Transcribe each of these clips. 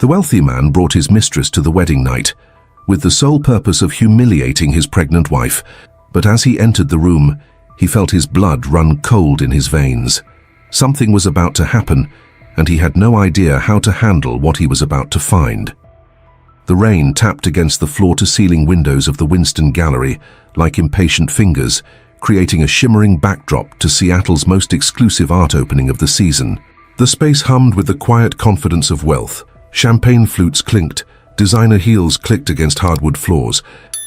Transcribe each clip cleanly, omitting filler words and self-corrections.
The wealthy man brought his mistress to the wedding night, with the sole purpose of humiliating his pregnant wife, but as he entered the room, he felt his blood run cold in his veins. Something was about to happen, and he had no idea how to handle what he was about to find. The rain tapped against the floor-to-ceiling windows of the Winston Gallery like impatient fingers, creating a shimmering backdrop to Seattle's most exclusive art opening of the season. The space hummed with the quiet confidence of wealth. Champagne flutes clinked, designer heels clicked against hardwood floors,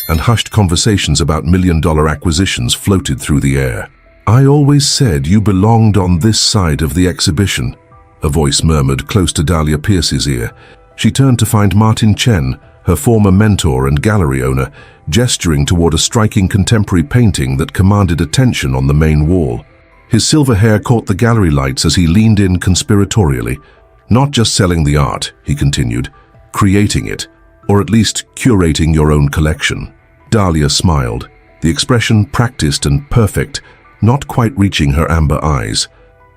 and hushed conversations about million-dollar acquisitions floated through the air. "I always said you belonged on this side of the exhibition," a voice murmured close to Dahlia Pierce's ear. She turned to find Martin Chen, her former mentor and gallery owner, gesturing toward a striking contemporary painting that commanded attention on the main wall. His silver hair caught the gallery lights as he leaned in conspiratorially. "Not just selling the art," he continued, "creating it, or at least curating your own collection." Dahlia smiled, the expression practiced and perfect, not quite reaching her amber eyes.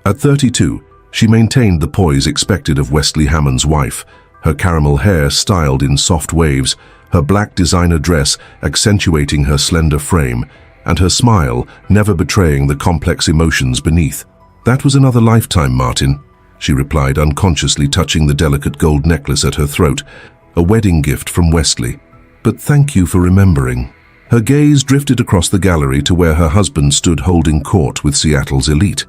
At 32, she maintained the poise expected of Wesley Hammond's wife, her caramel hair styled in soft waves, her black designer dress accentuating her slender frame, and her smile never betraying the complex emotions beneath. "That was another lifetime, Martin," she replied, unconsciously touching the delicate gold necklace at her throat, a wedding gift from Wesley. "But thank you for remembering." Her gaze drifted across the gallery to where her husband stood holding court with Seattle's elite.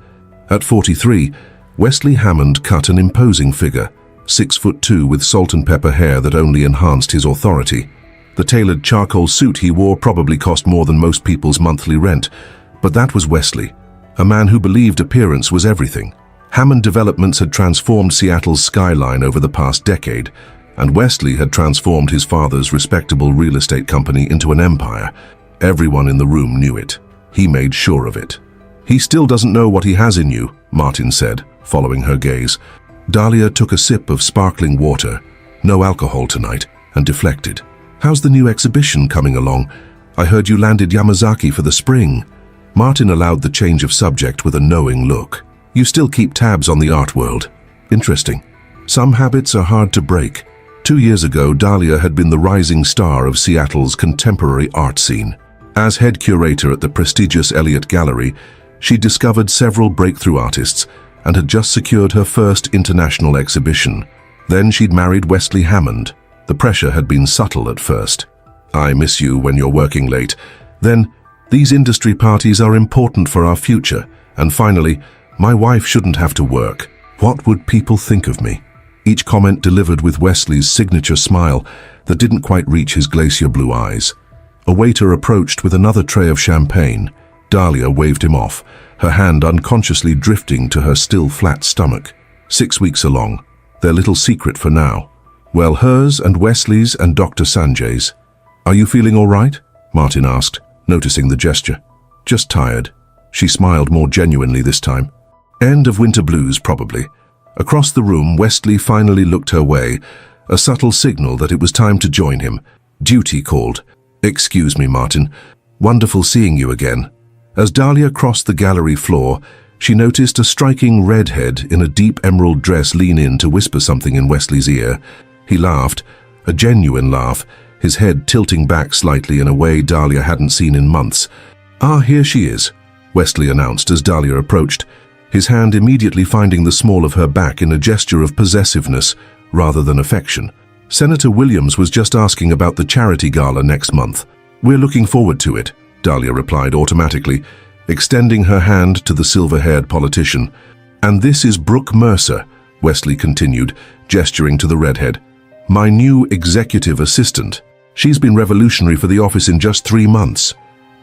At 43, Wesley Hammond cut an imposing figure, 6'2" with salt and pepper hair that only enhanced his authority. The tailored charcoal suit he wore probably cost more than most people's monthly rent, but that was Wesley, a man who believed appearance was everything. Hammond Developments had transformed Seattle's skyline over the past decade, and Wesley had transformed his father's respectable real estate company into an empire. Everyone in the room knew it. He made sure of it. "He still doesn't know what he has in you," Martin said, following her gaze. Dahlia took a sip of sparkling water, no alcohol tonight, and deflected. "How's the new exhibition coming along? I heard you landed Yamazaki for the spring." Martin allowed the change of subject with a knowing look. "You still keep tabs on the art world. Interesting. Some habits are hard to break." 2 years ago, Dahlia had been the rising star of Seattle's contemporary art scene. As head curator at the prestigious Elliott Gallery, she discovered several breakthrough artists and had just secured her first international exhibition. Then she'd married Wesley Hammond. The pressure had been subtle at first. "I miss you when you're working late." Then, "These industry parties are important for our future." And finally, "My wife shouldn't have to work. What would people think of me?" Each comment delivered with Wesley's signature smile that didn't quite reach his glacier blue eyes. A waiter approached with another tray of champagne. Dahlia waved him off, her hand unconsciously drifting to her still flat stomach. 6 weeks along, their little secret for now. Well, hers and Wesley's and Dr. Sanjay's. "Are you feeling all right?" Martin asked, noticing the gesture. "Just tired." She smiled more genuinely this time. "End of winter blues, probably." Across the room, Wesley finally looked her way, a subtle signal that it was time to join him. Duty called. "Excuse me, Martin. Wonderful seeing you again." As Dahlia crossed the gallery floor, she noticed a striking redhead in a deep emerald dress lean in to whisper something in Wesley's ear. He laughed, a genuine laugh, his head tilting back slightly in a way Dahlia hadn't seen in months. "Ah, here she is," Wesley announced as Dahlia approached, his hand immediately finding the small of her back in a gesture of possessiveness rather than affection. "Senator Williams was just asking about the charity gala next month. We're looking forward to it," Dahlia replied automatically, extending her hand to the silver-haired politician. "And this is Brooke Mercer," Wesley continued, gesturing to the redhead. "My new executive assistant. She's been revolutionary for the office in just 3 months."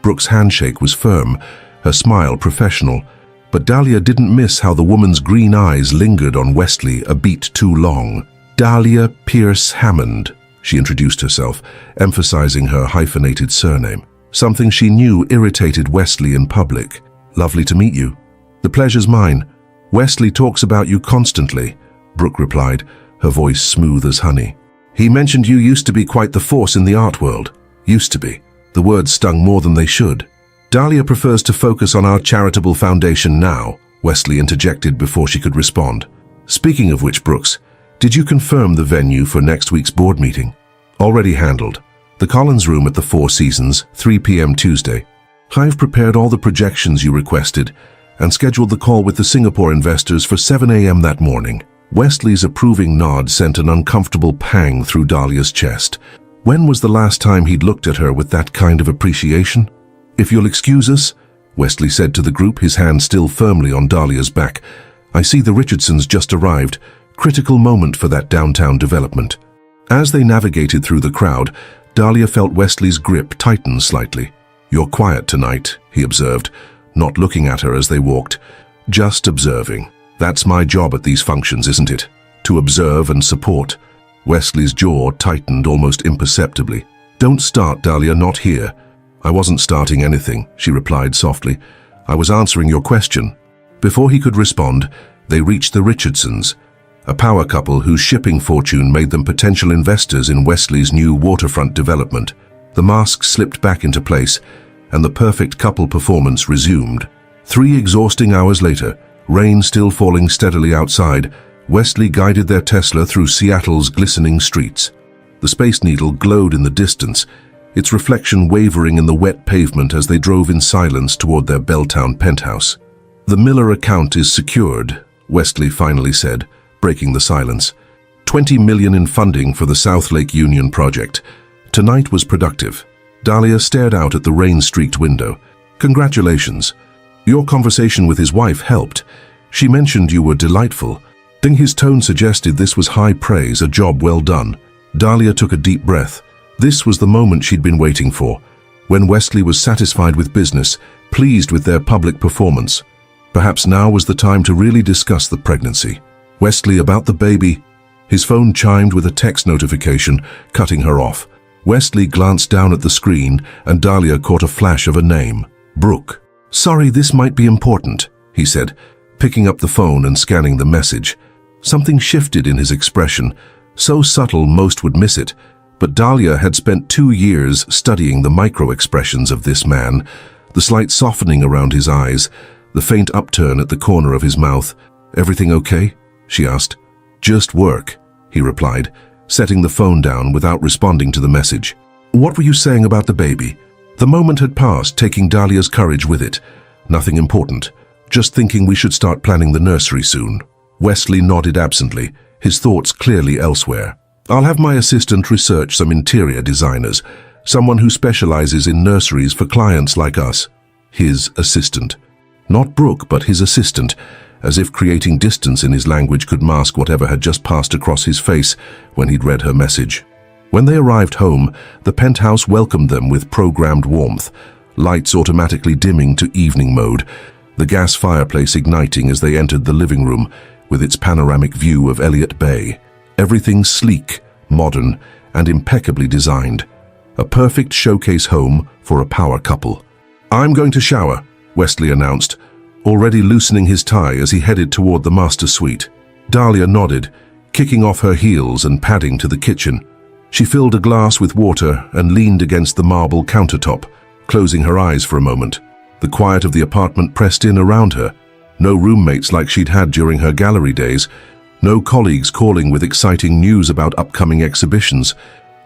Brooke's handshake was firm, her smile professional, but Dahlia didn't miss how the woman's green eyes lingered on Wesley a beat too long. "Dahlia Pierce Hammond," she introduced herself, emphasizing her hyphenated surname, something she knew irritated Wesley in public. "Lovely to meet you." "The pleasure's mine. Wesley talks about you constantly," Brooke replied, her voice smooth as honey. "He mentioned you used to be quite the force in the art world." "Used to be." The words stung more than they should. "Dahlia prefers to focus on our charitable foundation now," Wesley interjected before she could respond. "Speaking of which, Brooks, Did you confirm the venue for next week's board meeting? Already handled. The Collins Room at the Four Seasons, 3 p.m. Tuesday. I've prepared all the projections you requested and scheduled the call with the Singapore investors for 7 a.m. that morning. Wesley's approving nod sent an uncomfortable pang through Dahlia's chest. When was the last time he'd looked at her with that kind of appreciation? If you'll excuse us, Wesley said to the group, his hand still firmly on Dahlia's back. I see the Richardsons just arrived. Critical moment for that downtown development. As they navigated through the crowd, Dahlia felt Wesley's grip tighten slightly. You're quiet tonight, he observed, not looking at her as they walked. Just observing. That's my job at these functions, isn't it? To observe and support. Wesley's jaw tightened almost imperceptibly. Don't start, Dahlia, not here. I wasn't starting anything, she replied softly. I was answering your question. Before he could respond, they reached the Richardsons, a power couple whose shipping fortune made them potential investors in Wesley's new waterfront development. The mask slipped back into place, and the perfect couple performance resumed. 3 exhausting hours later, rain still falling steadily outside, Wesley guided their Tesla through Seattle's glistening streets. The Space Needle glowed in the distance, its reflection wavering in the wet pavement as they drove in silence toward their Belltown penthouse. The Miller account is secured, Wesley finally said, breaking the silence. $20 million in funding for the South Lake Union project. Tonight was productive. Dahlia stared out at the rain-streaked window. Congratulations. Your conversation with his wife helped. She mentioned you were delightful. His tone suggested this was high praise, a job well done. Dahlia took a deep breath. This was the moment she'd been waiting for, when Wesley was satisfied with business, pleased with their public performance. Perhaps now was the time to really discuss the pregnancy. Wesley, about the baby. His phone chimed with a text notification, cutting her off. Wesley glanced down at the screen, and Dahlia caught a flash of a name. Brooke. Sorry, this might be important, he said, picking up the phone and scanning the message. Something shifted in his expression, so subtle most would miss it, but Dahlia had spent 2 years studying the micro-expressions of this man, the slight softening around his eyes, the faint upturn at the corner of his mouth. Everything okay? She asked. Just work, he replied, setting the phone down without responding to the message. What were you saying about the baby? The moment had passed, taking Dahlia's courage with it. Nothing important, just thinking we should start planning the nursery soon. Wesley nodded absently, his thoughts clearly elsewhere. I'll have my assistant research some interior designers, someone who specializes in nurseries for clients like us. His assistant. Not Brooke, but his assistant, as if creating distance in his language could mask whatever had just passed across his face when he'd read her message. When they arrived home, the penthouse welcomed them with programmed warmth, lights automatically dimming to evening mode, the gas fireplace igniting as they entered the living room with its panoramic view of Elliott Bay. Everything sleek, modern, and impeccably designed. A perfect showcase home for a power couple. I'm going to shower, Wesley announced, already loosening his tie as he headed toward the master suite. Dahlia nodded, kicking off her heels and padding to the kitchen. She filled a glass with water and leaned against the marble countertop, closing her eyes for a moment. The quiet of the apartment pressed in around her. No roommates like she'd had during her gallery days. No colleagues calling with exciting news about upcoming exhibitions.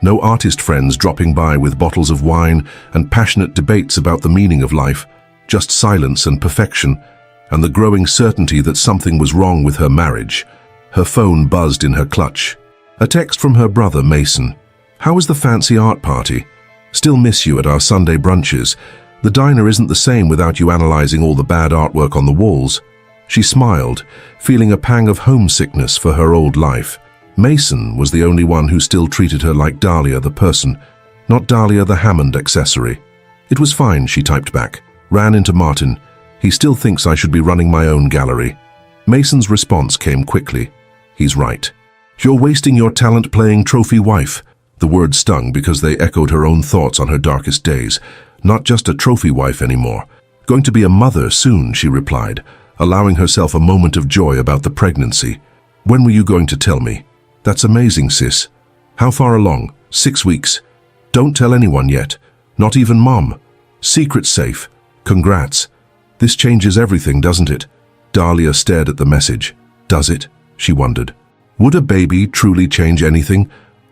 No artist friends dropping by with bottles of wine and passionate debates about the meaning of life. Just silence and perfection, and the growing certainty that something was wrong with her marriage. Her phone buzzed in her clutch. A text from her brother, Mason. How was the fancy art party? Still miss you at our Sunday brunches. The diner isn't the same without you analyzing all the bad artwork on the walls. She smiled, feeling a pang of homesickness for her old life. Mason was the only one who still treated her like Dahlia the person, not Dahlia the Hammond accessory. It was fine, she typed back. Ran into Martin. He still thinks I should be running my own gallery. Mason's response came quickly. He's right. You're wasting your talent playing trophy wife. The words stung because they echoed her own thoughts on her darkest days. Not just a trophy wife anymore. Going to be a mother soon, she replied, allowing herself a moment of joy about the pregnancy. When were you going to tell me? That's amazing, sis. How far along? 6 weeks. Don't tell anyone yet. Not even Mom. Secret safe. Congrats. This changes everything, doesn't it? Dahlia stared at the message. Does it? She wondered. Would a baby truly change anything,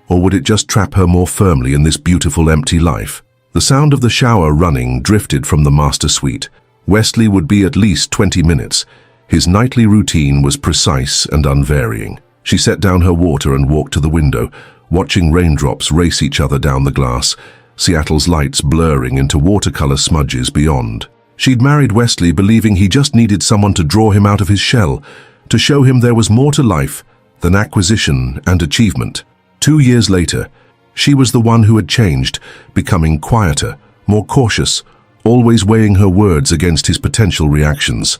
or would it just trap her more firmly in this beautiful empty life? The sound of the shower running drifted from the master suite. Wesley would be at least 20 minutes. His nightly routine was precise and unvarying. She set down her water and walked to the window, watching raindrops race each other down the glass, Seattle's lights blurring into watercolor smudges beyond. She'd married Wesley believing he just needed someone to draw him out of his shell, to show him there was more to life than acquisition and achievement. 2 years later, she was the one who had changed, becoming quieter, more cautious, always weighing her words against his potential reactions.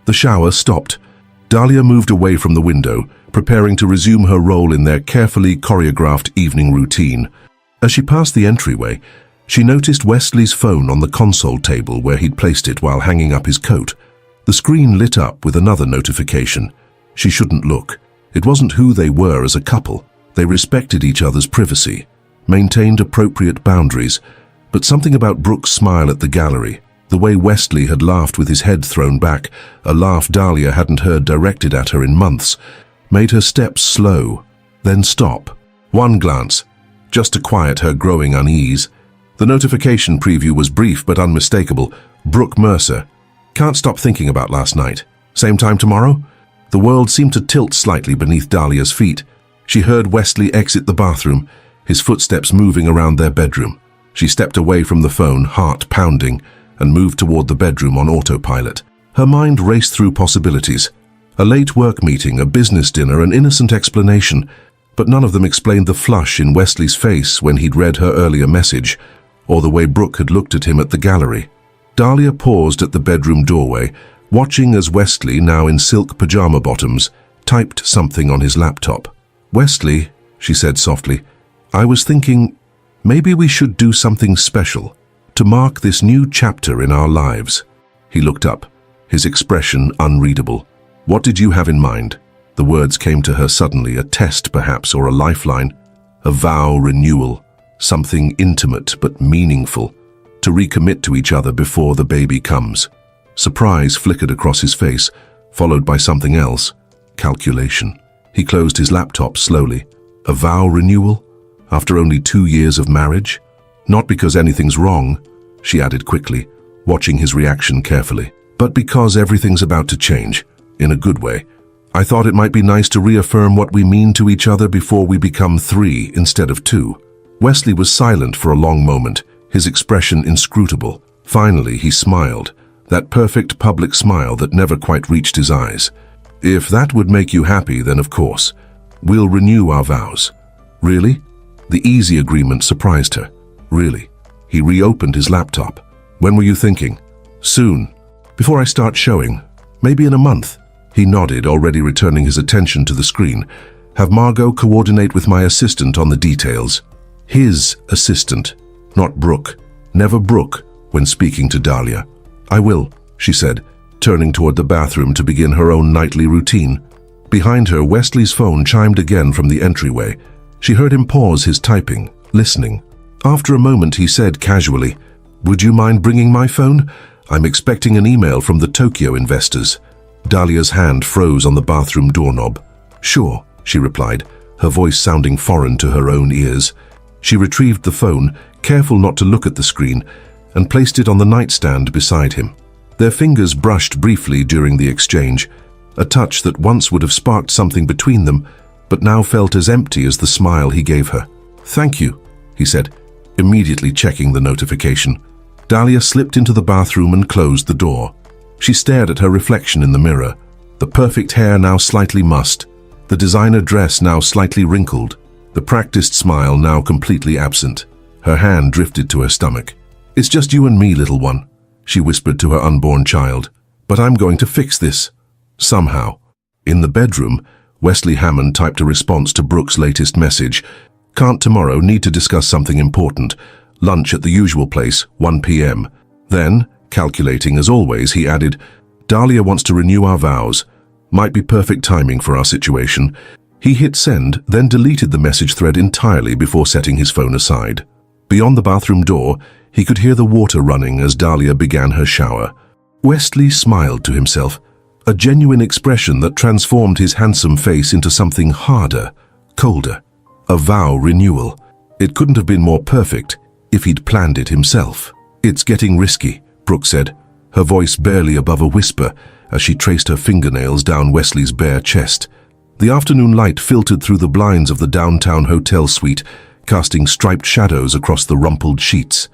The shower stopped. Dahlia moved away from the window, preparing to resume her role in their carefully choreographed evening routine. As she passed the entryway, she noticed Wesley's phone on the console table where he'd placed it while hanging up his coat. The screen lit up with another notification. She shouldn't look. It wasn't who they were as a couple. They respected each other's privacy, maintained appropriate boundaries, but something about Brooke's smile at the gallery, the way Wesley had laughed with his head thrown back, a laugh Dahlia hadn't heard directed at her in months, made her steps slow, then stop. One glance, just to quiet her growing unease. The notification preview was brief but unmistakable. Brooke Mercer. Can't stop thinking about last night. Same time tomorrow? The world seemed to tilt slightly beneath Dahlia's feet. She heard Wesley exit the bathroom, his footsteps moving around their bedroom. She stepped away from the phone, heart pounding, and moved toward the bedroom on autopilot. Her mind raced through possibilities. A late work meeting, a business dinner, an innocent explanation, but none of them explained the flush in Wesley's face when he'd read her earlier message, or the way Brooke had looked at him at the gallery. Dahlia paused at the bedroom doorway, watching as Wesley, now in silk pajama bottoms, typed something on his laptop. "Wesley," she said softly, "I was thinking, maybe we should do something special to mark this new chapter in our lives." He looked up, his expression unreadable. "What did you have in mind?" The words came to her suddenly, a test perhaps, or a lifeline. A vow renewal, something intimate but meaningful, to recommit to each other before the baby comes. Surprise flickered across his face, followed by something else. Calculation. He closed his laptop slowly. A vow renewal? After only 2 years of marriage? Not because anything's wrong, she added quickly, watching his reaction carefully, but because everything's about to change, in a good way. I thought it might be nice to reaffirm what we mean to each other before we become 3 instead of 2. Wesley was silent for a long moment, his expression inscrutable. Finally, he smiled, that perfect public smile that never quite reached his eyes. "If that would make you happy, then of course, we'll renew our vows." "Really?" The easy agreement surprised her. "Really?" He reopened his laptop. "When were you thinking?" "Soon. Before I start showing. Maybe in a month." He nodded, already returning his attention to the screen. "Have Margot coordinate with my assistant on the details." His assistant, not Brooke. Never Brooke, when speaking to Dahlia. "I will," she said, turning toward the bathroom to begin her own nightly routine. Behind her, Wesley's phone chimed again from the entryway. She heard him pause his typing, listening. After a moment, he said casually, "Would you mind bringing my phone? I'm expecting an email from the Tokyo investors." Dahlia's hand froze on the bathroom doorknob. "Sure," she replied, her voice sounding foreign to her own ears. She retrieved the phone, careful not to look at the screen, and placed it on the nightstand beside him. Their fingers brushed briefly during the exchange, a touch that once would have sparked something between them, but now felt as empty as the smile he gave her. "Thank you," he said, immediately checking the notification. Dahlia slipped into the bathroom and closed the door. She stared at her reflection in the mirror, the perfect hair now slightly mussed, the designer dress now slightly wrinkled, the practiced smile now completely absent. Her hand drifted to her stomach. "It's just you and me, little one," she whispered to her unborn child. "But I'm going to fix this. Somehow." In the bedroom, Wesley Hammond typed a response to Brooke's latest message. "Can't tomorrow, need to discuss something important. Lunch at the usual place, 1 p.m. Then, calculating as always, he added, "Dahlia wants to renew our vows. Might be perfect timing for our situation." He hit send, then deleted the message thread entirely before setting his phone aside. Beyond the bathroom door, he could hear the water running as Dahlia began her shower. Wesley smiled to himself. A genuine expression that transformed his handsome face into something harder, colder. A vow renewal. It couldn't have been more perfect if he'd planned it himself. "It's getting risky," Brooke said, her voice barely above a whisper as she traced her fingernails down Wesley's bare chest. The afternoon light filtered through the blinds of the downtown hotel suite, casting striped shadows across the rumpled sheets.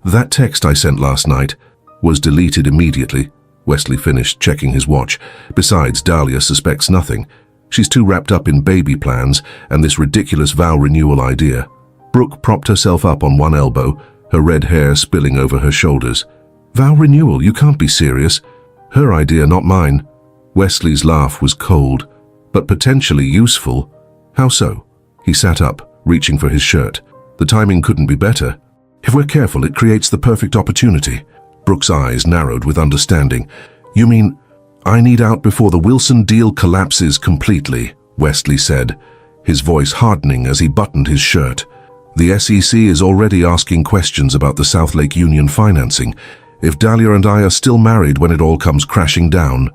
"That text I sent last night was deleted immediately," Wesley finished, checking his watch. "Besides, Dahlia suspects nothing. She's too wrapped up in baby plans and this ridiculous vow renewal idea." Brooke propped herself up on one elbow, her red hair spilling over her shoulders. "Vow renewal? You can't be serious. Her idea, not mine." Wesley's laugh was cold, but potentially useful. "How so?" He sat up, reaching for his shirt. "The timing couldn't be better. If we're careful, it creates the perfect opportunity." Brooke's eyes narrowed with understanding. "You mean I need out before the Wilson deal collapses completely," Wesley said, his voice hardening as he buttoned his shirt. "The SEC is already asking questions about the South Lake Union financing. If Dahlia and I are still married when it all comes crashing down,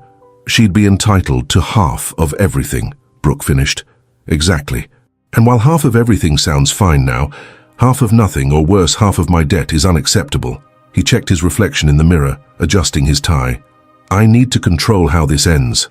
she'd be entitled to half of everything," Brooke finished. "Exactly. And while half of everything sounds fine now, half of nothing, or worse, half of my debt is unacceptable." He checked his reflection in the mirror, adjusting his tie. "I need to control how this ends."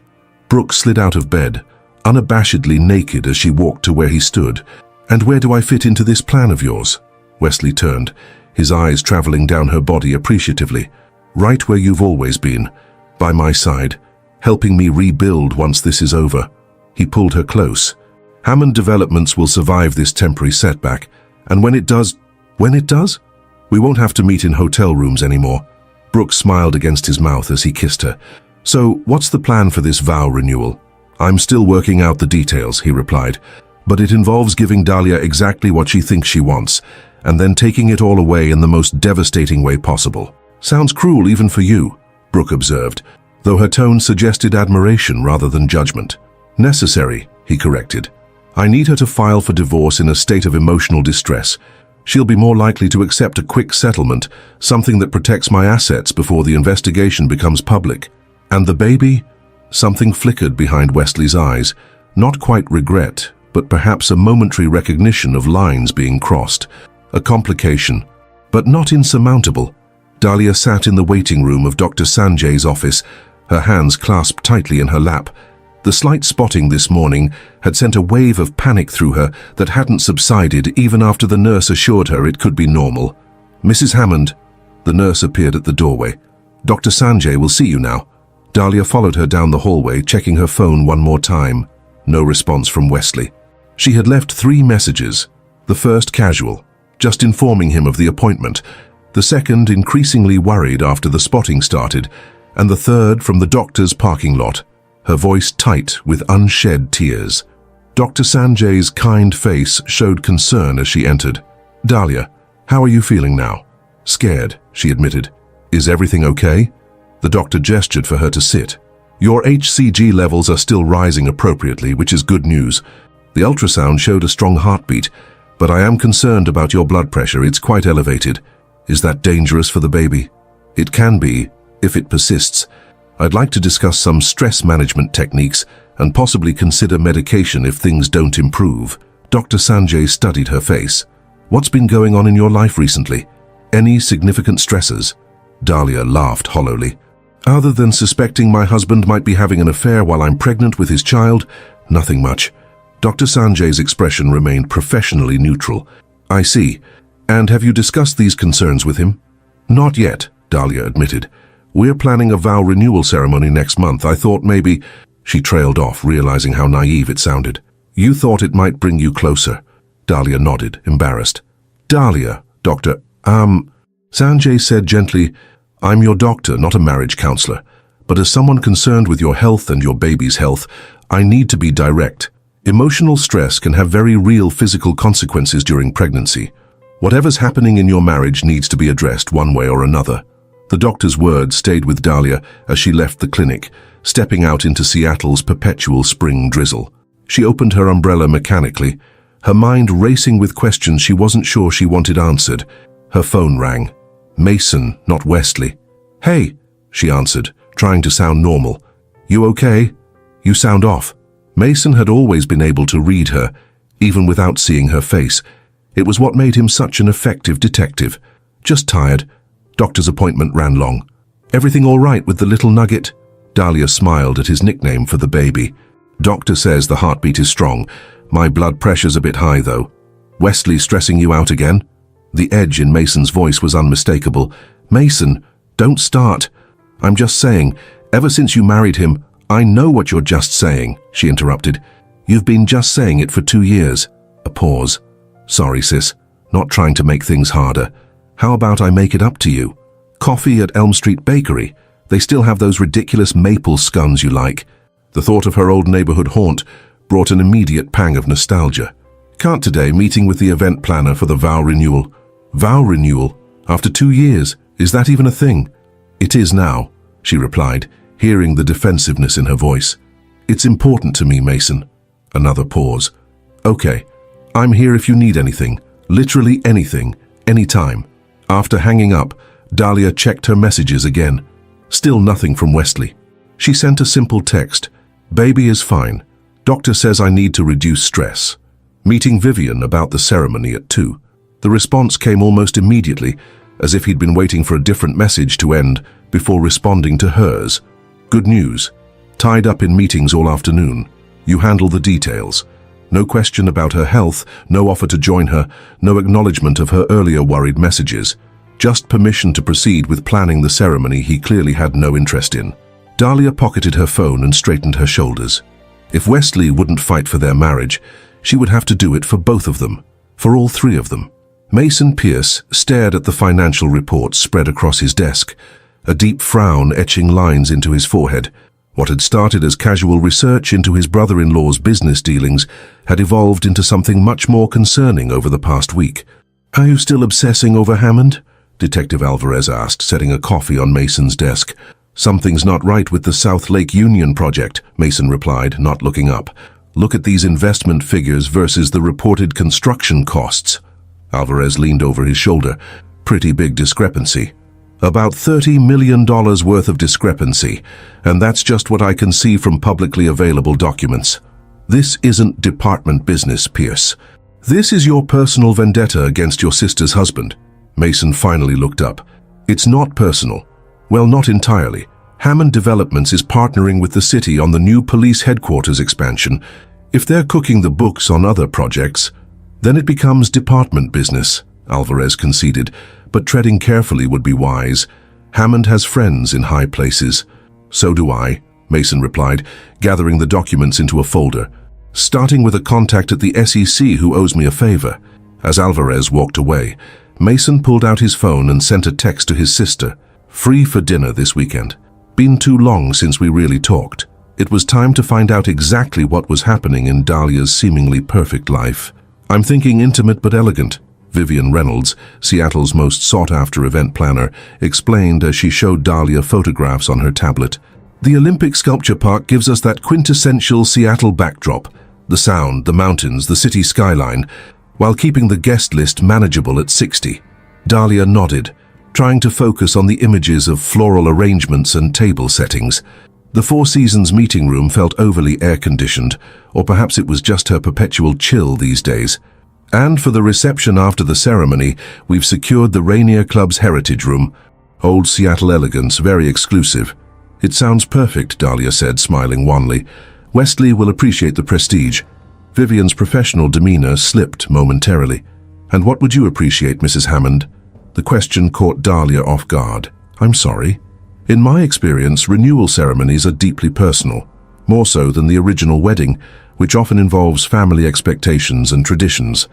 Brooke slid out of bed, unabashedly naked as she walked to where he stood. "And where do I fit into this plan of yours?" Wesley turned, his eyes traveling down her body appreciatively. "Right where you've always been, by my side, helping me rebuild once this is over." He pulled her close. "Hammond Developments will survive this temporary setback, and when it does, we won't have to meet in hotel rooms anymore." Brooke smiled against his mouth as he kissed her. "So, what's the plan for this vow renewal?" "I'm still working out the details," he replied, "but it involves giving Dahlia exactly what she thinks she wants, and then taking it all away in the most devastating way possible." "Sounds cruel even for you," Brooke observed, though her tone suggested admiration rather than judgment. "Necessary," he corrected. "I need her to file for divorce in a state of emotional distress. She'll be more likely to accept a quick settlement, something that protects my assets before the investigation becomes public. And the baby?" Something flickered behind Wesley's eyes, not quite regret, but perhaps a momentary recognition of lines being crossed. A complication, but not insurmountable. Dahlia sat in the waiting room of Dr. Sanjay's office, her hands clasped tightly in her lap. The slight spotting this morning had sent a wave of panic through her that hadn't subsided even after the nurse assured her it could be normal. "Mrs. Hammond," the nurse appeared at the doorway. "Dr. Sanjay will see you now." Dahlia followed her down the hallway, checking her phone one more time. No response from Wesley. She had left 3 messages. The first casual, just informing him of the appointment. The second increasingly worried after the spotting started. And the third from the doctor's parking lot, her voice tight with unshed tears. Dr. Sanjay's kind face showed concern as she entered. "Dahlia, how are you feeling now?" "Scared," she admitted. "Is everything okay?" The doctor gestured for her to sit. "Your HCG levels are still rising appropriately, which is good news. The ultrasound showed a strong heartbeat, but I am concerned about your blood pressure. It's quite elevated. Is that dangerous for the baby?" "It can be, if it persists. I'd like to discuss some stress management techniques and possibly consider medication if things don't improve." Dr. Sanjay studied her face. "What's been going on in your life recently? Any significant stressors?" Dahlia laughed hollowly. "Other than suspecting my husband might be having an affair while I'm pregnant with his child, nothing much." Dr. Sanjay's expression remained professionally neutral. "I see. And have you discussed these concerns with him?" "Not yet," Dahlia admitted. "We're planning a vow renewal ceremony next month. I thought maybe—" She trailed off, realizing how naive it sounded. "You thought it might bring you closer." Dahlia nodded, embarrassed. "Dahlia, Doctor, Sanjay said gently, "I'm your doctor, not a marriage counselor. But as someone concerned with your health and your baby's health, I need to be direct. Emotional stress can have very real physical consequences during pregnancy. Whatever's happening in your marriage needs to be addressed one way or another." The doctor's words stayed with Dahlia as she left the clinic, stepping out into Seattle's perpetual spring drizzle. She opened her umbrella mechanically, her mind racing with questions she wasn't sure she wanted answered. Her phone rang. Mason, not Wesley. "Hey," she answered, trying to sound normal. You okay? You sound off. Mason had always been able to read her, even without seeing her face. It was what made him such an effective detective. Just tired. Doctor's appointment ran long. Everything all right with the little nugget? Dahlia smiled at his nickname for the baby. Doctor says the heartbeat is strong. My blood pressure's a bit high, though. Wesley stressing you out again? The edge in Mason's voice was unmistakable. Mason, don't start. I'm just saying, ever since you married him, I know what you're just saying, she interrupted. You've been just saying it for 2 years. A pause. Sorry, sis. Not trying to make things harder. How about I make it up to you? Coffee at Elm Street Bakery. They still have those ridiculous maple scones you like. The thought of her old neighborhood haunt brought an immediate pang of nostalgia. Can't today, meeting with the event planner for the vow renewal. Vow renewal? After 2 years? Is that even a thing? It is now, she replied, hearing the defensiveness in her voice. It's important to me, Mason. Another pause. Okay, I'm here if you need anything. Literally anything, anytime. After hanging up, Dahlia checked her messages again. Still nothing from Wesley. She sent a simple text. Baby is fine. Doctor says I need to reduce stress. Meeting Vivian about the ceremony at 2. The response came almost immediately, as if he'd been waiting for a different message to end before responding to hers. Good news. Tied up in meetings all afternoon. You handle the details. No question about her health, no offer to join her, no acknowledgement of her earlier worried messages. Just permission to proceed with planning the ceremony he clearly had no interest in. Dahlia pocketed her phone and straightened her shoulders. If Wesley wouldn't fight for their marriage, she would have to do it for both of them, for all 3 of them. Mason Pierce stared at the financial reports spread across his desk, a deep frown etching lines into his forehead. What had started as casual research into his brother-in-law's business dealings had evolved into something much more concerning over the past week. Are you still obsessing over Hammond? Detective Alvarez asked, setting a coffee on Mason's desk. Something's not right with the South Lake Union project, Mason replied, not looking up. Look at these investment figures versus the reported construction costs. Alvarez leaned over his shoulder. Pretty big discrepancy. About $30 million worth of discrepancy, and that's just what I can see from publicly available documents. This isn't department business, Pierce. This is your personal vendetta against your sister's husband. Mason finally looked up. It's not personal. Well, not entirely. Hammond Developments is partnering with the city on the new police headquarters expansion. If they're cooking the books on other projects, then it becomes department business, Alvarez conceded, but treading carefully would be wise. Hammond has friends in high places. So do I, Mason replied, gathering the documents into a folder. Starting with a contact at the SEC who owes me a favor. As Alvarez walked away, Mason pulled out his phone and sent a text to his sister. Free for dinner this weekend. Been too long since we really talked. It was time to find out exactly what was happening in Dahlia's seemingly perfect life. I'm thinking intimate but elegant, Vivian Reynolds, Seattle's most sought-after event planner, explained as she showed Dahlia photographs on her tablet. The Olympic Sculpture Park gives us that quintessential Seattle backdrop, the sound, the mountains, the city skyline, while keeping the guest list manageable at 60. Dahlia nodded, trying to focus on the images of floral arrangements and table settings. The Four Seasons meeting room felt overly air-conditioned, or perhaps it was just her perpetual chill these days. And for the reception after the ceremony, we've secured the Rainier Club's Heritage Room. Old Seattle elegance, very exclusive. It sounds perfect, Dahlia said, smiling wanly. Wesley will appreciate the prestige. Vivian's professional demeanor slipped momentarily. And what would you appreciate, Mrs. Hammond? The question caught Dahlia off guard. I'm sorry. In my experience, renewal ceremonies are deeply personal, more so than the original wedding, which often involves family expectations and traditions.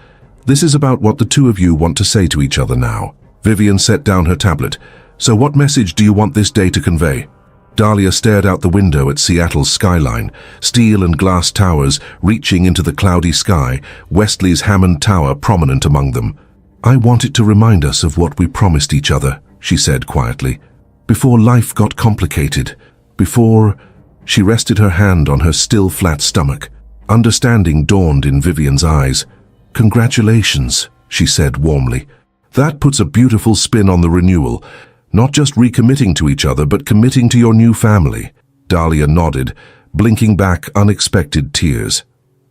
This is about what the 2 of you want to say to each other now. Vivian set down her tablet. So what message do you want this day to convey? Dahlia stared out the window at Seattle's skyline, steel and glass towers reaching into the cloudy sky, Wesley's Hammond Tower prominent among them. I want it to remind us of what we promised each other, she said quietly. Before life got complicated, before... She rested her hand on her still flat stomach. Understanding dawned in Vivian's eyes. Congratulations, she said warmly. That puts a beautiful spin on the renewal. Not just recommitting to each other, but committing to your new family. Dahlia nodded, blinking back unexpected tears.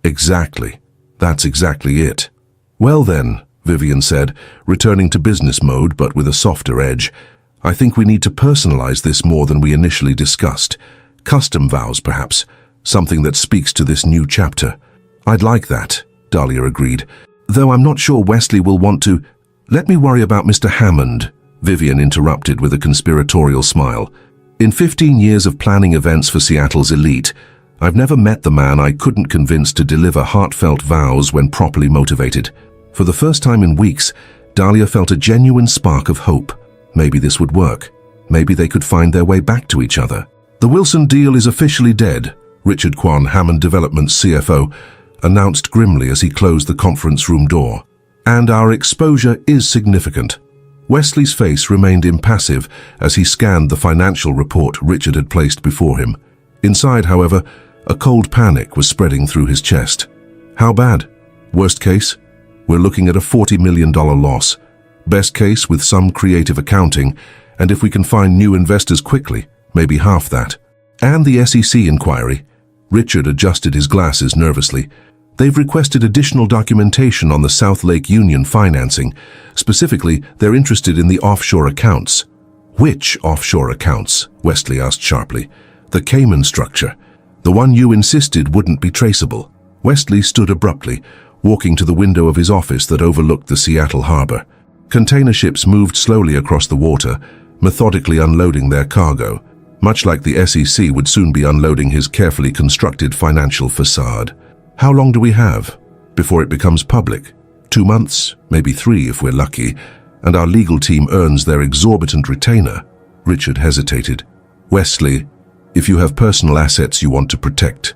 Exactly. That's exactly it. Well then, Vivian said, returning to business mode but with a softer edge. I think we need to personalize this more than we initially discussed. Custom vows, perhaps. Something that speaks to this new chapter. I'd like that, Dahlia agreed. Though I'm not sure Wesley will want to... Let me worry about Mr. Hammond, Vivian interrupted with a conspiratorial smile. In 15 years of planning events for Seattle's elite, I've never met the man I couldn't convince to deliver heartfelt vows when properly motivated. For the first time in weeks, Dahlia felt a genuine spark of hope. Maybe this would work. Maybe they could find their way back to each other. The Wilson deal is officially dead, Richard Kwan, Hammond Development's CFO, announced grimly as he closed the conference room door. And our exposure is significant. Wesley's face remained impassive as he scanned the financial report Richard had placed before him. Inside, however, a cold panic was spreading through his chest. How bad? Worst case? We're looking at a $40 million loss. Best case, with some creative accounting, and if we can find new investors quickly, maybe half that. And the SEC inquiry. Richard adjusted his glasses nervously. They've requested additional documentation on the South Lake Union financing. Specifically, they're interested in the offshore accounts. Which offshore accounts? Wesley asked sharply. The Cayman structure. The one you insisted wouldn't be traceable. Wesley stood abruptly, walking to the window of his office that overlooked the Seattle harbor. Container ships moved slowly across the water, methodically unloading their cargo, much like the SEC would soon be unloading his carefully constructed financial facade. How long do we have before it becomes public? 2 months, maybe 3 if we're lucky, and our legal team earns their exorbitant retainer. Richard hesitated. Wesley, if you have personal assets you want to protect.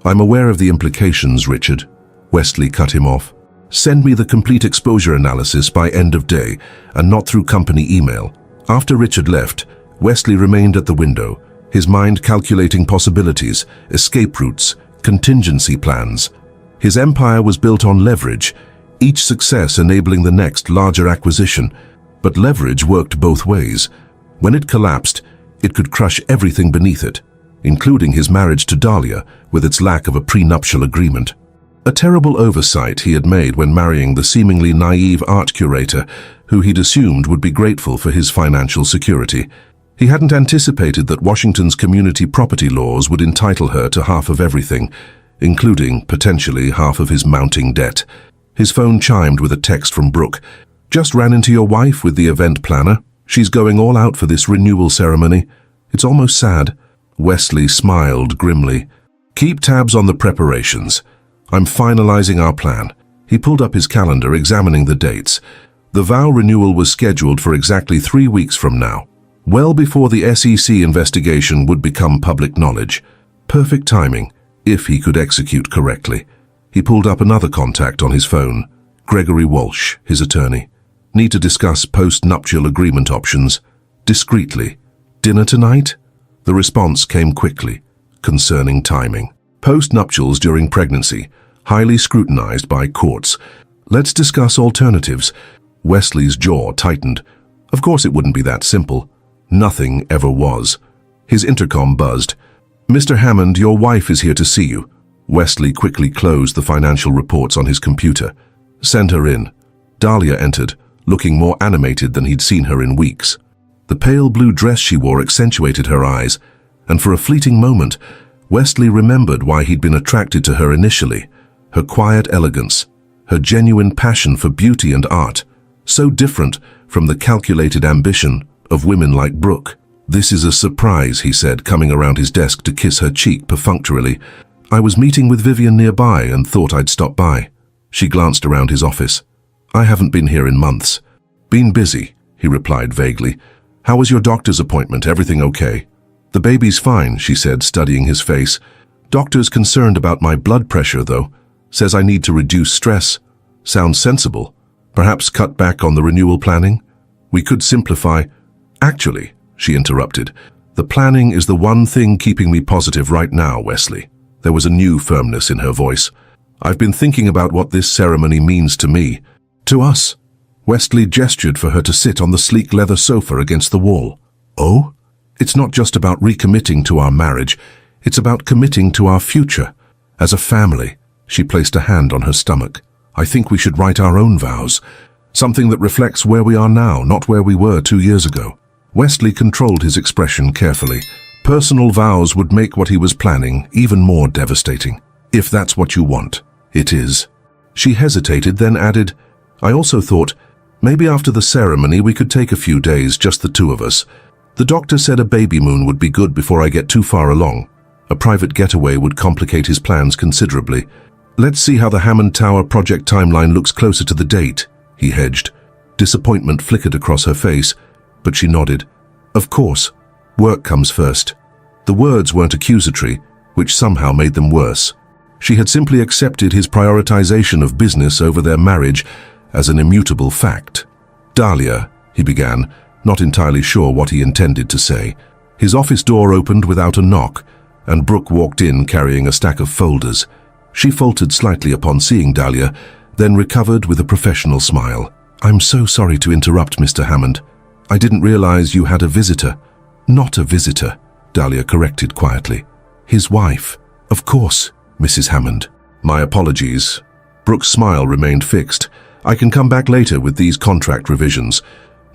I'm aware of the implications, Richard. Wesley cut him off. Send me the complete exposure analysis by end of day, and not through company email. After Richard left, Wesley remained at the window, his mind calculating possibilities, escape routes, contingency plans. His empire was built on leverage, each success enabling the next larger acquisition. But leverage worked both ways. When it collapsed, it could crush everything beneath it, including his marriage to Dahlia with its lack of a prenuptial agreement. A terrible oversight he had made when marrying the seemingly naive art curator who he'd assumed would be grateful for his financial security. He hadn't anticipated that Washington's community property laws would entitle her to half of everything, including, potentially, half of his mounting debt. His phone chimed with a text from Brooke. Just ran into your wife with the event planner. She's going all out for this renewal ceremony. It's almost sad. Wesley smiled grimly. Keep tabs on the preparations. I'm finalizing our plan. He pulled up his calendar, examining the dates. The vow renewal was scheduled for exactly 3 weeks from now, well before the SEC investigation would become public knowledge. Perfect timing, if he could execute correctly. He pulled up another contact on his phone. Gregory Walsh, his attorney. Need to discuss post-nuptial agreement options. Discreetly. Dinner tonight? The response came quickly, concerning timing. Post-nuptials during pregnancy, highly scrutinized by courts. Let's discuss alternatives. Wesley's jaw tightened. Of course it wouldn't be that simple. Nothing ever was. His intercom buzzed. Mr. Hammond, your wife is here to see you. Wesley quickly closed the financial reports on his computer. Send her in. Dahlia entered, looking more animated than he'd seen her in weeks. The pale blue dress she wore accentuated her eyes, and for a fleeting moment, Wesley remembered why he'd been attracted to her initially. Her quiet elegance, her genuine passion for beauty and art, so different from the calculated ambition of women like Brooke. This is a surprise, he said, coming around his desk to kiss her cheek perfunctorily. I was meeting with Vivian nearby and thought I'd stop by. She glanced around his office. I haven't been here in months. Been busy, he replied vaguely. How was your doctor's appointment? Everything okay? The baby's fine, she said, studying his face. Doctor's concerned about my blood pressure, though. Says I need to reduce stress. Sounds sensible. Perhaps cut back on the renewal planning? We could simplify. Actually, she interrupted, the planning is the one thing keeping me positive right now, Wesley. There was a new firmness in her voice. I've been thinking about what this ceremony means to me. To us. Wesley gestured for her to sit on the sleek leather sofa against the wall. Oh? It's not just about recommitting to our marriage, it's about committing to our future. As a family, she placed a hand on her stomach. I think we should write our own vows. Something that reflects where we are now, not where we were 2 years ago. Wesley controlled his expression carefully. Personal vows would make what he was planning even more devastating. If that's what you want, it is. She hesitated, then added, I also thought, maybe after the ceremony we could take a few days, just the two of us. The doctor said a baby moon would be good before I get too far along. A private getaway would complicate his plans considerably. Let's see how the Hammond Tower project timeline looks closer to the date, he hedged. Disappointment flickered across her face, but she nodded. Of course, work comes first. The words weren't accusatory, which somehow made them worse. She had simply accepted his prioritization of business over their marriage as an immutable fact. Dahlia, he began, not entirely sure what he intended to say. His office door opened without a knock, and Brooke walked in carrying a stack of folders. She faltered slightly upon seeing Dahlia, then recovered with a professional smile. I'm so sorry to interrupt, Mr. Hammond. I didn't realize you had a visitor. Not a visitor, Dahlia corrected quietly. His wife. Of course, Mrs. Hammond. My apologies. Brooke's smile remained fixed. I can come back later with these contract revisions.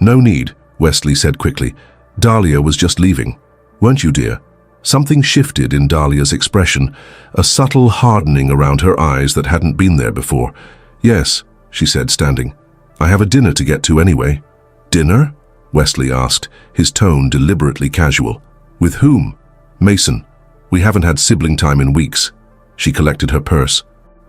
No need, Wesley said quickly. Dahlia was just leaving. Weren't you, dear? Something shifted in Dahlia's expression, a subtle hardening around her eyes that hadn't been there before. Yes, she said, standing. I have a dinner to get to anyway. Dinner? Wesley asked, his tone deliberately casual. With whom? Mason. We haven't had sibling time in weeks. She collected her purse.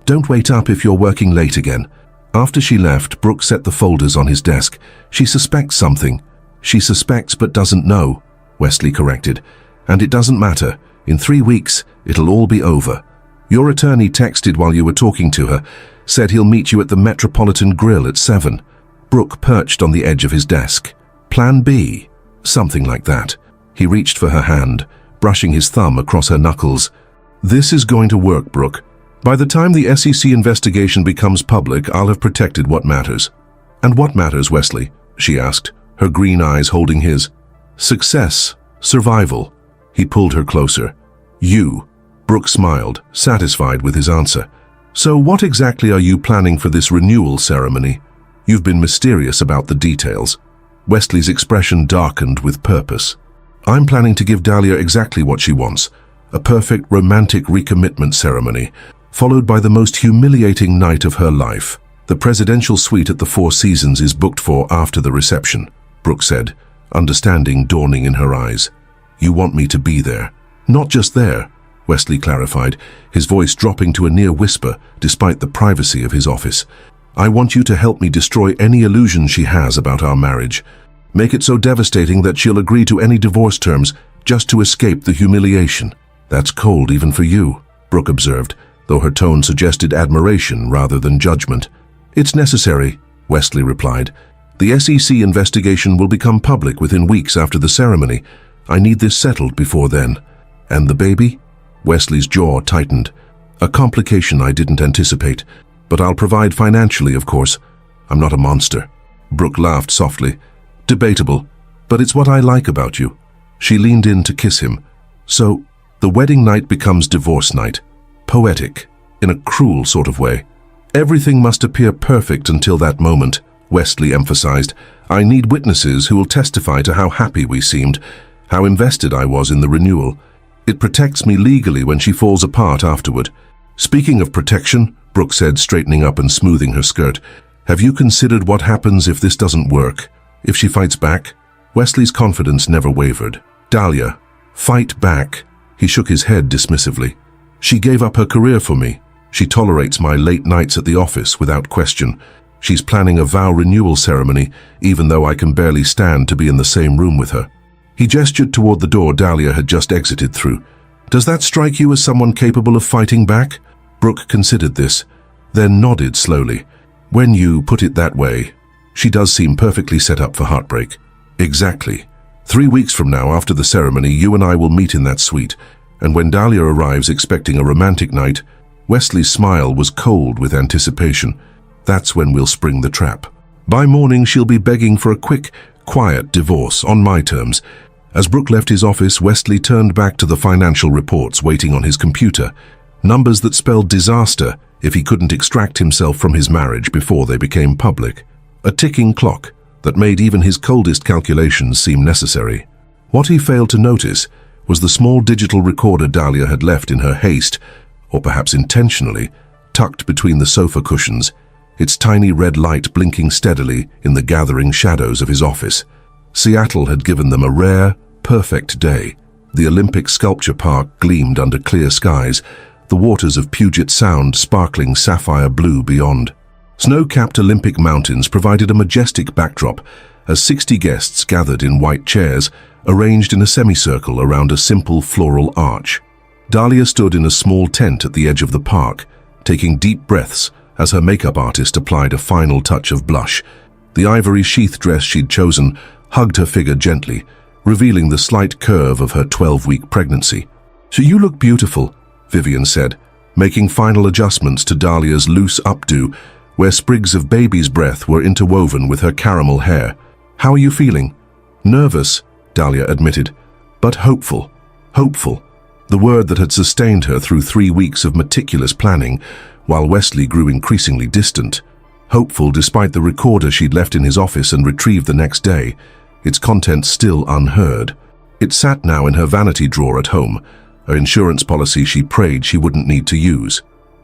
Don't wait up if you're working late again. After she left, Brooke set the folders on his desk. She suspects something. She suspects but doesn't know, Wesley corrected. And it doesn't matter. In 3 weeks, it'll all be over. Your attorney texted while you were talking to her, said he'll meet you at the Metropolitan Grill at 7. Brooke perched on the edge of his desk. Plan B? Something like that. He reached for her hand, brushing his thumb across her knuckles. This is going to work, Brooke. By the time the SEC investigation becomes public, I'll have protected what matters. And what matters, Wesley? She asked, her green eyes holding his. Success. Survival. He pulled her closer. You. Brooke smiled, satisfied with his answer. So what exactly are you planning for this renewal ceremony? You've been mysterious about the details. Wesley's expression darkened with purpose. I'm planning to give Dahlia exactly what she wants. A perfect romantic recommitment ceremony, followed by the most humiliating night of her life. The presidential suite at the Four Seasons is booked for after the reception, Brooke said, understanding dawning in her eyes. You want me to be there. Not just there, Wesley clarified, his voice dropping to a near whisper despite the privacy of his office. I want you to help me destroy any illusion she has about our marriage. Make it so devastating that she'll agree to any divorce terms just to escape the humiliation. That's cold even for you, Brooke observed, though her tone suggested admiration rather than judgment. It's necessary, Wesley replied. The SEC investigation will become public within weeks after the ceremony. I need this settled before then. And the baby? Wesley's jaw tightened. A complication I didn't anticipate, but I'll provide financially, of course. I'm not a monster. Brooke laughed softly. Debatable, but it's what I like about you. She leaned in to kiss him. So, the wedding night becomes divorce night. Poetic, in a cruel sort of way. Everything must appear perfect until that moment, Wesley emphasized. I need witnesses who will testify to how happy we seemed, how invested I was in the renewal. It protects me legally when she falls apart afterward. Speaking of protection, Brooke said, straightening up and smoothing her skirt, have you considered what happens if this doesn't work? If she fights back? Wesley's confidence never wavered. Dahlia, fight back. He shook his head dismissively. She gave up her career for me. She tolerates my late nights at the office without question. She's planning a vow renewal ceremony, even though I can barely stand to be in the same room with her. He gestured toward the door Dahlia had just exited through. Does that strike you as someone capable of fighting back? Brooke considered this, then nodded slowly. When you put it that way, she does seem perfectly set up for heartbreak. Exactly. 3 weeks from now, after the ceremony, you and I will meet in that suite, and when Dahlia arrives expecting a romantic night, Wesley's smile was cold with anticipation. That's when we'll spring the trap. By morning, she'll be begging for a quick, quiet divorce on my terms. As Brooke left his office, Wesley turned back to the financial reports waiting on his computer, numbers that spelled disaster if he couldn't extract himself from his marriage before they became public. A ticking clock that made even his coldest calculations seem necessary. What he failed to notice was the small digital recorder Dahlia had left in her haste, or perhaps intentionally, tucked between the sofa cushions, its tiny red light blinking steadily in the gathering shadows of his office. Seattle had given them a rare, perfect day. The Olympic Sculpture Park gleamed under clear skies, the waters of Puget Sound sparkling sapphire blue beyond. Snow-capped Olympic mountains provided a majestic backdrop as 60 guests gathered in white chairs, arranged in a semicircle around a simple floral arch. Dahlia stood in a small tent at the edge of the park, taking deep breaths as her makeup artist applied a final touch of blush. The ivory sheath dress she'd chosen hugged her figure gently, revealing the slight curve of her 12-week pregnancy. "So you look beautiful," Vivian said, making final adjustments to Dahlia's loose updo, where sprigs of baby's breath were interwoven with her caramel hair. "How are you feeling?" "Nervous," Dahlia admitted, "but hopeful." Hopeful, the word that had sustained her through 3 weeks of meticulous planning, while Wesley grew increasingly distant. Hopeful despite the recorder she'd left in his office and retrieved the next day, its contents still unheard. It sat now in her vanity drawer at home, an insurance policy she prayed she wouldn't need to use.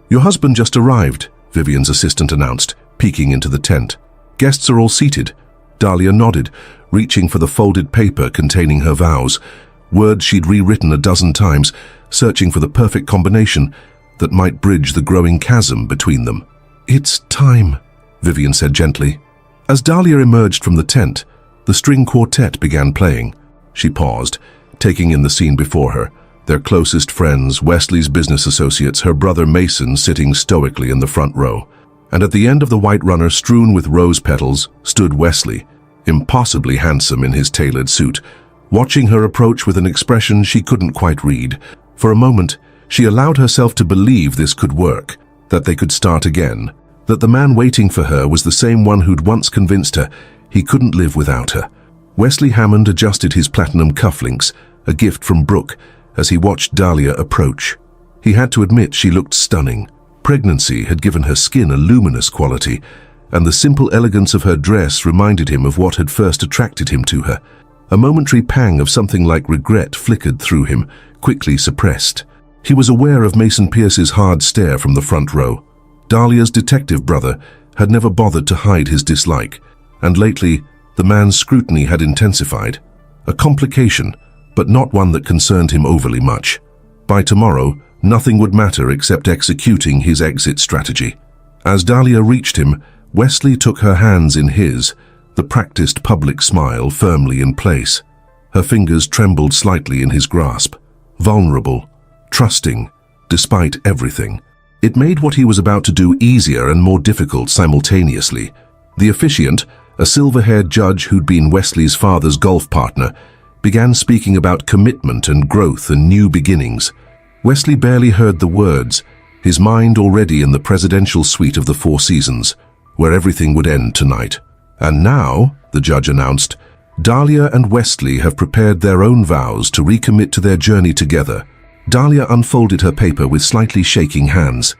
"Your husband just arrived," Vivian's assistant announced, peeking into the tent. "Guests are all seated." Dahlia nodded, reaching for the folded paper containing her vows, words she'd rewritten a dozen times, searching for the perfect combination that might bridge the growing chasm between them. "It's time," Vivian said gently. As Dahlia emerged from the tent, the string quartet began playing. She paused, taking in the scene before her. Their closest friends, Wesley's business associates, her brother Mason sitting stoically in the front row. And at the end of the white runner strewn with rose petals stood Wesley, impossibly handsome in his tailored suit, watching her approach with an expression she couldn't quite read. For a moment, she allowed herself to believe this could work, that they could start again, that the man waiting for her was the same one who'd once convinced her he couldn't live without her. Wesley Hammond adjusted his platinum cufflinks, a gift from Brooke, as he watched Dahlia approach. He had to admit she looked stunning. Pregnancy had given her skin a luminous quality, and the simple elegance of her dress reminded him of what had first attracted him to her. A momentary pang of something like regret flickered through him, quickly suppressed. He was aware of Mason Pierce's hard stare from the front row. Dahlia's detective brother had never bothered to hide his dislike, and lately the man's scrutiny had intensified. A complication, but not one that concerned him overly much. By tomorrow, nothing would matter except executing his exit strategy. As Dahlia reached him, Wesley took her hands in his, the practiced public smile firmly in place. Her fingers trembled slightly in his grasp. Vulnerable, trusting, despite everything. It made what he was about to do easier and more difficult simultaneously. The officiant, a silver-haired judge who'd been Wesley's father's golf partner, began speaking about commitment and growth and new beginnings. Wesley barely heard the words, his mind already in the presidential suite of the Four Seasons, where everything would end tonight. "And now," the judge announced, "Dahlia and Wesley have prepared their own vows to recommit to their journey together." Dahlia unfolded her paper with slightly shaking hands.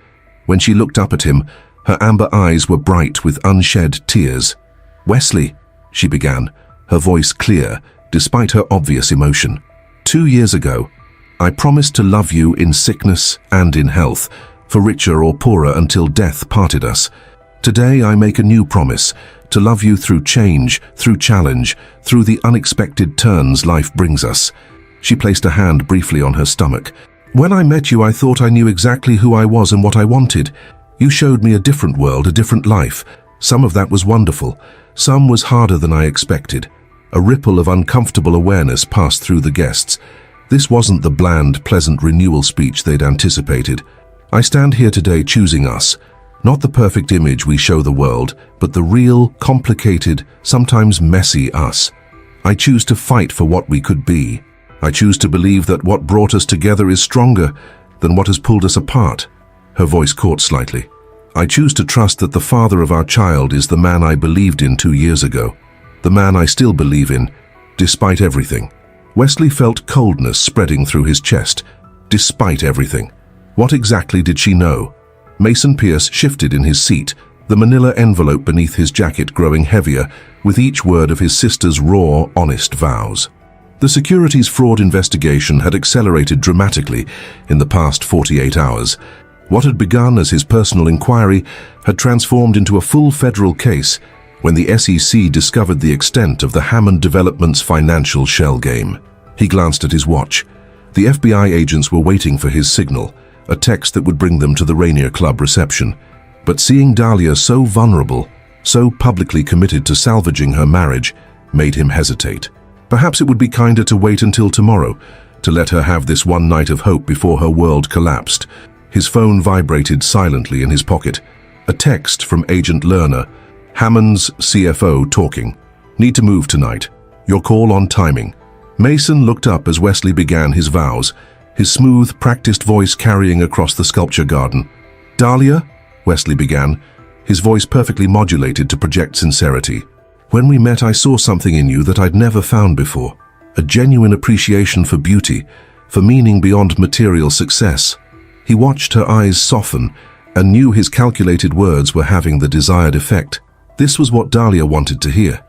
When she looked up at him, her amber eyes were bright with unshed tears. "Wesley," she began, her voice clear, despite her obvious emotion. "2 years ago, I promised to love you in sickness and in health, for richer or poorer until death parted us. Today I make a new promise, to love you through change, through challenge, through the unexpected turns life brings us." She placed a hand briefly on her stomach. "When I met you, I thought I knew exactly who I was and what I wanted. You showed me a different world, a different life. Some of that was wonderful. Some was harder than I expected." A ripple of uncomfortable awareness passed through the guests. This wasn't the bland, pleasant renewal speech they'd anticipated. "I stand here today choosing us. Not the perfect image we show the world, but the real, complicated, sometimes messy us. I choose to fight for what we could be. I choose to believe that what brought us together is stronger than what has pulled us apart." Her voice caught slightly. "I choose to trust that the father of our child is the man I believed in 2 years ago. The man I still believe in, despite everything." Wesley felt coldness spreading through his chest, despite everything. What exactly did she know? Mason Pierce shifted in his seat, the manila envelope beneath his jacket growing heavier with each word of his sister's raw, honest vows. The securities fraud investigation had accelerated dramatically in the past 48 hours. What had begun as his personal inquiry had transformed into a full federal case when the SEC discovered the extent of the Hammond Development's financial shell game. He glanced at his watch. The FBI agents were waiting for his signal, a text that would bring them to the Rainier Club reception. But seeing Dahlia so vulnerable, so publicly committed to salvaging her marriage, made him hesitate. Perhaps it would be kinder to wait until tomorrow, to let her have this one night of hope before her world collapsed. His phone vibrated silently in his pocket. A text from Agent Lerner, Hammond's CFO, talking. "Need to move tonight. Your call on timing." Mason looked up as Wesley began his vows, his smooth, practiced voice carrying across the sculpture garden. "Dahlia," Wesley began, his voice perfectly modulated to project sincerity. "When we met, I saw something in you that I'd never found before. A genuine appreciation for beauty, for meaning beyond material success." He watched her eyes soften and knew his calculated words were having the desired effect. This was what Dahlia wanted to hear.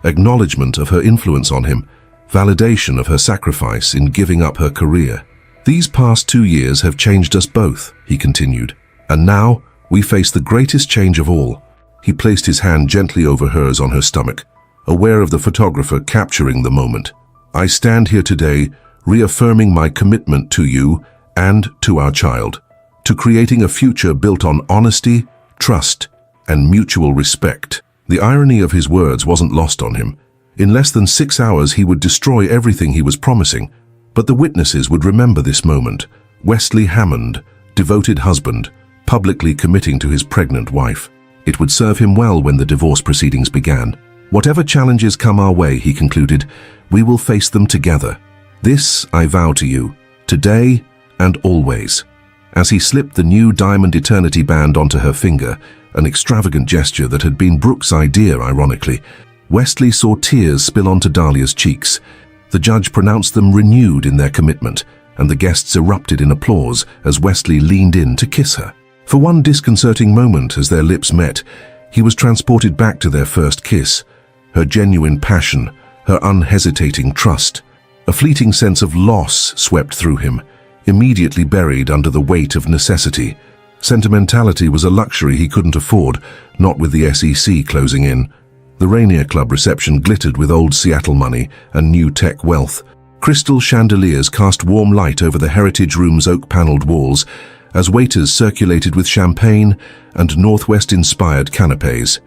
Acknowledgement of her influence on him, validation of her sacrifice in giving up her career. "These past 2 years have changed us both," he continued. "And now we face the greatest change of all." He placed his hand gently over hers on her stomach, aware of the photographer capturing the moment. "I stand here today reaffirming my commitment to you and to our child, to creating a future built on honesty, trust, and mutual respect." The irony of his words wasn't lost on him. In less than 6 hours he would destroy everything he was promising, but the witnesses would remember this moment. Wesley Hammond, devoted husband, publicly committing to his pregnant wife. It would serve him well when the divorce proceedings began. "Whatever challenges come our way," he concluded, "we will face them together. This I vow to you, today and always." As he slipped the new diamond eternity band onto her finger, an extravagant gesture that had been Brooke's idea, ironically, Wesley saw tears spill onto Dahlia's cheeks. The judge pronounced them renewed in their commitment, and the guests erupted in applause as Wesley leaned in to kiss her. For one disconcerting moment as their lips met, he was transported back to their first kiss. Her genuine passion, her unhesitating trust. A fleeting sense of loss swept through him, immediately buried under the weight of necessity. Sentimentality was a luxury he couldn't afford, not with the SEC closing in. The Rainier Club reception glittered with old Seattle money and new tech wealth. Crystal chandeliers cast warm light over the heritage room's oak-paneled walls as waiters circulated with champagne and Northwest-inspired canapés.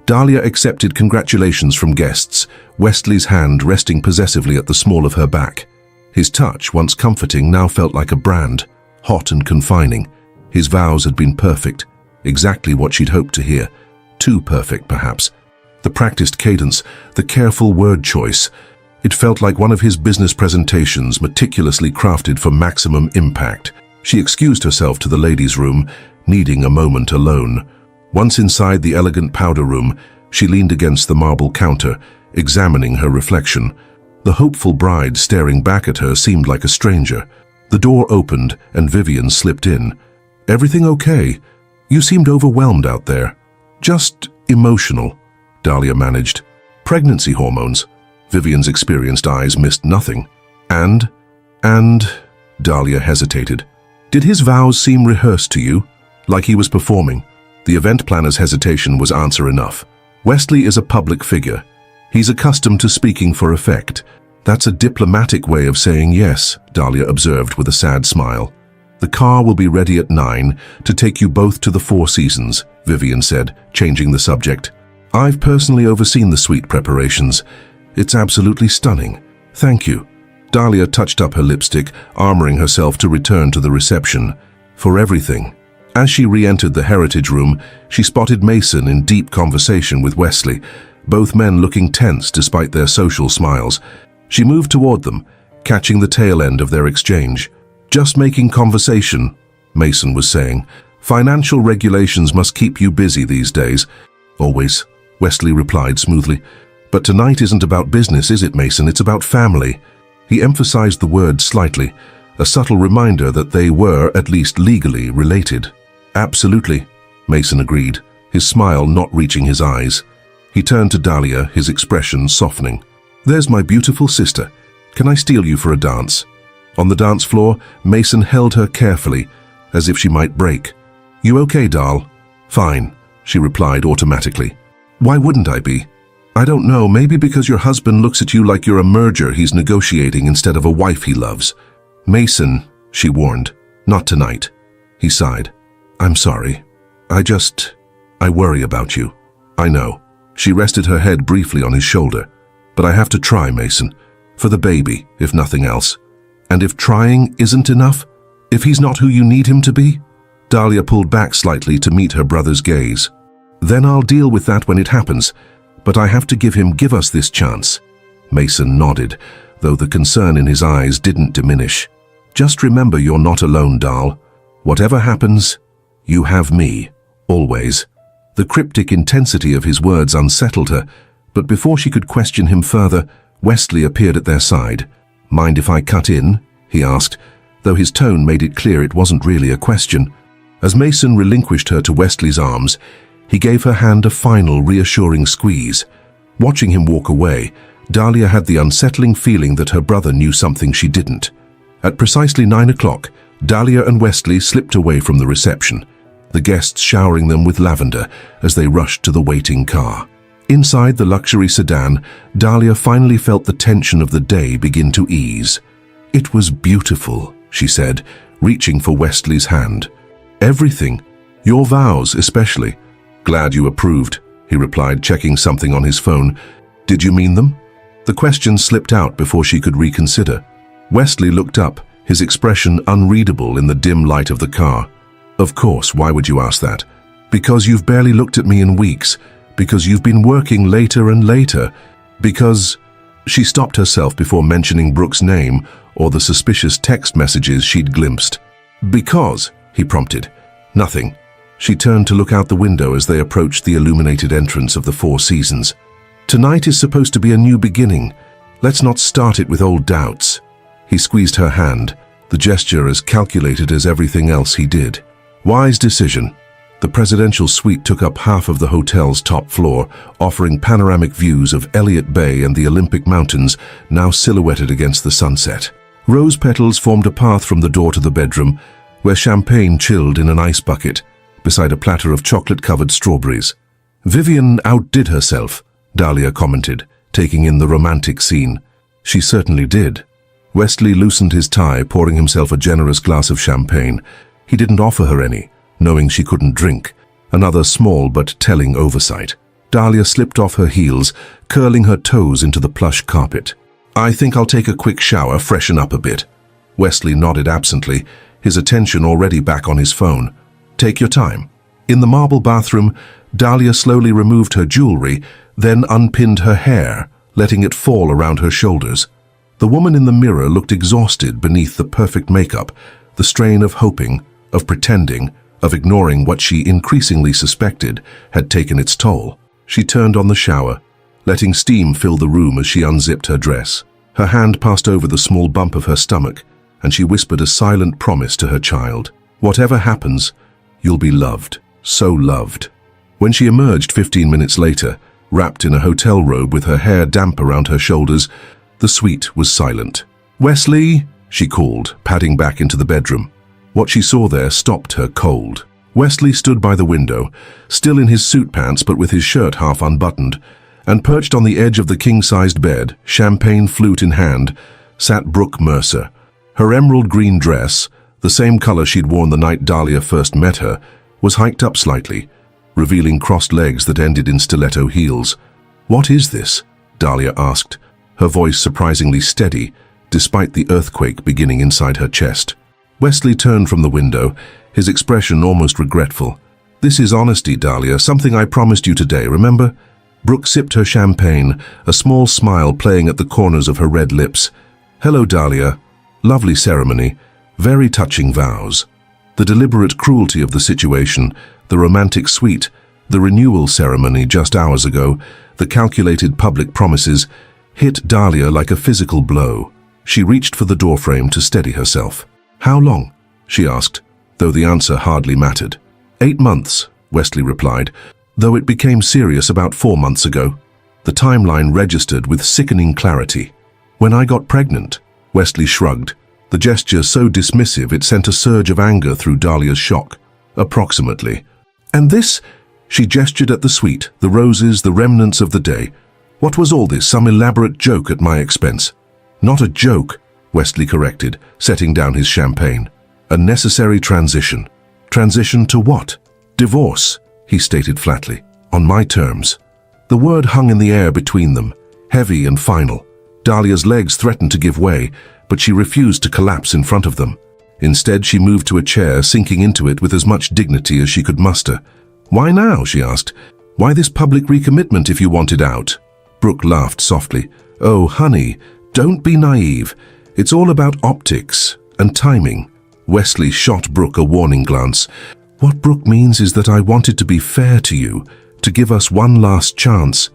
Dahlia accepted congratulations from guests, Wesley's hand resting possessively at the small of her back. His touch, once comforting, now felt like a brand, hot and confining. His vows had been perfect, exactly what she'd hoped to hear. Too perfect, perhaps. The practiced cadence, the careful word choice. It felt like one of his business presentations, meticulously crafted for maximum impact. She excused herself to the ladies' room, needing a moment alone. Once inside the elegant powder room, she leaned against the marble counter, examining her reflection. The hopeful bride staring back at her seemed like a stranger. The door opened and Vivian slipped in. "Everything okay? You seemed overwhelmed out there." "Just emotional," Dahlia managed. "Pregnancy hormones." Vivian's experienced eyes missed nothing. And, Dahlia hesitated. "Did his vows seem rehearsed to you? Like he was performing?" The event planner's hesitation was answer enough. "Wesley is a public figure. He's accustomed to speaking for effect. That's a diplomatic way of saying yes," Dahlia observed with a sad smile. "The car will be ready at 9 to take you both to the Four Seasons," Vivian said, changing the subject. "I've personally overseen the suite preparations. It's absolutely stunning. Thank you." Dahlia touched up her lipstick, armoring herself to return to the reception. "For everything." As she re-entered the heritage room, she spotted Mason in deep conversation with Wesley, both men looking tense despite their social smiles. She moved toward them, catching the tail end of their exchange. "Just making conversation," Mason was saying. "Financial regulations must keep you busy these days." "Always," Wesley replied smoothly. "But tonight isn't about business, is it, Mason? It's about family." He emphasized the word slightly, a subtle reminder that they were at least legally related. Absolutely, Mason agreed, his smile not reaching his eyes. He turned to Dahlia, his expression softening. There's my beautiful sister. Can I steal you for a dance? On the dance floor, Mason held her carefully, as if she might break. You okay, doll? Fine, she replied automatically. Why wouldn't I be? I don't know, maybe because your husband looks at you like you're a merger he's negotiating instead of a wife he loves. Mason, she warned, not tonight. He sighed. I'm sorry. I worry about you. I know. She rested her head briefly on his shoulder. But I have to try, Mason. For the baby, if nothing else. And if trying isn't enough? If he's not who you need him to be? Dahlia pulled back slightly to meet her brother's gaze. Then I'll deal with that when it happens. But I have to give us this chance. Mason nodded, though the concern in his eyes didn't diminish. Just remember you're not alone, doll. Whatever happens, you have me, always. The cryptic intensity of his words unsettled her, but before she could question him further, Wesley appeared at their side. Mind if I cut in? He asked, though his tone made it clear it wasn't really a question. As Mason relinquished her to Wesley's arms, he gave her hand a final reassuring squeeze. Watching him walk away, Dahlia had the unsettling feeling that her brother knew something she didn't. At precisely 9 o'clock, Dahlia and Wesley slipped away from the reception, the guests showering them with lavender as they rushed to the waiting car. Inside the luxury sedan, Dahlia finally felt the tension of the day begin to ease. It was beautiful, she said, reaching for Wesley's hand. Everything. Your vows, especially. Glad you approved, he replied, checking something on his phone. Did you mean them? The question slipped out before she could reconsider. Wesley looked up, his expression unreadable in the dim light of the car. Of course, why would you ask that? Because you've barely looked at me in weeks. Because you've been working later and later. Because... She stopped herself before mentioning Brooke's name or the suspicious text messages she'd glimpsed. Because, he prompted. Nothing. She turned to look out the window as they approached the illuminated entrance of the Four Seasons. Tonight is supposed to be a new beginning. Let's not start it with old doubts. He squeezed her hand, the gesture as calculated as everything else he did. Wise decision. The presidential suite took up half of the hotel's top floor, offering panoramic views of Elliott Bay and the Olympic Mountains, now silhouetted against the sunset. Rose petals formed a path from the door to the bedroom, where champagne chilled in an ice bucket, beside a platter of chocolate-covered strawberries. Vivian outdid herself, Dahlia commented, taking in the romantic scene. She certainly did. Wesley loosened his tie, pouring himself a generous glass of champagne. He didn't offer her any, knowing she couldn't drink. Another small but telling oversight. Dahlia slipped off her heels, curling her toes into the plush carpet. I think I'll take a quick shower, freshen up a bit. Wesley nodded absently, his attention already back on his phone. Take your time. In the marble bathroom, Dahlia slowly removed her jewelry, then unpinned her hair, letting it fall around her shoulders. The woman in the mirror looked exhausted beneath the perfect makeup, the strain of hoping, of pretending, of ignoring what she increasingly suspected had taken its toll. She turned on the shower, letting steam fill the room as she unzipped her dress. Her hand passed over the small bump of her stomach, and she whispered a silent promise to her child. Whatever happens, you'll be loved, so loved. When she emerged 15 minutes later, wrapped in a hotel robe with her hair damp around her shoulders, the suite was silent. Wesley, she called, padding back into the bedroom. What she saw there stopped her cold. Wesley stood by the window, still in his suit pants but with his shirt half unbuttoned, and perched on the edge of the king-sized bed, champagne flute in hand, sat Brooke Mercer. Her emerald green dress, the same color she'd worn the night Dahlia first met her, was hiked up slightly, revealing crossed legs that ended in stiletto heels. What is this? Dahlia asked, her voice surprisingly steady, despite the earthquake beginning inside her chest. Wesley turned from the window, his expression almost regretful. This is honesty, Dahlia, something I promised you today, remember? Brooke sipped her champagne, a small smile playing at the corners of her red lips. Hello, Dahlia. Lovely ceremony, very touching vows. The deliberate cruelty of the situation, the romantic suite, the renewal ceremony just hours ago, the calculated public promises, hit Dahlia like a physical blow. She reached for the doorframe to steady herself. "How long?" she asked, though the answer hardly mattered. 8 months, Wesley replied, though it became serious about 4 months ago. The timeline registered with sickening clarity. "When I got pregnant," Wesley shrugged, the gesture so dismissive it sent a surge of anger through Dahlia's shock. "Approximately. And this?" She gestured at the suite, the roses, the remnants of the day. "What was all this, some elaborate joke at my expense?" "Not a joke," Wesley corrected, setting down his champagne. "A necessary transition." "Transition to what?" "Divorce," he stated flatly. "On my terms." The word hung in the air between them, heavy and final. Dahlia's legs threatened to give way, but she refused to collapse in front of them. Instead, she moved to a chair, sinking into it with as much dignity as she could muster. "Why now?" she asked. "Why this public recommitment if you wanted out?" Brooke laughed softly. "Oh, honey, don't be naive. It's all about optics and timing." Wesley shot Brooke a warning glance. "What Brooke means is that I wanted to be fair to you, to give us one last chance."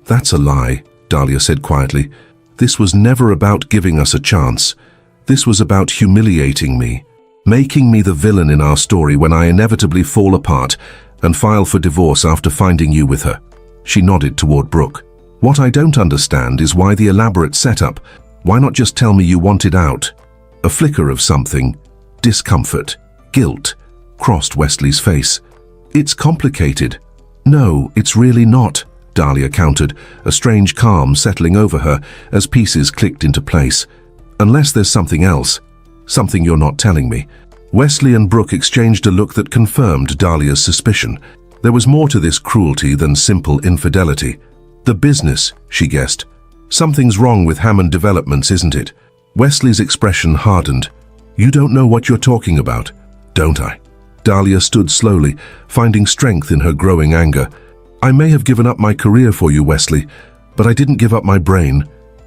"That's a lie," Dahlia said quietly. "This was never about giving us a chance. This was about humiliating me, making me the villain in our story when I inevitably fall apart and file for divorce after finding you with her." She nodded toward Brooke. "What I don't understand is why the elaborate setup. Why not just tell me you wanted out?" A flicker of something, discomfort, guilt, crossed Wesley's face. "It's complicated." "No, it's really not," Dahlia countered, a strange calm settling over her as pieces clicked into place. "Unless there's something else, something you're not telling me." Wesley and Brooke exchanged a look that confirmed Dahlia's suspicion. There was more to this cruelty than simple infidelity. "The business," she guessed. "Something's wrong with Hammond Developments, isn't it?" Wesley's expression hardened. "You don't know what you're talking about, don't I?" Dahlia stood slowly, finding strength in her growing anger. "I may have given up my career for you, Wesley, but I didn't give up my brain.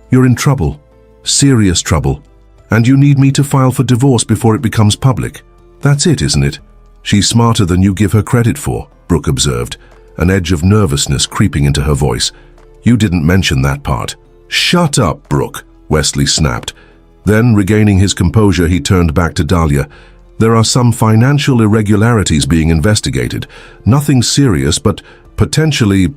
You're in trouble, serious trouble, and you need me to file for divorce before it becomes public. That's it, isn't it?" "She's smarter than you give her credit for," Brooke observed, an edge of nervousness creeping into her voice. "You didn't mention that part." "Shut up, Brooke," Wesley snapped. Then, regaining his composure, he turned back to Dahlia. "There are some financial irregularities being investigated. Nothing serious, but potentially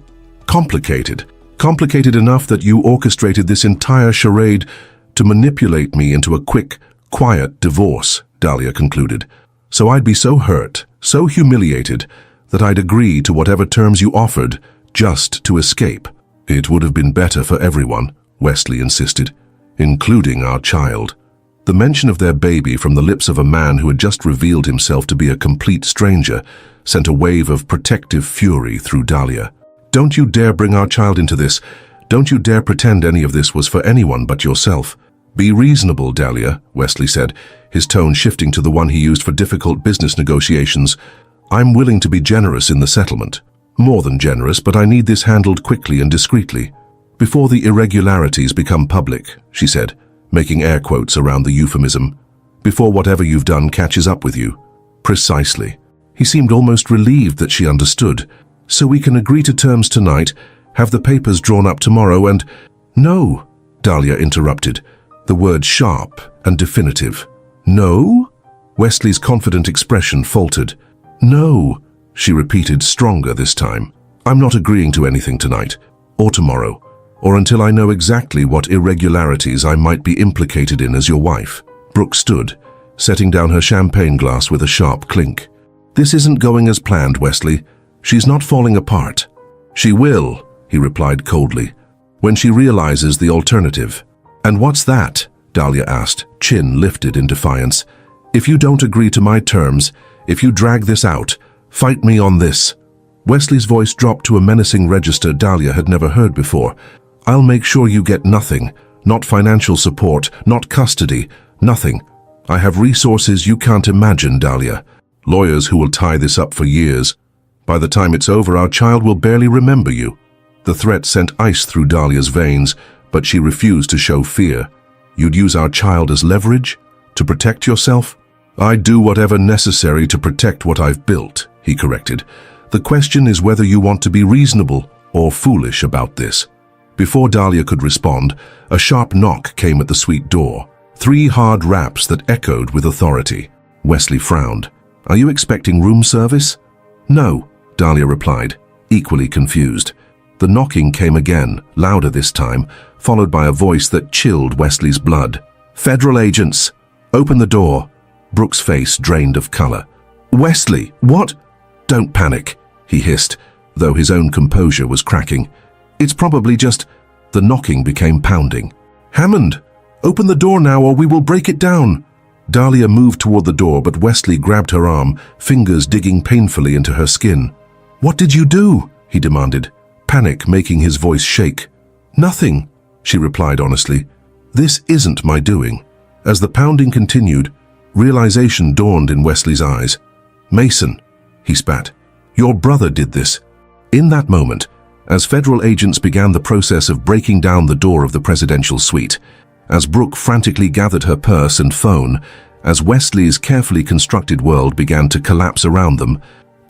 complicated. Complicated enough that you orchestrated this entire charade to manipulate me into a quick, quiet divorce," Dahlia concluded. "So I'd be so hurt, so humiliated, that I'd agree to whatever terms you offered just to escape." "It would have been better for everyone," Wesley insisted, "including our child." The mention of their baby from the lips of a man who had just revealed himself to be a complete stranger sent a wave of protective fury through Dahlia. "Don't you dare bring our child into this. Don't you dare pretend any of this was for anyone but yourself." "Be reasonable, Dahlia," Wesley said, his tone shifting to the one he used for difficult business negotiations. "I'm willing to be generous in the settlement. More than generous, but I need this handled quickly and discreetly. Before the irregularities become public," she said, making air quotes around the euphemism. "Before whatever you've done catches up with you." "Precisely." He seemed almost relieved that she understood. "So we can agree to terms tonight, have the papers drawn up tomorrow and—" "No," Dahlia interrupted, the word sharp and definitive. "No?" Wesley's confident expression faltered. "No," she repeated, stronger this time. "I'm not agreeing to anything tonight, or tomorrow, or until I know exactly what irregularities I might be implicated in as your wife." Brooke stood, setting down her champagne glass with a sharp clink. "This isn't going as planned, Wesley. She's not falling apart." "She will," he replied coldly, "when she realizes the alternative." "And what's that?" Dahlia asked, chin lifted in defiance. "If you don't agree to my terms, if you drag this out, fight me on this." Wesley's voice dropped to a menacing register Dahlia had never heard before. "I'll make sure you get nothing, not financial support, not custody, nothing. I have resources you can't imagine, Dahlia. Lawyers who will tie this up for years. By the time it's over, our child will barely remember you." The threat sent ice through Dahlia's veins, but she refused to show fear. "You'd use our child as leverage? To protect yourself?" "I'd do whatever necessary to protect what I've built," he corrected. "The question is whether you want to be reasonable or foolish about this." Before Dahlia could respond, a sharp knock came at the suite door. 3 hard raps that echoed with authority. Wesley frowned. "Are you expecting room service?" "No," Dahlia replied, equally confused. The knocking came again, louder this time, followed by a voice that chilled Wesley's blood. "Federal agents! Open the door!" Brooke's face drained of color. "Wesley, what?" "Don't panic," he hissed, though his own composure was cracking. "It's probably just—" The knocking became pounding. "Hammond, open the door now or we will break it down!" Dahlia moved toward the door, but Wesley grabbed her arm, fingers digging painfully into her skin. "What did you do?" he demanded, panic making his voice shake. "Nothing," she replied honestly. "This isn't my doing." As the pounding continued, realization dawned in Wesley's eyes. "Mason," he spat, "your brother did this." In that moment, as federal agents began the process of breaking down the door of the presidential suite, as Brooke frantically gathered her purse and phone, as Wesley's carefully constructed world began to collapse around them,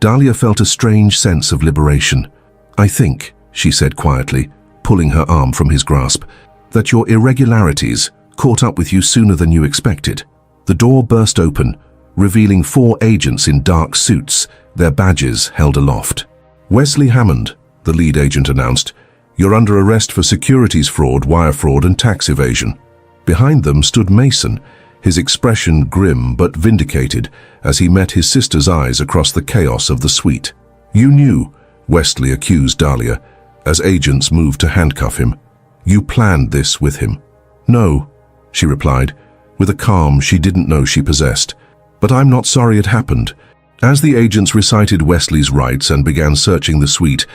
Dahlia felt a strange sense of liberation. "I think," she said quietly, pulling her arm from his grasp, "that your irregularities caught up with you sooner than you expected." The door burst open, revealing 4 agents in dark suits, their badges held aloft. "Wesley Hammond," the lead agent announced, "you're under arrest for securities fraud, wire fraud, and tax evasion." Behind them stood Mason, his expression grim but vindicated as he met his sister's eyes across the chaos of the suite. "You knew," Wesley accused Dahlia, as agents moved to handcuff him. "You planned this with him." "No," she replied, with a calm she didn't know she possessed. "But I'm not sorry it happened." As the agents recited Wesley's rights and began searching the suite,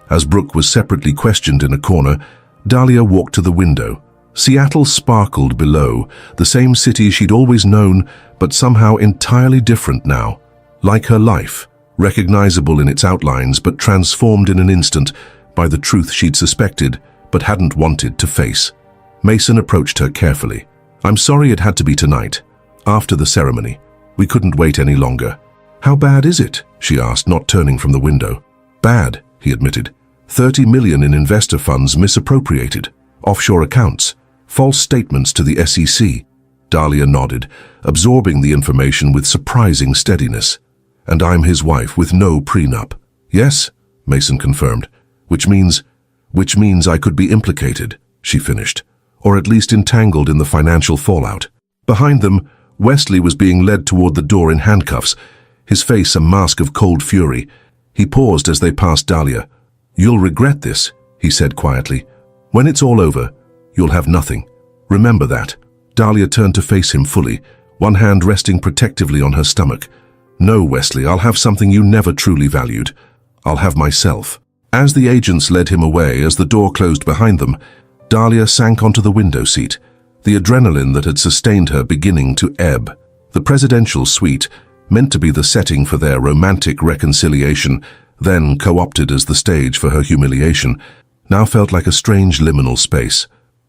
as Brooke was separately questioned in a corner, Dahlia walked to the window. Seattle sparkled below, the same city she'd always known, but somehow entirely different now. Like her life, recognizable in its outlines but transformed in an instant by the truth she'd suspected but hadn't wanted to face. Mason approached her carefully. "I'm sorry it had to be tonight. After the ceremony. We couldn't wait any longer." "How bad is it?" she asked, not turning from the window. "Bad," he admitted. 30 million in investor funds misappropriated. Offshore accounts. False statements to the SEC. Dahlia nodded, absorbing the information with surprising steadiness. "And I'm his wife with no prenup." "Yes," Mason confirmed. Which means I could be implicated," she finished, "or at least entangled in the financial fallout." Behind them, Wesley was being led toward the door in handcuffs, his face a mask of cold fury. He paused as they passed Dahlia. "You'll regret this," he said quietly. "When it's all over, you'll have nothing. Remember that." Dahlia turned to face him fully, one hand resting protectively on her stomach. "No, Wesley, I'll have something you never truly valued. I'll have myself." As the agents led him away, as the door closed behind them, Dahlia sank onto the window seat, the adrenaline that had sustained her beginning to ebb. The presidential suite, meant to be the setting for their romantic reconciliation, then co-opted as the stage for her humiliation, now felt like a strange liminal space.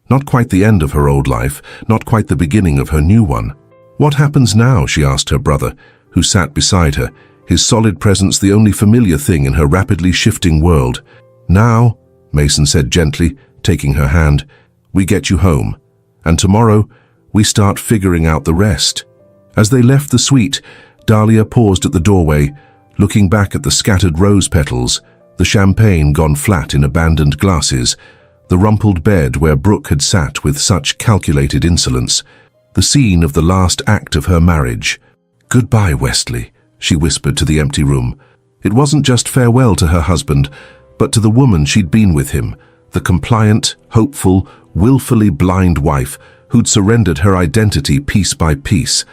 Not quite the end of her old life, not quite the beginning of her new one. "What happens now?" she asked her brother, who sat beside her, his solid presence the only familiar thing in her rapidly shifting world. "Now," Mason said gently, taking her hand, "we get you home. And tomorrow, we start figuring out the rest." As they left the suite, Dahlia paused at the doorway, looking back at the scattered rose petals, the champagne gone flat in abandoned glasses, the rumpled bed where Brooke had sat with such calculated insolence, the scene of the last act of her marriage. "Goodbye, Wesley," she whispered to the empty room. It wasn't just farewell to her husband, but to the woman she'd been with him, the compliant, hopeful, willfully blind wife who'd surrendered her identity piece by piece.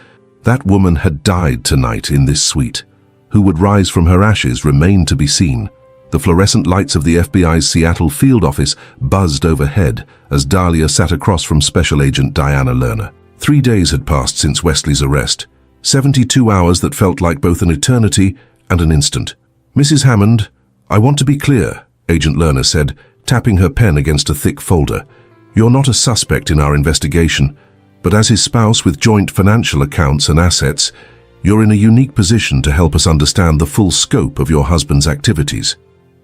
That woman had died tonight in this suite. Who would rise from her ashes remained to be seen. The fluorescent lights of the FBI's Seattle field office buzzed overhead as Dahlia sat across from Special Agent Diana Lerner. 3 days had passed since Wesley's arrest. 72 hours that felt like both an eternity and an instant. "Mrs. Hammond, I want to be clear," Agent Lerner said, tapping her pen against a thick folder. "You're not a suspect in our investigation, but as his spouse with joint financial accounts and assets, you're in a unique position to help us understand the full scope of your husband's activities."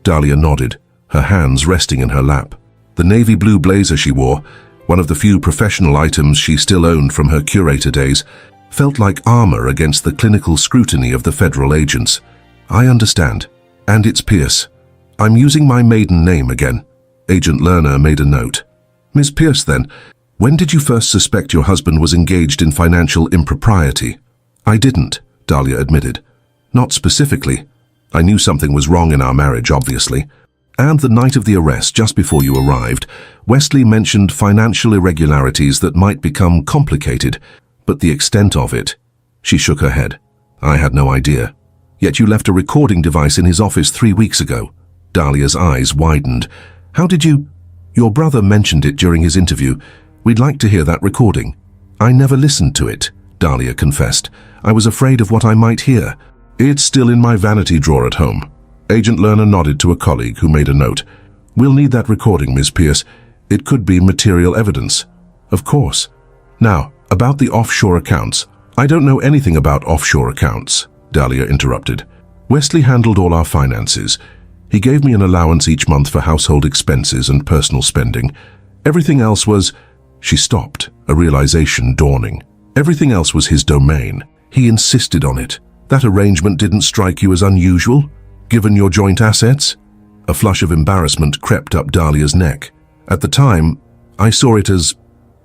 Dahlia nodded, her hands resting in her lap. The navy blue blazer she wore, one of the few professional items she still owned from her curator days, felt like armor against the clinical scrutiny of the federal agents. "I understand. And it's Pierce. I'm using my maiden name again." Agent Lerner made a note. "Miss Pierce, then, when did you first suspect your husband was engaged in financial impropriety?" "I didn't," Dahlia admitted. "Not specifically. I knew something was wrong in our marriage, obviously. And the night of the arrest, just before you arrived, Wesley mentioned financial irregularities that might become complicated, but the extent of it..." She shook her head. "I had no idea. Yet you left a recording device in his office 3 weeks ago." Dahlia's eyes widened. "How did you..." "Your brother mentioned it during his interview. We'd like to hear that recording." "I never listened to it," Dahlia confessed. "I was afraid of what I might hear." "It's still in my vanity drawer at home." Agent Lerner nodded to a colleague who made a note. "We'll need that recording, Miss Pierce. It could be material evidence." "Of course. Now, about the offshore accounts." "I don't know anything about offshore accounts," Dahlia interrupted. "Wesley handled all our finances. He gave me an allowance each month for household expenses and personal spending. Everything else was..." She stopped, a realization dawning. "Everything else was his domain. He insisted on it. That arrangement didn't strike you as unusual, given your joint assets?" A flush of embarrassment crept up Dahlia's neck. "At the time, I saw it as,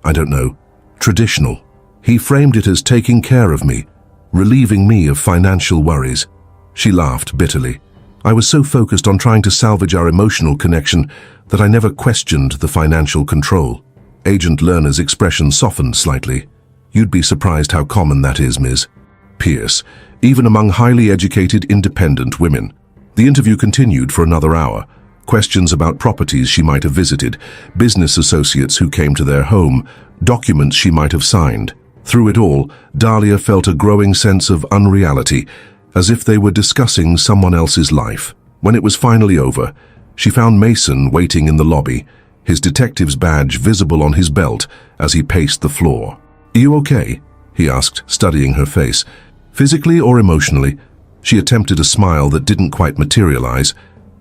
I don't know, traditional. He framed it as taking care of me, relieving me of financial worries." She laughed bitterly. "I was so focused on trying to salvage our emotional connection that I never questioned the financial control." Agent Lerner's expression softened slightly. "You'd be surprised how common that is, Ms. Pierce, even among highly educated, independent women." The interview continued for another hour. Questions about properties she might have visited, business associates who came to their home, documents she might have signed. Through it all, Dahlia felt a growing sense of unreality, as if they were discussing someone else's life. When it was finally over, she found Mason waiting in the lobby, his detective's badge visible on his belt as he paced the floor. "Are you okay?" he asked, studying her face. "Physically or emotionally?" She attempted a smile that didn't quite materialize.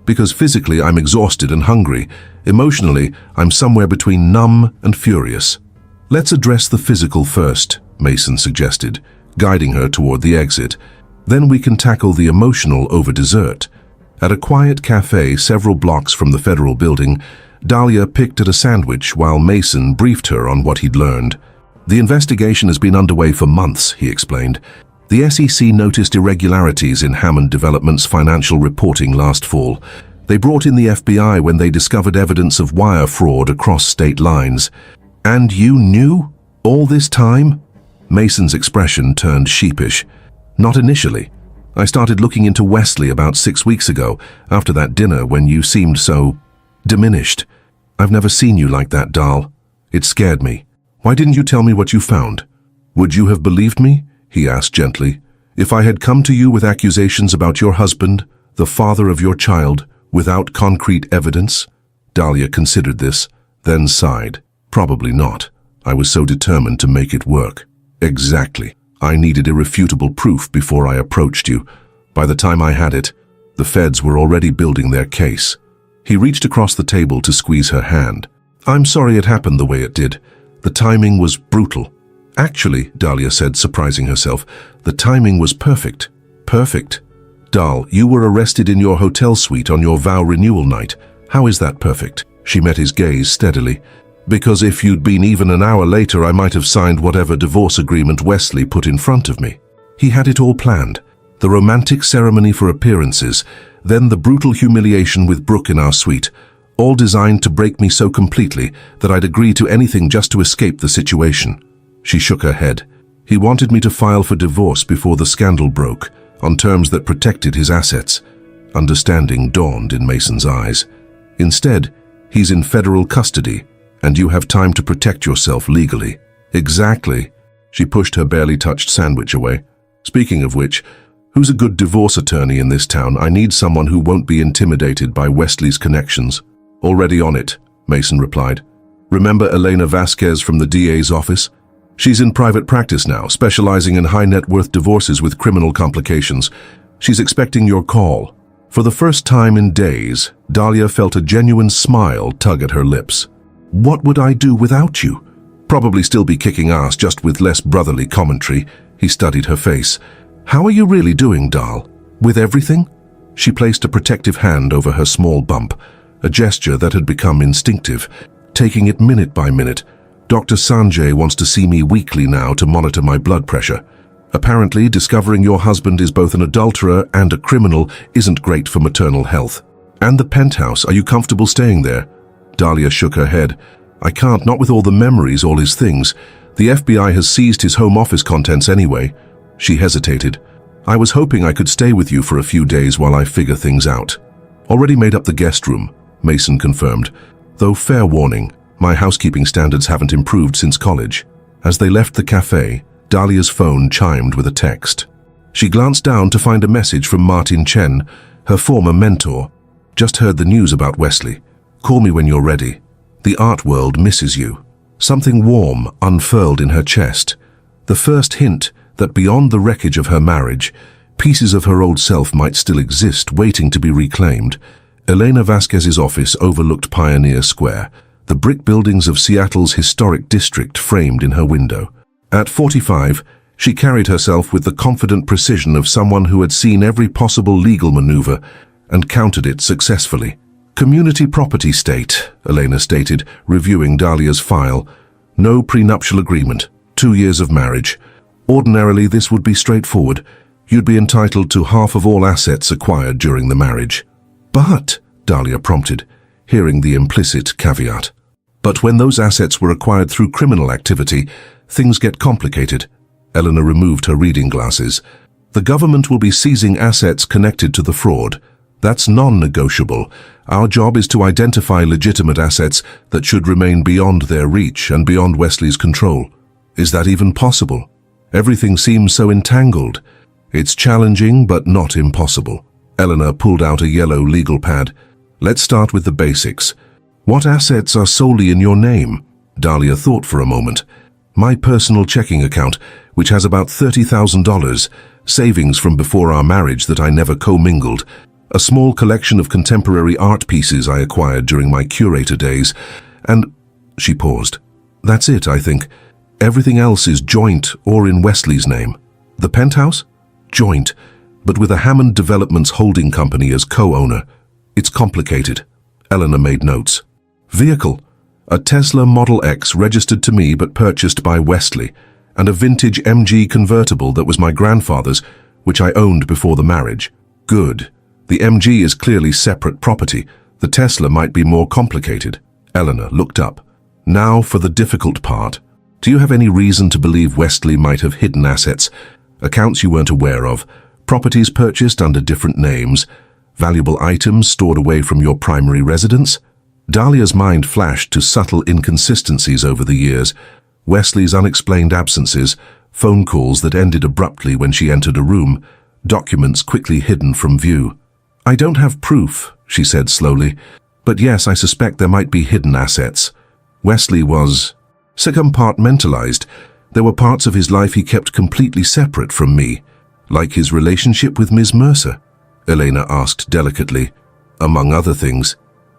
"Because physically I'm exhausted and hungry. Emotionally, I'm somewhere between numb and furious." "Let's address the physical first," Mason suggested, guiding her toward the exit. "Then we can tackle the emotional over dessert." At a quiet cafe several blocks from the federal building, Dahlia picked at a sandwich while Mason briefed her on what he'd learned. "The investigation has been underway for months," he explained. "The SEC noticed irregularities in Hammond Development's financial reporting last fall. They brought in the FBI when they discovered evidence of wire fraud across state lines." "And you knew all this time?" Mason's expression turned sheepish. "Not initially. I started looking into Wesley about 6 weeks ago, after that dinner when you seemed so diminished. I've never seen you like that, Dahl. It scared me. Why didn't you tell me what you found?" "Would you have believed me?" he asked gently. "If I had come to you with accusations about your husband, the father of your child, without concrete evidence?" Dahlia considered this, then sighed. "Probably not. I was so determined to make it work." "Exactly. I needed irrefutable proof before I approached you. By the time I had it, the feds were already building their case." He reached across the table to squeeze her hand. "I'm sorry it happened the way it did. The timing was brutal." "Actually," Dahlia said, surprising herself, "the timing was perfect." "Perfect? Dahl, you were arrested in your hotel suite on your vow renewal night. How is that perfect?" She met his gaze steadily. "Because if you'd been even an hour later, I might have signed whatever divorce agreement Wesley put in front of me." He had it all planned. The romantic ceremony for appearances, then the brutal humiliation with Brooke in our suite, all designed to break me so completely that I'd agree to anything just to escape the situation. She shook her head. "He wanted me to file for divorce before the scandal broke, on terms that protected his assets." Understanding dawned in Mason's eyes. "Instead, he's in federal custody, and you have time to protect yourself legally." "Exactly." She pushed her barely touched sandwich away. "Speaking of which, who's a good divorce attorney in this town? I need someone who won't be intimidated by Wesley's connections." "Already on it," Mason replied. "Remember Elena Vasquez from the DA's office? She's in private practice now, specializing in high-net-worth divorces with criminal complications. She's expecting your call." For the first time in days, Dahlia felt a genuine smile tug at her lips. What would I do without you? Probably still be kicking ass, just with less brotherly commentary. He studied her face. How are you really doing, Dal? With everything? She placed a protective hand over her small bump, a gesture that had become instinctive, taking it minute by minute. Dr. Sanjay wants to see me weekly now to monitor my blood pressure. Apparently, discovering your husband is both an adulterer and a criminal isn't great for maternal health. And the penthouse, are you comfortable staying there? Dahlia shook her head. I can't, not with all the memories, all his things. The FBI has seized his home office contents anyway. She hesitated. I was hoping I could stay with you for a few days while I figure things out. Already made up the guest room, Mason confirmed. Though fair warning, my housekeeping standards haven't improved since college. As they left the cafe, Dahlia's phone chimed with a text. She glanced down to find a message from Martin Chen, her former mentor. Just heard the news about Wesley. Call me when you're ready. The art world misses you. Something warm unfurled in her chest. The first hint that beyond the wreckage of her marriage, pieces of her old self might still exist, waiting to be reclaimed. Elena Vasquez's office overlooked Pioneer Square, the brick buildings of Seattle's historic district framed in her window. At 45, she carried herself with the confident precision of someone who had seen every possible legal maneuver and countered it successfully. Community property state, Elena stated, reviewing Dahlia's file. No prenuptial agreement, 2 years of marriage. Ordinarily, this would be straightforward. You'd be entitled to half of all assets acquired during the marriage. But, Dahlia prompted, hearing the implicit caveat. But when those assets were acquired through criminal activity, things get complicated. Eleanor removed her reading glasses. The government will be seizing assets connected to the fraud. That's non-negotiable. Our job is to identify legitimate assets that should remain beyond their reach and beyond Wesley's control. Is that even possible? Everything seems so entangled. It's challenging, but not impossible. Eleanor pulled out a yellow legal pad. Let's start with the basics. What assets are solely in your name? Dahlia thought for a moment. My personal checking account, which has about $30,000, savings from before our marriage that I never commingled, a small collection of contemporary art pieces I acquired during my curator days, and... She paused. That's it, I think. Everything else is joint or in Wesley's name. The penthouse? Joint, but with a Hammond Developments holding company as co-owner. It's complicated. Eleanor made notes. Vehicle. A Tesla Model X registered to me but purchased by Wesley, and a vintage MG convertible that was my grandfather's, which I owned before the marriage. Good. The MG is clearly separate property. The Tesla might be more complicated. Eleanor looked up. Now for the difficult part. Do you have any reason to believe Wesley might have hidden assets, accounts you weren't aware of, properties purchased under different names, valuable items stored away from your primary residence? Dahlia's mind flashed to subtle inconsistencies over the years, Wesley's unexplained absences, phone calls that ended abruptly when she entered a room, documents quickly hidden from view. I don't have proof, she said slowly, but yes, I suspect there might be hidden assets. Wesley was compartmentalized. There were parts of his life he kept completely separate from me, like his relationship with Ms. Mercer, Elena asked delicately. Among other things.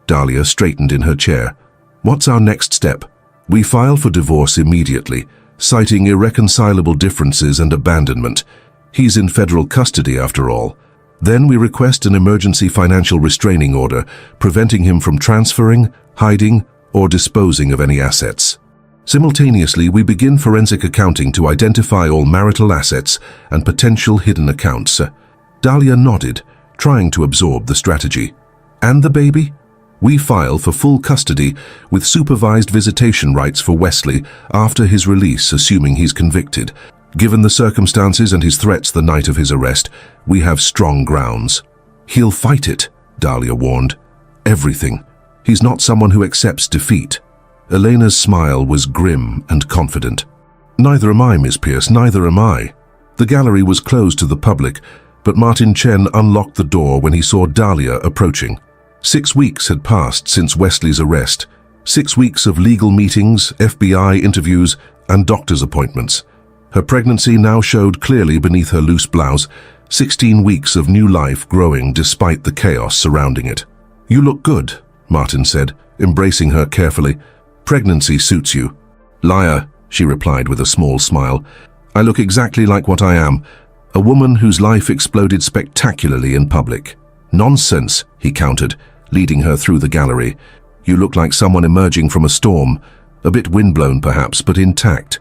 Dahlia straightened in her chair. What's our next step? We file for divorce immediately, citing irreconcilable differences and abandonment. He's in federal custody after all. Then we request an emergency financial restraining order, preventing him from transferring, hiding, or disposing of any assets. Simultaneously, we begin forensic accounting to identify all marital assets and potential hidden accounts. Dahlia nodded, trying to absorb the strategy. And the baby? We file for full custody with supervised visitation rights for Wesley after his release, assuming he's convicted. Given the circumstances and his threats the night of his arrest, we have strong grounds. He'll fight it, Dahlia warned. Everything. He's not someone who accepts defeat. Elena's smile was grim and confident. Neither am I, Miss Pierce, neither am I. The gallery was closed to the public, but Martin Chen unlocked the door when he saw Dahlia approaching. 6 weeks had passed since Wesley's arrest. 6 weeks of legal meetings, FBI interviews, and doctor's appointments. Her pregnancy now showed clearly beneath her loose blouse, 16 weeks of new life growing despite the chaos surrounding it. You look good, Martin said, embracing her carefully. Pregnancy suits you." "Liar," she replied with a small smile. "I look exactly like what I am, a woman whose life exploded spectacularly in public." "Nonsense," he countered, leading her through the gallery. "You look like someone emerging from a storm, a bit windblown perhaps, but intact."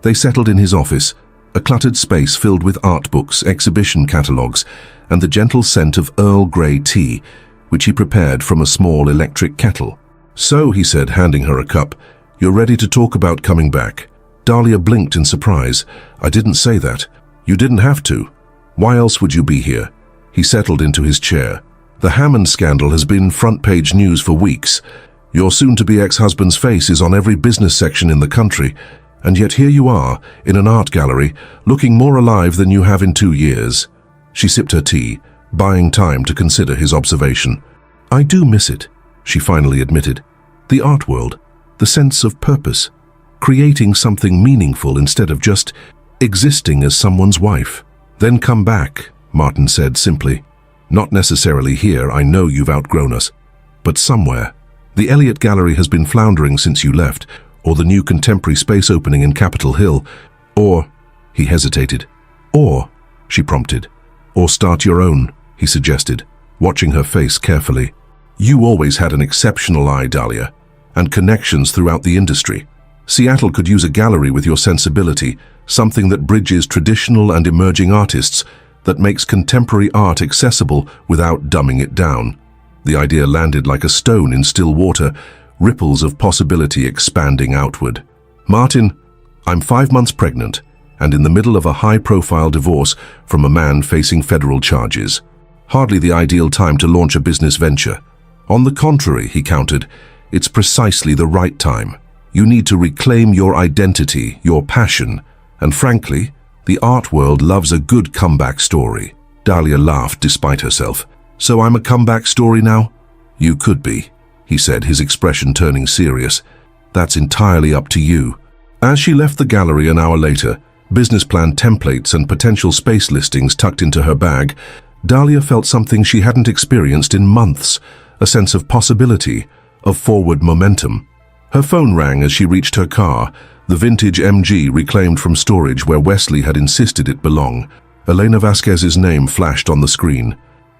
They settled in his office, a cluttered space filled with art books, exhibition catalogues, and the gentle scent of Earl Grey tea, which he prepared from a small electric kettle. "So," he said, handing her a cup, "you're ready to talk about coming back." Dahlia blinked in surprise. "I didn't say that. You didn't have to. Why else would you be here?" He settled into his chair. "The Hammond scandal has been front-page news for weeks. Your soon-to-be ex-husband's face is on every business section in the country, and yet here you are, in an art gallery, looking more alive than you have in 2 years. She sipped her tea, buying time to consider his observation. "I do miss it," she finally admitted. "The art world, the sense of purpose, creating something meaningful instead of just existing as someone's wife." "Then come back," Martin said simply. "Not necessarily here, I know you've outgrown us, but somewhere. The Elliott Gallery has been floundering since you left, or the new contemporary space opening in Capitol Hill, or—" he hesitated. "Or," she prompted. "Or start your own," he suggested, watching her face carefully. "You always had an exceptional eye, Dahlia, and connections throughout the industry. Seattle could use a gallery with your sensibility, something that bridges traditional and emerging artists, that makes contemporary art accessible without dumbing it down." The idea landed like a stone in still water, ripples of possibility expanding outward. "Martin, I'm 5 months pregnant and in the middle of a high-profile divorce from a man facing federal charges. Hardly the ideal time to launch a business venture. On the contrary," he countered, "it's precisely the right time. You need to reclaim your identity, your passion, and frankly, the art world loves a good comeback story." Dahlia laughed despite herself. "So I'm a comeback story now?" "You could be," he said, his expression turning serious. "That's entirely up to you." As she left the gallery an hour later, business plan templates and potential space listings tucked into her bag, Dahlia felt something she hadn't experienced in months, a sense of possibility, of forward momentum. Her phone rang as she reached her car, the vintage MG reclaimed from storage where Wesley had insisted it belong. Elena Vasquez's name flashed on the screen.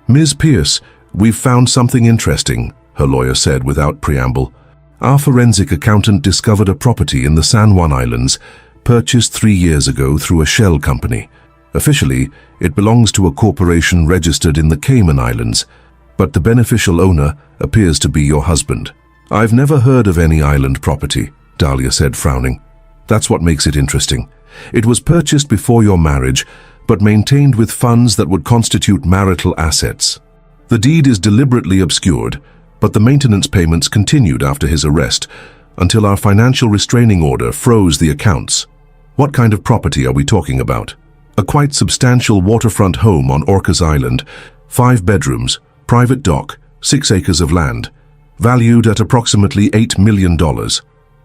"Ms. Pierce, we've found something interesting," her lawyer said without preamble. "Our forensic accountant discovered a property in the San Juan Islands, purchased 3 years ago through a shell company. Officially, it belongs to a corporation registered in the Cayman Islands, but the beneficial owner appears to be your husband." "I've never heard of any island property," Dahlia said, frowning. "That's what makes it interesting. It was purchased before your marriage, but maintained with funds that would constitute marital assets. The deed is deliberately obscured, but the maintenance payments continued after his arrest, until our financial restraining order froze the accounts." "What kind of property are we talking about?" "A quite substantial waterfront home on Orcas Island, 5 bedrooms, private dock, 6 acres of land, valued at approximately $8 million.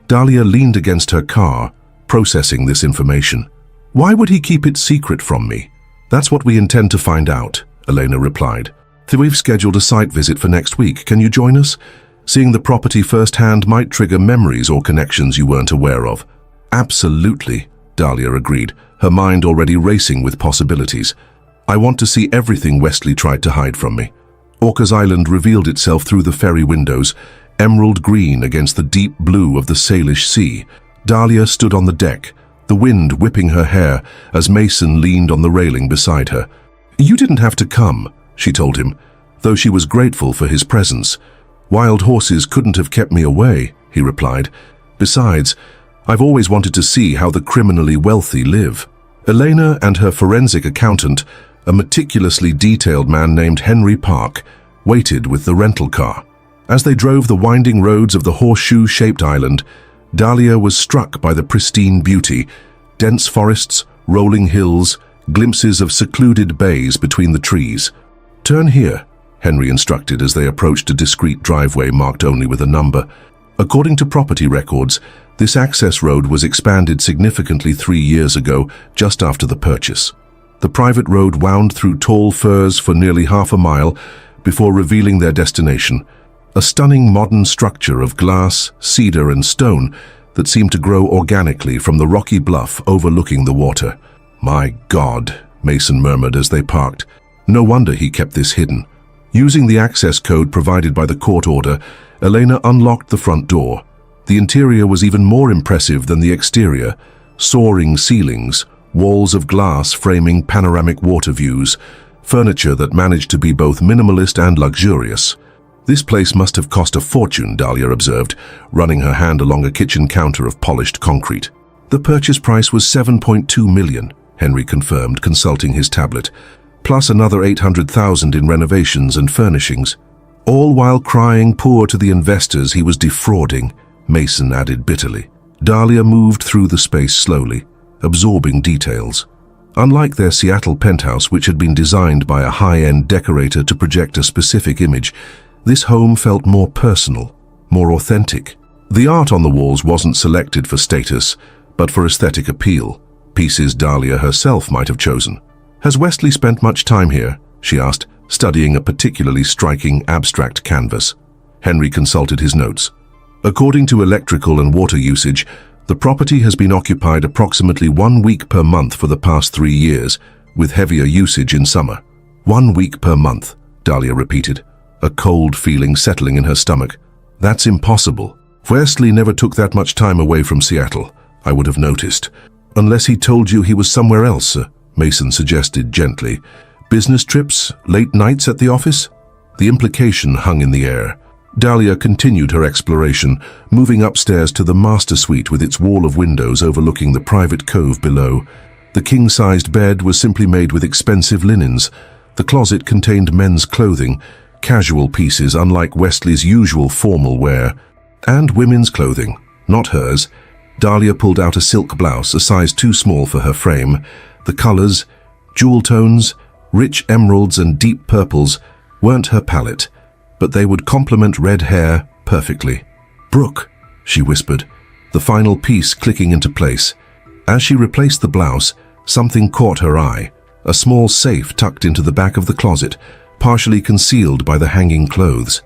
Dahlia leaned against her car, processing this information. "Why would he keep it secret from me?" "That's what we intend to find out," Elena replied. "We've scheduled a site visit for next week. Can you join us? Seeing the property firsthand might trigger memories or connections you weren't aware of." "Absolutely," Dahlia agreed, her mind already racing with possibilities. "I want to see everything Wesley tried to hide from me." Orcas Island revealed itself through the ferry windows, emerald green against the deep blue of the Salish Sea. Dahlia stood on the deck, the wind whipping her hair as Mason leaned on the railing beside her. "You didn't have to come," she told him, though she was grateful for his presence. "Wild horses couldn't have kept me away," he replied. "Besides, I've always wanted to see how the criminally wealthy live." Elena and her forensic accountant, a meticulously detailed man named Henry Park, waited with the rental car. As they drove the winding roads of the horseshoe-shaped island, Dahlia was struck by the pristine beauty, dense forests, rolling hills, glimpses of secluded bays between the trees. "Turn here," Henry instructed as they approached a discreet driveway marked only with a number. According to property records, this access road was expanded significantly 3 years ago, just after the purchase. The private road wound through tall firs for nearly half a mile before revealing their destination, a stunning modern structure of glass, cedar and stone that seemed to grow organically from the rocky bluff overlooking the water. "My God," Mason murmured as they parked. No wonder he kept this hidden. Using the access code provided by the court order, Elena unlocked the front door. The interior was even more impressive than the exterior. Soaring ceilings, walls of glass framing panoramic water views, furniture that managed to be both minimalist and luxurious. This place must have cost a fortune, Dahlia observed, running her hand along a kitchen counter of polished concrete. The purchase price was $7.2 million, Henry confirmed, consulting his tablet, plus another $800,000 in renovations and furnishings. All while crying poor to the investors he was defrauding, Mason added bitterly. Dahlia moved through the space slowly, absorbing details. Unlike their Seattle penthouse, which had been designed by a high-end decorator to project a specific image, this home felt more personal, more authentic. The art on the walls wasn't selected for status, but for aesthetic appeal, pieces Dahlia herself might have chosen. "Has Wesley spent much time here?" she asked, studying a particularly striking abstract canvas. Henry consulted his notes. According to electrical and water usage, the property has been occupied approximately 1 week per month for the past 3 years, with heavier usage in summer. 1 week per month, Dahlia repeated, a cold feeling settling in her stomach. That's impossible. Wesley never took that much time away from Seattle, I would have noticed. Unless he told you he was somewhere else, Mason suggested gently. Business trips, late nights at the office? The implication hung in the air. Dahlia continued her exploration, moving upstairs to the master suite with its wall of windows overlooking the private cove below. The king-sized bed was simply made with expensive linens. The closet contained men's clothing, casual pieces unlike Wesley's usual formal wear, and women's clothing, not hers. Dahlia pulled out a silk blouse, a size too small for her frame. The colors, jewel tones, rich emeralds and deep purples, weren't her palette, but they would complement red hair perfectly. "Brooke," she whispered, the final piece clicking into place. As she replaced the blouse, something caught her eye, a small safe tucked into the back of the closet, partially concealed by the hanging clothes.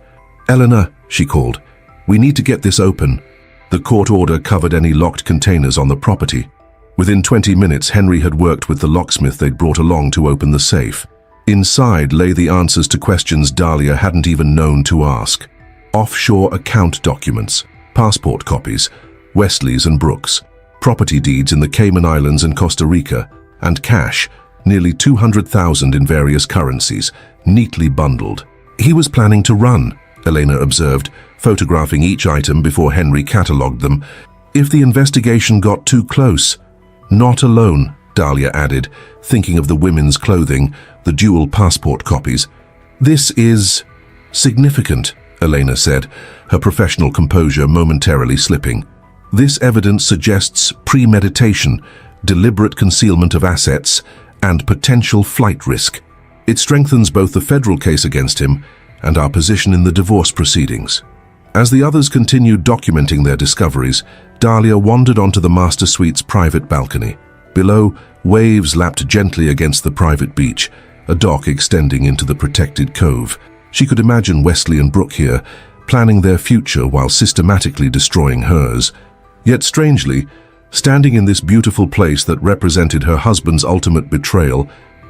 "Eleanor," she called, "we need to get this open." The court order covered any locked containers on the property. Within 20 minutes, Henry had worked with the locksmith they'd brought along to open the safe. Inside lay the answers to questions Dahlia hadn't even known to ask. Offshore account documents, passport copies, Wesley's and Brooke's, property deeds in the Cayman Islands and Costa Rica, and cash, nearly $200,000 in various currencies, neatly bundled. "He was planning to run," Elena observed, photographing each item before Henry catalogued them. "If the investigation got too close." "Not alone," Dahlia added, thinking of the women's clothing, the dual passport copies. "This is significant," Elena said, her professional composure momentarily slipping. "This evidence suggests premeditation, deliberate concealment of assets, and potential flight risk. It strengthens both the federal case against him and our position in the divorce proceedings." As the others continued documenting their discoveries, Dahlia wandered onto the master suite's private balcony. Below, waves lapped gently against the private beach, a dock extending into the protected cove. She could imagine Wesley and Brooke here, planning their future while systematically destroying hers. Yet strangely, standing in this beautiful place that represented her husband's ultimate betrayal,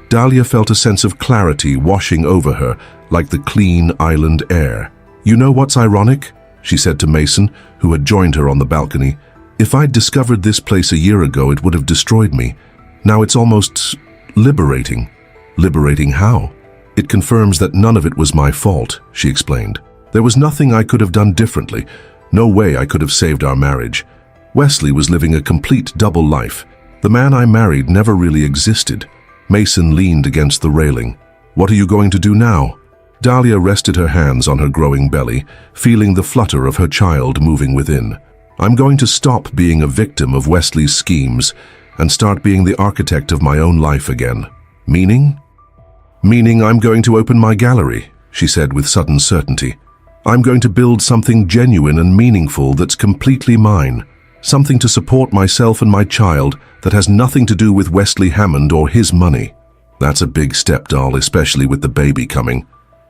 Dahlia felt a sense of clarity washing over her like the clean island air. "You know what's ironic?" she said to Mason, who had joined her on the balcony. "If I'd discovered this place a year ago, it would have destroyed me. Now it's almost liberating." "Liberating how?" "It confirms that none of it was my fault," she explained. "There was nothing I could have done differently. No way I could have saved our marriage. Wesley was living a complete double life. The man I married never really existed." Mason leaned against the railing. "What are you going to do now?" Dahlia rested her hands on her growing belly, feeling the flutter of her child moving within. "I'm going to stop being a victim of Wesley's schemes and start being the architect of my own life again." "Meaning?" "Meaning I'm going to open my gallery," she said with sudden certainty. "I'm going to build something genuine and meaningful that's completely mine. Something to support myself and my child that has nothing to do with Wesley Hammond or his money." "That's a big step, doll, especially with the baby coming."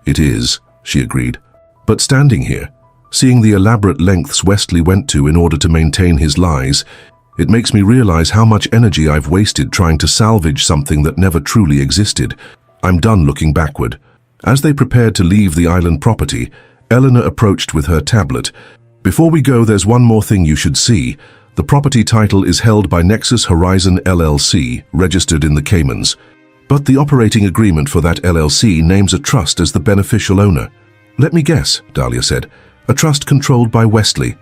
"It is," she agreed. But standing here, seeing the elaborate lengths Wesley went to in order to maintain his lies, it makes me realize how much energy I've wasted trying to salvage something that never truly existed. I'm done looking backward. As they prepared to leave the island property, Eleanor approached with her tablet. Before we go, there's one more thing you should see. The property title is held by Nexus Horizon LLC, registered in the Caymans. But the operating agreement for that LLC names a trust as the beneficial owner. Let me guess, Dahlia said. A trust controlled by Wesley.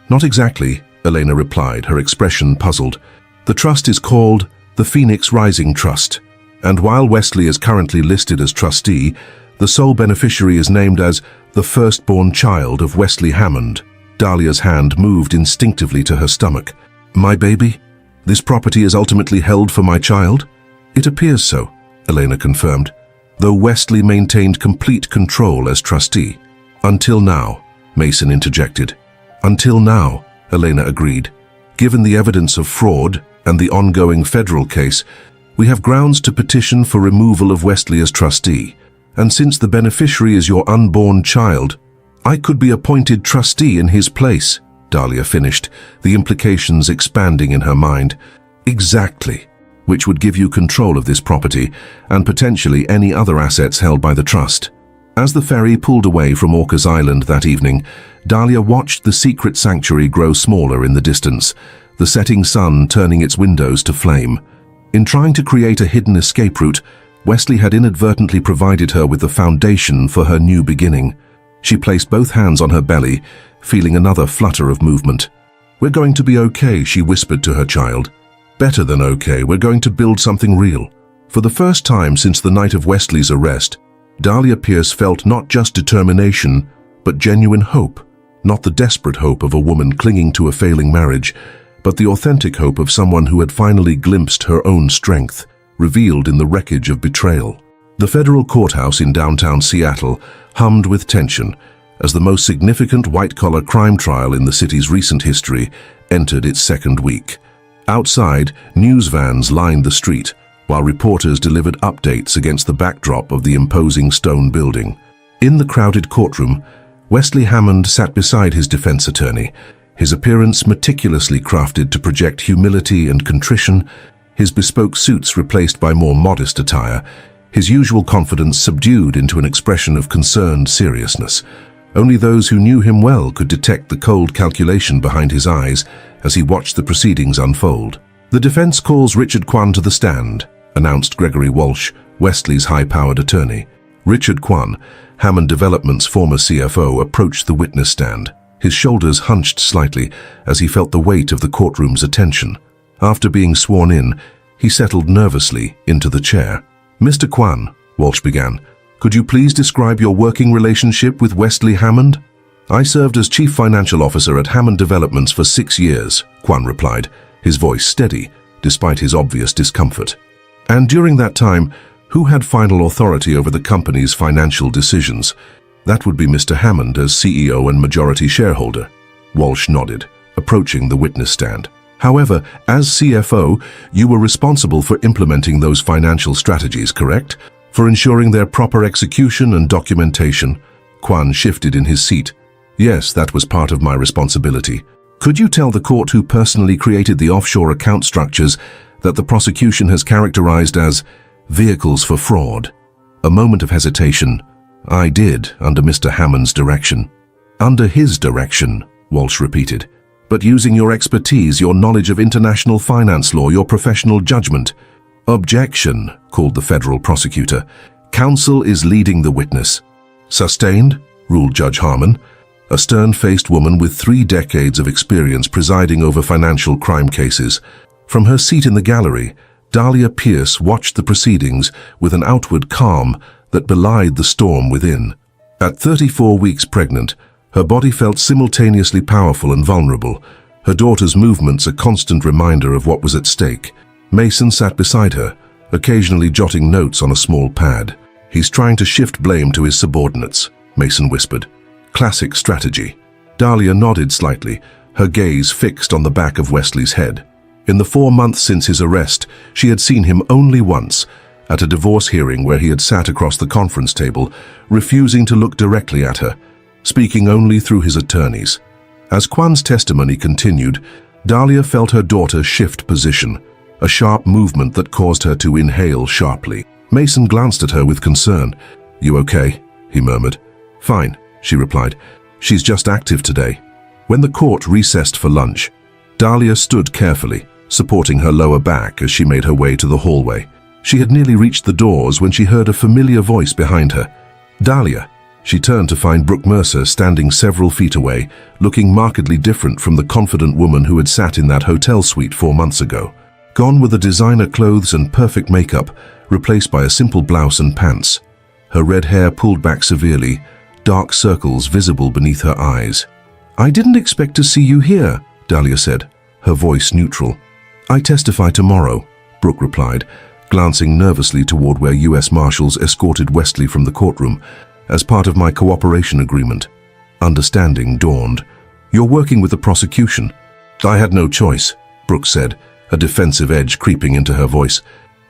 Not exactly, Elena replied, her expression puzzled. The trust is called the Phoenix Rising Trust, and while Wesley is currently listed as trustee, the sole beneficiary is named as the firstborn child of Wesley Hammond. Dahlia's hand moved instinctively to her stomach. My baby? This property is ultimately held for my child? It appears so, Elena confirmed, though Wesley maintained complete control as trustee. Until now, Mason interjected. Until now, Elena agreed. Given the evidence of fraud and the ongoing federal case, we have grounds to petition for removal of Wesley as trustee. And since the beneficiary is your unborn child, I could be appointed trustee in his place, Dahlia finished, the implications expanding in her mind. Exactly, which would give you control of this property and potentially any other assets held by the trust. As the ferry pulled away from Orcas Island that evening, Dahlia watched the secret sanctuary grow smaller in the distance, the setting sun turning its windows to flame. In trying to create a hidden escape route, Wesley had inadvertently provided her with the foundation for her new beginning. She placed both hands on her belly, feeling another flutter of movement. We're going to be okay, she whispered to her child. Better than okay, we're going to build something real. For the first time since the night of Wesley's arrest, Dahlia Pierce felt not just determination, but genuine hope. Not the desperate hope of a woman clinging to a failing marriage, but the authentic hope of someone who had finally glimpsed her own strength, revealed in the wreckage of betrayal. The federal courthouse in downtown Seattle hummed with tension as the most significant white-collar crime trial in the city's recent history entered its second week. Outside, news vans lined the street, while reporters delivered updates against the backdrop of the imposing stone building. In the crowded courtroom, Wesley Hammond sat beside his defense attorney, his appearance meticulously crafted to project humility and contrition, his bespoke suits replaced by more modest attire, his usual confidence subdued into an expression of concerned seriousness. Only those who knew him well could detect the cold calculation behind his eyes as he watched the proceedings unfold. The defense calls Richard Kwan to the stand, announced Gregory Walsh, Wesley's high-powered attorney. Richard Kwan, Hammond Development's former CFO, approached the witness stand. His shoulders hunched slightly as he felt the weight of the courtroom's attention. After being sworn in, he settled nervously into the chair. Mr. Kwan, Walsh began, could you please describe your working relationship with Wesley Hammond? I served as Chief Financial Officer at Hammond Developments for 6 years, Kwan replied, his voice steady, despite his obvious discomfort. And during that time, who had final authority over the company's financial decisions? That would be Mr. Hammond as CEO and majority shareholder. Walsh nodded, approaching the witness stand. However, as CFO, you were responsible for implementing those financial strategies, correct? For ensuring their proper execution and documentation. Kwan shifted in his seat. Yes, that was part of my responsibility. Could you tell the court who personally created the offshore account structures that the prosecution has characterized as vehicles for fraud? A moment of hesitation. I did, under Mr. Hammond's direction. Under his direction, Walsh repeated. But using your expertise, your knowledge of international finance law, your professional judgment. Objection, called the federal prosecutor. Counsel is leading the witness. Sustained, ruled Judge Harmon, a stern-faced woman with 3 decades of experience presiding over financial crime cases. From her seat in the gallery, Dahlia Pierce watched the proceedings with an outward calm that belied the storm within. At 34 weeks pregnant, her body felt simultaneously powerful and vulnerable, her daughter's movements a constant reminder of what was at stake. Mason sat beside her, occasionally jotting notes on a small pad. He's trying to shift blame to his subordinates, Mason whispered. Classic strategy. Dahlia nodded slightly, her gaze fixed on the back of Wesley's head. In the 4 months since his arrest, she had seen him only once, at a divorce hearing where he had sat across the conference table, refusing to look directly at her. speaking only through his attorneys. As Kwan's testimony continued, Dahlia felt her daughter shift position, a sharp movement that caused her to inhale sharply. Mason glanced at her with concern. "You okay?" he murmured. "Fine," she replied. "She's just active today." When the court recessed for lunch, Dahlia stood carefully, supporting her lower back as she made her way to the hallway. She had nearly reached the doors when she heard a familiar voice behind her. "Dahlia." She turned to find Brooke Mercer standing several feet away, looking markedly different from the confident woman who had sat in that hotel suite 4 months ago. Gone were the designer clothes and perfect makeup, replaced by a simple blouse and pants. Her red hair pulled back severely, dark circles visible beneath her eyes. "I didn't expect to see you here," Dahlia said, her voice neutral. "I testify tomorrow," Brooke replied, glancing nervously toward where U.S. Marshals escorted Wesley from the courtroom, "as part of my cooperation agreement." Understanding dawned. "You're working with the prosecution." "I had no choice," Brooke said, a defensive edge creeping into her voice.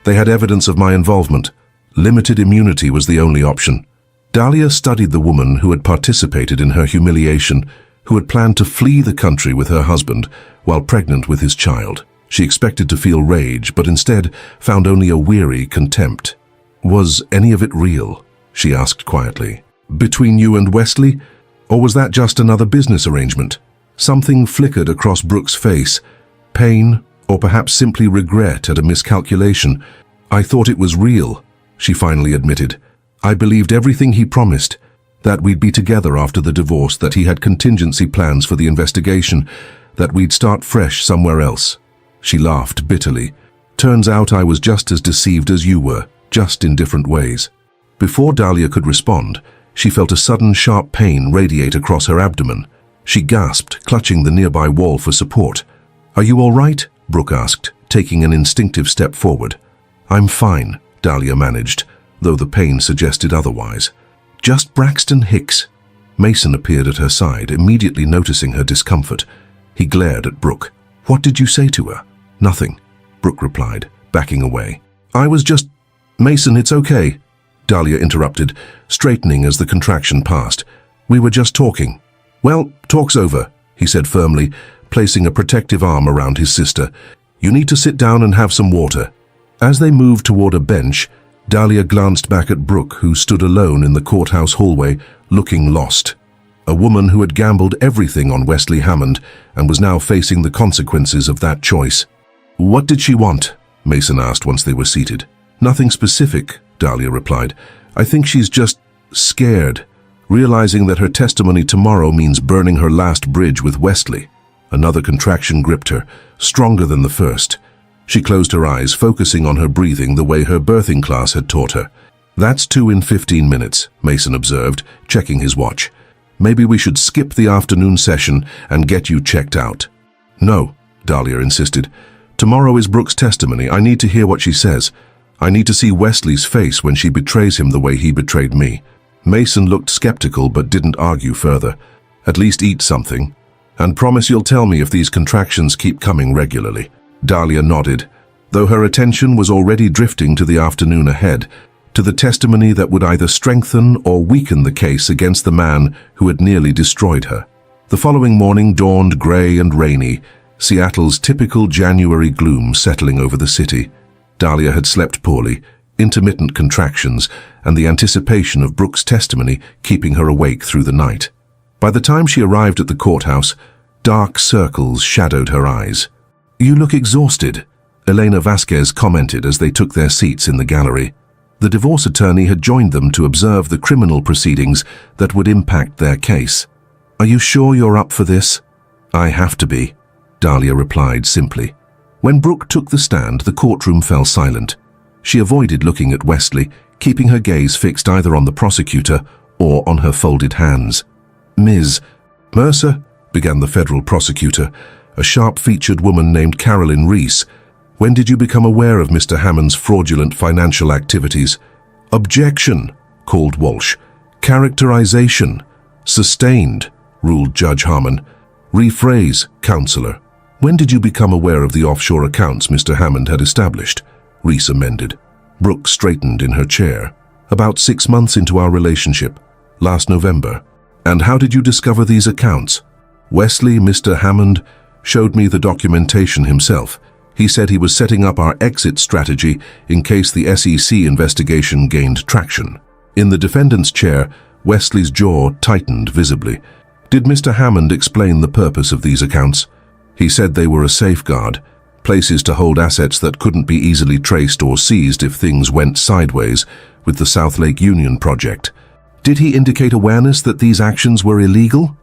"They had evidence of my involvement. Limited immunity was the only option." Dahlia studied the woman who had participated in her humiliation, who had planned to flee the country with her husband while pregnant with his child. She expected to feel rage, but instead found only a weary contempt. "Was any of it real?" she asked quietly. "Between you and Wesley? Or was that just another business arrangement?" Something flickered across Brooke's face. Pain, or perhaps simply regret at a miscalculation. "I thought it was real," she finally admitted. "I believed everything he promised, that we'd be together after the divorce, that he had contingency plans for the investigation, that we'd start fresh somewhere else." She laughed bitterly. "Turns out I was just as deceived as you were, just in different ways." Before Dahlia could respond, she felt a sudden sharp pain radiate across her abdomen. She gasped, clutching the nearby wall for support. "Are you all right?" Brooke asked, taking an instinctive step forward. "I'm fine," Dahlia managed, though the pain suggested otherwise. "Just Braxton Hicks." Mason appeared at her side, immediately noticing her discomfort. He glared at Brooke. "What did you say to her?" "Nothing," Brooke replied, backing away. "I was just—" "Mason, it's okay," Dahlia interrupted, straightening as the contraction passed. "We were just talking." "Well, talk's over," he said firmly, placing a protective arm around his sister. "You need to sit down and have some water." As they moved toward a bench, Dahlia glanced back at Brooke, who stood alone in the courthouse hallway, looking lost. A woman who had gambled everything on Wesley Hammond and was now facing the consequences of that choice. "What did she want?" Mason asked once they were seated. "Nothing specific," Dahlia replied. "I think she's just scared, realizing that her testimony tomorrow means burning her last bridge with Wesley." Another contraction gripped her, stronger than the first. She closed her eyes, focusing on her breathing the way her birthing class had taught her. "That's 2 in 15 minutes, Mason observed, checking his watch. "Maybe we should skip the afternoon session and get you checked out." "No," Dahlia insisted. "Tomorrow is Brooke's testimony. I need to hear what she says. I need to see Wesley's face when she betrays him the way he betrayed me." Mason looked skeptical but didn't argue further. "At least eat something. And promise you'll tell me if these contractions keep coming regularly." Dahlia nodded, though her attention was already drifting to the afternoon ahead, to the testimony that would either strengthen or weaken the case against the man who had nearly destroyed her. The following morning dawned gray and rainy, Seattle's typical January gloom settling over the city. Dahlia had slept poorly, intermittent contractions, and the anticipation of Brooke's testimony keeping her awake through the night. By the time she arrived at the courthouse, dark circles shadowed her eyes. "You look exhausted," Elena Vasquez commented as they took their seats in the gallery. The divorce attorney had joined them to observe the criminal proceedings that would impact their case. "Are you sure you're up for this?" "I have to be," Dahlia replied simply. When Brooke took the stand, the courtroom fell silent. She avoided looking at Wesley, keeping her gaze fixed either on the prosecutor or on her folded hands. "Ms. Mercer," began the federal prosecutor, a sharp-featured woman named Carolyn Reese, "when did you become aware of Mr. Hammond's fraudulent financial activities?" "Objection," called Walsh. "Characterization." "Sustained," ruled Judge Harmon. "Rephrase, counselor." "When did you become aware of the offshore accounts Mr. Hammond had established?" Reese amended. Brooke straightened in her chair. "About 6 months into our relationship. Last November." And how did you discover these accounts? Wesley, Mr. Hammond, showed me the documentation himself. He said he was setting up our exit strategy in case the SEC investigation gained traction. In the defendant's chair, Wesley's jaw tightened visibly. Did Mr. Hammond explain the purpose of these accounts? He said they were a safeguard, places to hold assets that couldn't be easily traced or seized if things went sideways with the South Lake Union project. Did he indicate awareness that these actions were illegal?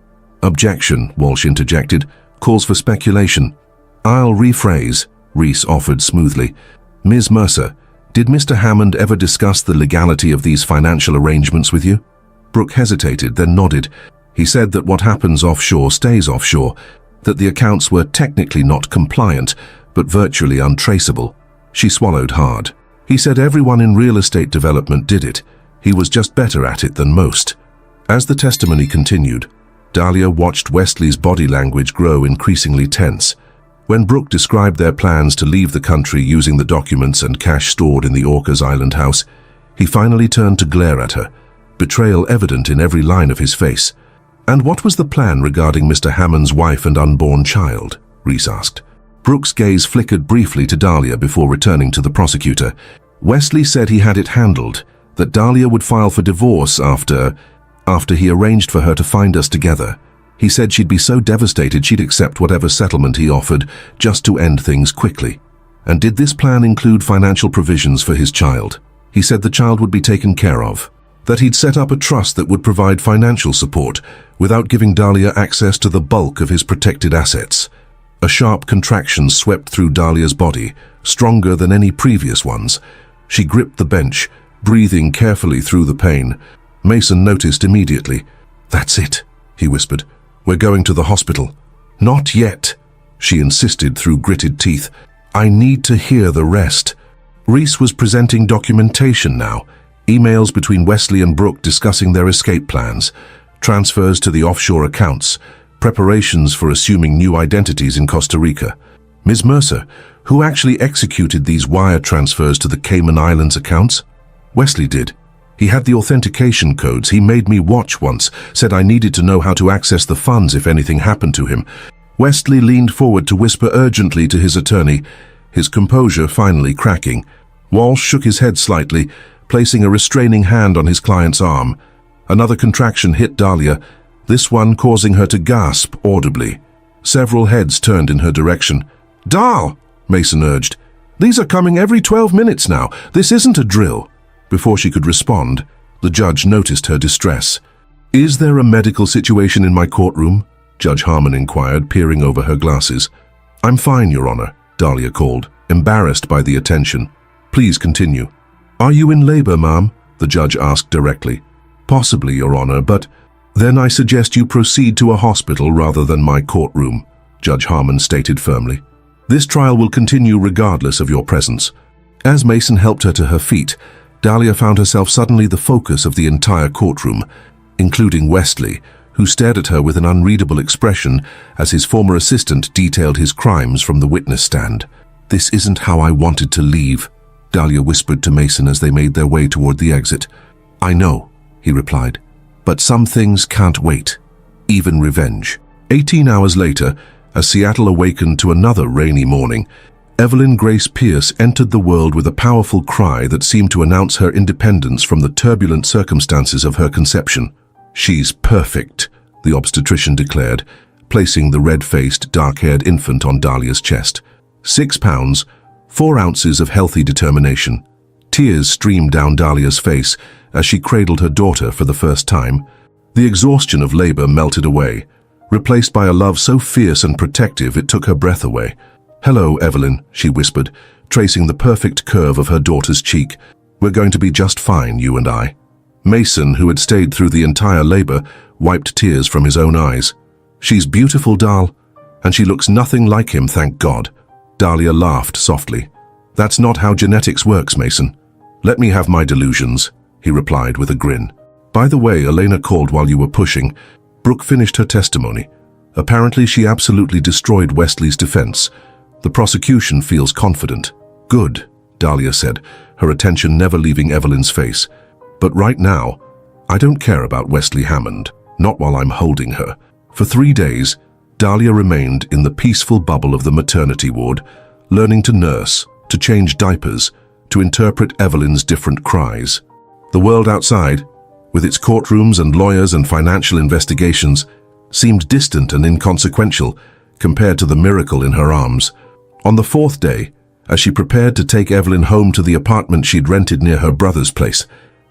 Objection, Walsh interjected, calls for speculation. I'll rephrase, Reese offered smoothly. Ms. Mercer, did Mr. Hammond ever discuss the legality of these financial arrangements with you? Brooke hesitated, then nodded. He said that what happens offshore stays offshore, that the accounts were technically not compliant, but virtually untraceable. She swallowed hard. He said everyone in real estate development did it. He was just better at it than most. As the testimony continued, Dahlia watched Wesley's body language grow increasingly tense. When Brooke described their plans to leave the country using the documents and cash stored in the Orcas Island house, he finally turned to glare at her, betrayal evident in every line of his face. And what was the plan regarding Mr. Hammond's wife and unborn child? Reese asked. Brooke's gaze flickered briefly to Dahlia before returning to the prosecutor. Wesley said he had it handled, that Dahlia would file for divorce after he arranged for her to find us together. He said she'd be so devastated she'd accept whatever settlement he offered just to end things quickly. And did this plan include financial provisions for his child? He said the child would be taken care of, that he'd set up a trust that would provide financial support without giving Dahlia access to the bulk of his protected assets. A sharp contraction swept through Dahlia's body, stronger than any previous ones. She gripped the bench, breathing carefully through the pain. Mason noticed immediately. "That's it," he whispered. "We're going to the hospital." "Not yet," she insisted through gritted teeth. "I need to hear the rest." Reese was presenting documentation now, emails between Wesley and Brooke discussing their escape plans, transfers to the offshore accounts, preparations for assuming new identities in Costa Rica. Ms. Mercer, who actually executed these wire transfers to the Cayman Islands accounts? Wesley did. He had the authentication codes. He made me watch once, said I needed to know how to access the funds if anything happened to him. Wesley leaned forward to whisper urgently to his attorney, his composure finally cracking. Walsh shook his head slightly, placing a restraining hand on his client's arm. Another contraction hit Dahlia, this one causing her to gasp audibly. Several heads turned in her direction. "Dahl," Mason urged. "These are coming every 12 minutes now. This isn't a drill." Before she could respond, the judge noticed her distress. "Is there a medical situation in my courtroom?" Judge Harmon inquired, peering over her glasses. "I'm fine, Your Honor," Dahlia called, embarrassed by the attention. "Please continue." "Are you in labor, ma'am?" the judge asked directly. "Possibly, Your Honor, but then I suggest you proceed to a hospital rather than my courtroom," Judge Harmon stated firmly. "This trial will continue regardless of your presence." As Mason helped her to her feet, Dahlia found herself suddenly the focus of the entire courtroom, including Wesley, who stared at her with an unreadable expression as his former assistant detailed his crimes from the witness stand. "This isn't how I wanted to leave," Dahlia whispered to Mason as they made their way toward the exit. "I know," he replied, "but some things can't wait, even revenge." 18 hours later, as Seattle awakened to another rainy morning, Evelyn Grace Pierce entered the world with a powerful cry that seemed to announce her independence from the turbulent circumstances of her conception. "She's perfect," the obstetrician declared, placing the red-faced, dark-haired infant on Dahlia's chest. 6 pounds, 4 ounces of healthy determination. Tears streamed down Dahlia's face as she cradled her daughter for the first time. The exhaustion of labor melted away, replaced by a love so fierce and protective it took her breath away. "Hello, Evelyn," she whispered, tracing the perfect curve of her daughter's cheek. "We're going to be just fine, you and I." Mason, who had stayed through the entire labor, wiped tears from his own eyes. "She's beautiful, Dahl, and she looks nothing like him, thank God." Dahlia laughed softly. "That's not how genetics works, Mason. Let me have my delusions," he replied with a grin. "By the way, Elena called while you were pushing." Brooke finished her testimony. Apparently she absolutely destroyed Wesley's defense. "The prosecution feels confident." "Good," Dahlia said, her attention never leaving Evelyn's face. "But right now, I don't care about Wesley Hammond. not while I'm holding her. For 3 days, Dahlia remained in the peaceful bubble of the maternity ward, learning to nurse, to change diapers, to interpret Evelyn's different cries. The world outside, with its courtrooms and lawyers and financial investigations, seemed distant and inconsequential compared to the miracle in her arms. On the 4th day, as she prepared to take Evelyn home to the apartment she'd rented near her brother's place,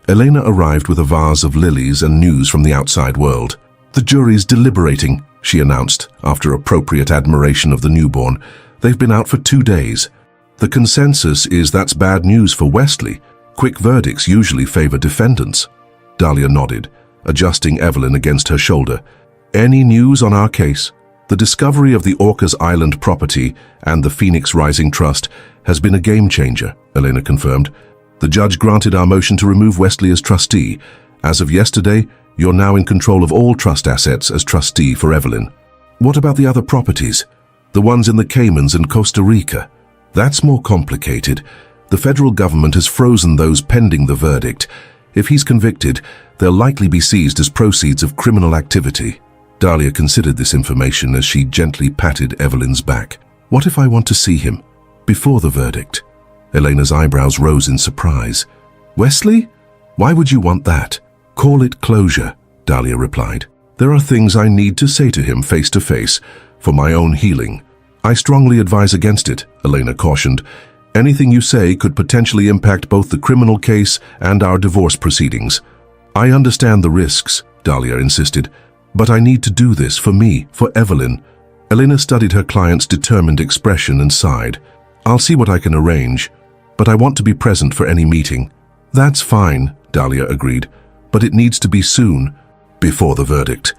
Elena arrived with a vase of lilies and news from the outside world. "The jury's deliberating," she announced, after appropriate admiration of the newborn. "They've been out for 2 days. The consensus is that's bad news for Wesley. Quick verdicts usually favor defendants." Dahlia nodded, adjusting Evelyn against her shoulder. "Any news on our case?" "The discovery of the Orcas Island property and the Phoenix Rising Trust has been a game-changer," Elena confirmed. "The judge granted our motion to remove Wesley as trustee. As of yesterday, you're now in control of all trust assets as trustee for Evelyn." "What about the other properties? The ones in the Caymans and Costa Rica?" "That's more complicated. The federal government has frozen those pending the verdict. If he's convicted, they'll likely be seized as proceeds of criminal activity." Dahlia considered this information as she gently patted Evelyn's back. "What if I want to see him before the verdict?" Elena's eyebrows rose in surprise. "Wesley? Why would you want that?" "Call it closure," Dahlia replied. "There are things I need to say to him face to face for my own healing." "I strongly advise against it," Elena cautioned. "Anything you say could potentially impact both the criminal case and our divorce proceedings." "I understand the risks," Dahlia insisted, "but I need to do this for me, for Evelyn." Elena studied her client's determined expression and sighed. "I'll see what I can arrange, but I want to be present for any meeting." "That's fine," Dahlia agreed, "but it needs to be soon, before the verdict."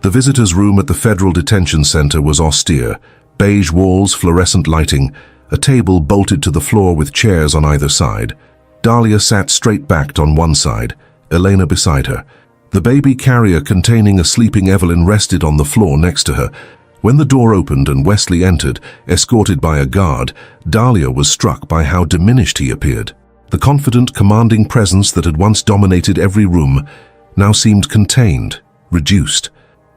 The visitors' room at the Federal Detention Center was austere, beige walls, fluorescent lighting, a table bolted to the floor with chairs on either side. Dahlia sat straight-backed on one side, Elena beside her. The baby carrier containing a sleeping Evelyn rested on the floor next to her. When the door opened and Wesley entered, escorted by a guard, Dahlia was struck by how diminished he appeared. The confident, commanding presence that had once dominated every room now seemed contained, reduced.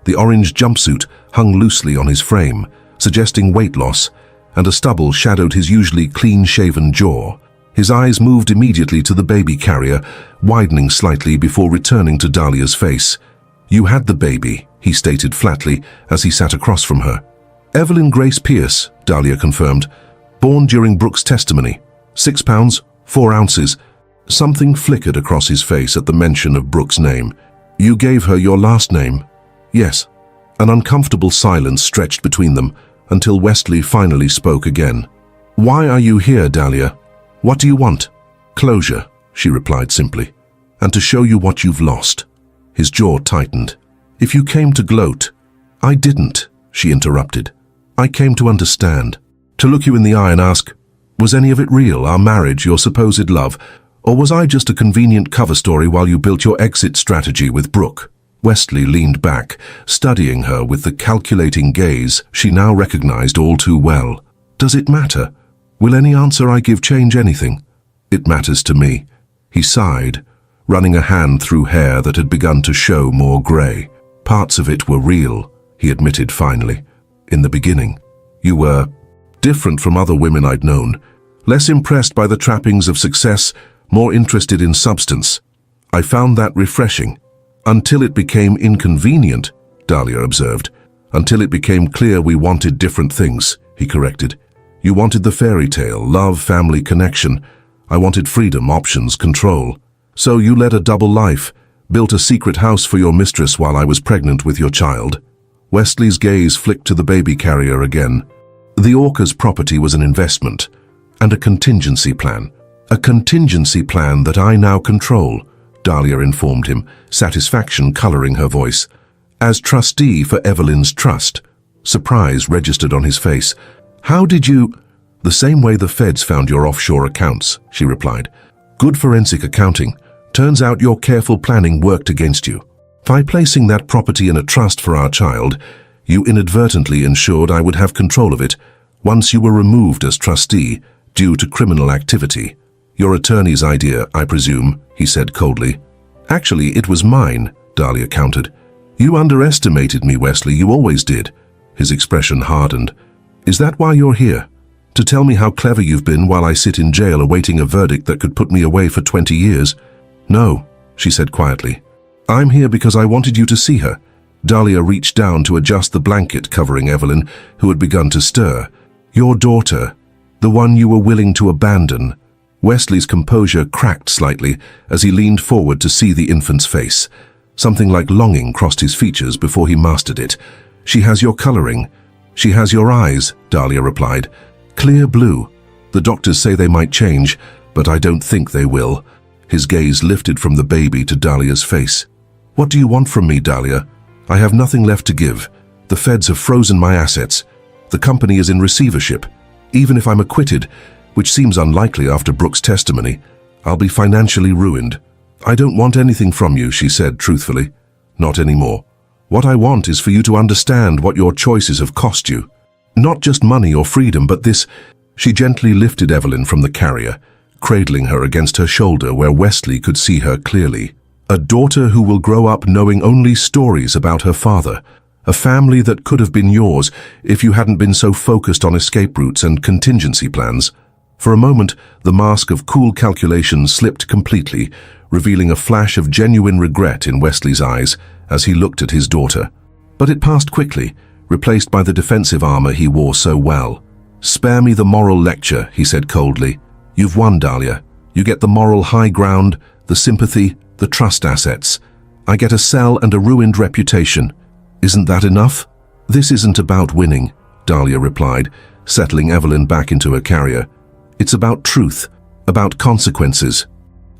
The orange jumpsuit hung loosely on his frame, suggesting weight loss, and a stubble shadowed his usually clean-shaven jaw. His eyes moved immediately to the baby carrier, widening slightly before returning to Dahlia's face. "You had the baby," he stated flatly as he sat across from her. "Evelyn Grace Pierce," Dahlia confirmed. "Born during Brooks' testimony. 6 pounds, 4 ounces. Something flickered across his face at the mention of Brooks' name. "You gave her your last name?" "Yes." An uncomfortable silence stretched between them until Wesley finally spoke again. "Why are you here, Dahlia? What do you want?" "Closure," she replied simply. "And to show you what you've lost." His jaw tightened. "If you came to gloat—" "I didn't," she interrupted. "I came to understand. To look you in the eye and ask, was any of it real, our marriage, your supposed love, or was I just a convenient cover story while you built your exit strategy with Brooke?" Wesley leaned back, studying her with the calculating gaze she now recognized all too well. "Does it matter? Will any answer I give change anything?" "It matters to me." He sighed, running a hand through hair that had begun to show more gray. "Parts of it were real," he admitted finally. "In the beginning. You were different from other women I'd known, less impressed by the trappings of success, more interested in substance. I found that refreshing. Until it became inconvenient," Dahlia observed. "Until it became clear we wanted different things," he corrected. "You wanted the fairy tale, love, family, connection. I wanted freedom, options, control. So you led a double life, built a secret house for your mistress while I was pregnant with your child." Wesley's gaze flicked to the baby carrier again. "The Orcas property was an investment and a contingency plan. A contingency plan that I now control," Dahlia informed him, satisfaction coloring her voice. "As trustee for Evelyn's trust." Surprise registered on his face. "How did you—" "The same way the feds found your offshore accounts," she replied. "Good forensic accounting. Turns out your careful planning worked against you. By placing that property in a trust for our child, you inadvertently ensured I would have control of it once you were removed as trustee due to criminal activity. Your attorney's idea, I presume," he said coldly. "Actually, it was mine," Dahlia countered. You underestimated me, Wesley, you always did. His expression hardened. Is that why you're here? To tell me how clever you've been while I sit in jail awaiting a verdict that could put me away for 20 years? No, she said quietly. I'm here because I wanted you to see her. Dahlia reached down to adjust the blanket covering Evelyn, who had begun to stir. Your daughter, the one you were willing to abandon. Wesley's composure cracked slightly as he leaned forward to see the infant's face. Something like longing crossed his features before he mastered it. She has your coloring. She has your eyes, Dahlia replied. Clear blue. The doctors say they might change, but I don't think they will. His gaze lifted from the baby to Dahlia's face. What do you want from me, Dahlia? I have nothing left to give. The feds have frozen my assets. The company is in receivership. Even if I'm acquitted, which seems unlikely after Brooks' testimony, I'll be financially ruined. I don't want anything from you, she said truthfully. Not anymore. What I want is for you to understand what your choices have cost you. Not just money or freedom, but this. She gently lifted Evelyn from the carrier, cradling her against her shoulder where Wesley could see her clearly. A daughter who will grow up knowing only stories about her father. A family that could have been yours if you hadn't been so focused on escape routes and contingency plans. For a moment, the mask of cool calculation slipped completely, revealing a flash of genuine regret in Wesley's eyes as he looked at his daughter. But it passed quickly, replaced by the defensive armor he wore so well. Spare me the moral lecture, he said coldly. You've won, Dahlia. You get the moral high ground, the sympathy, the trust assets. I get a cell and a ruined reputation. Isn't that enough? This isn't about winning, Dahlia replied, settling Evelyn back into her carrier. It's about truth, about consequences.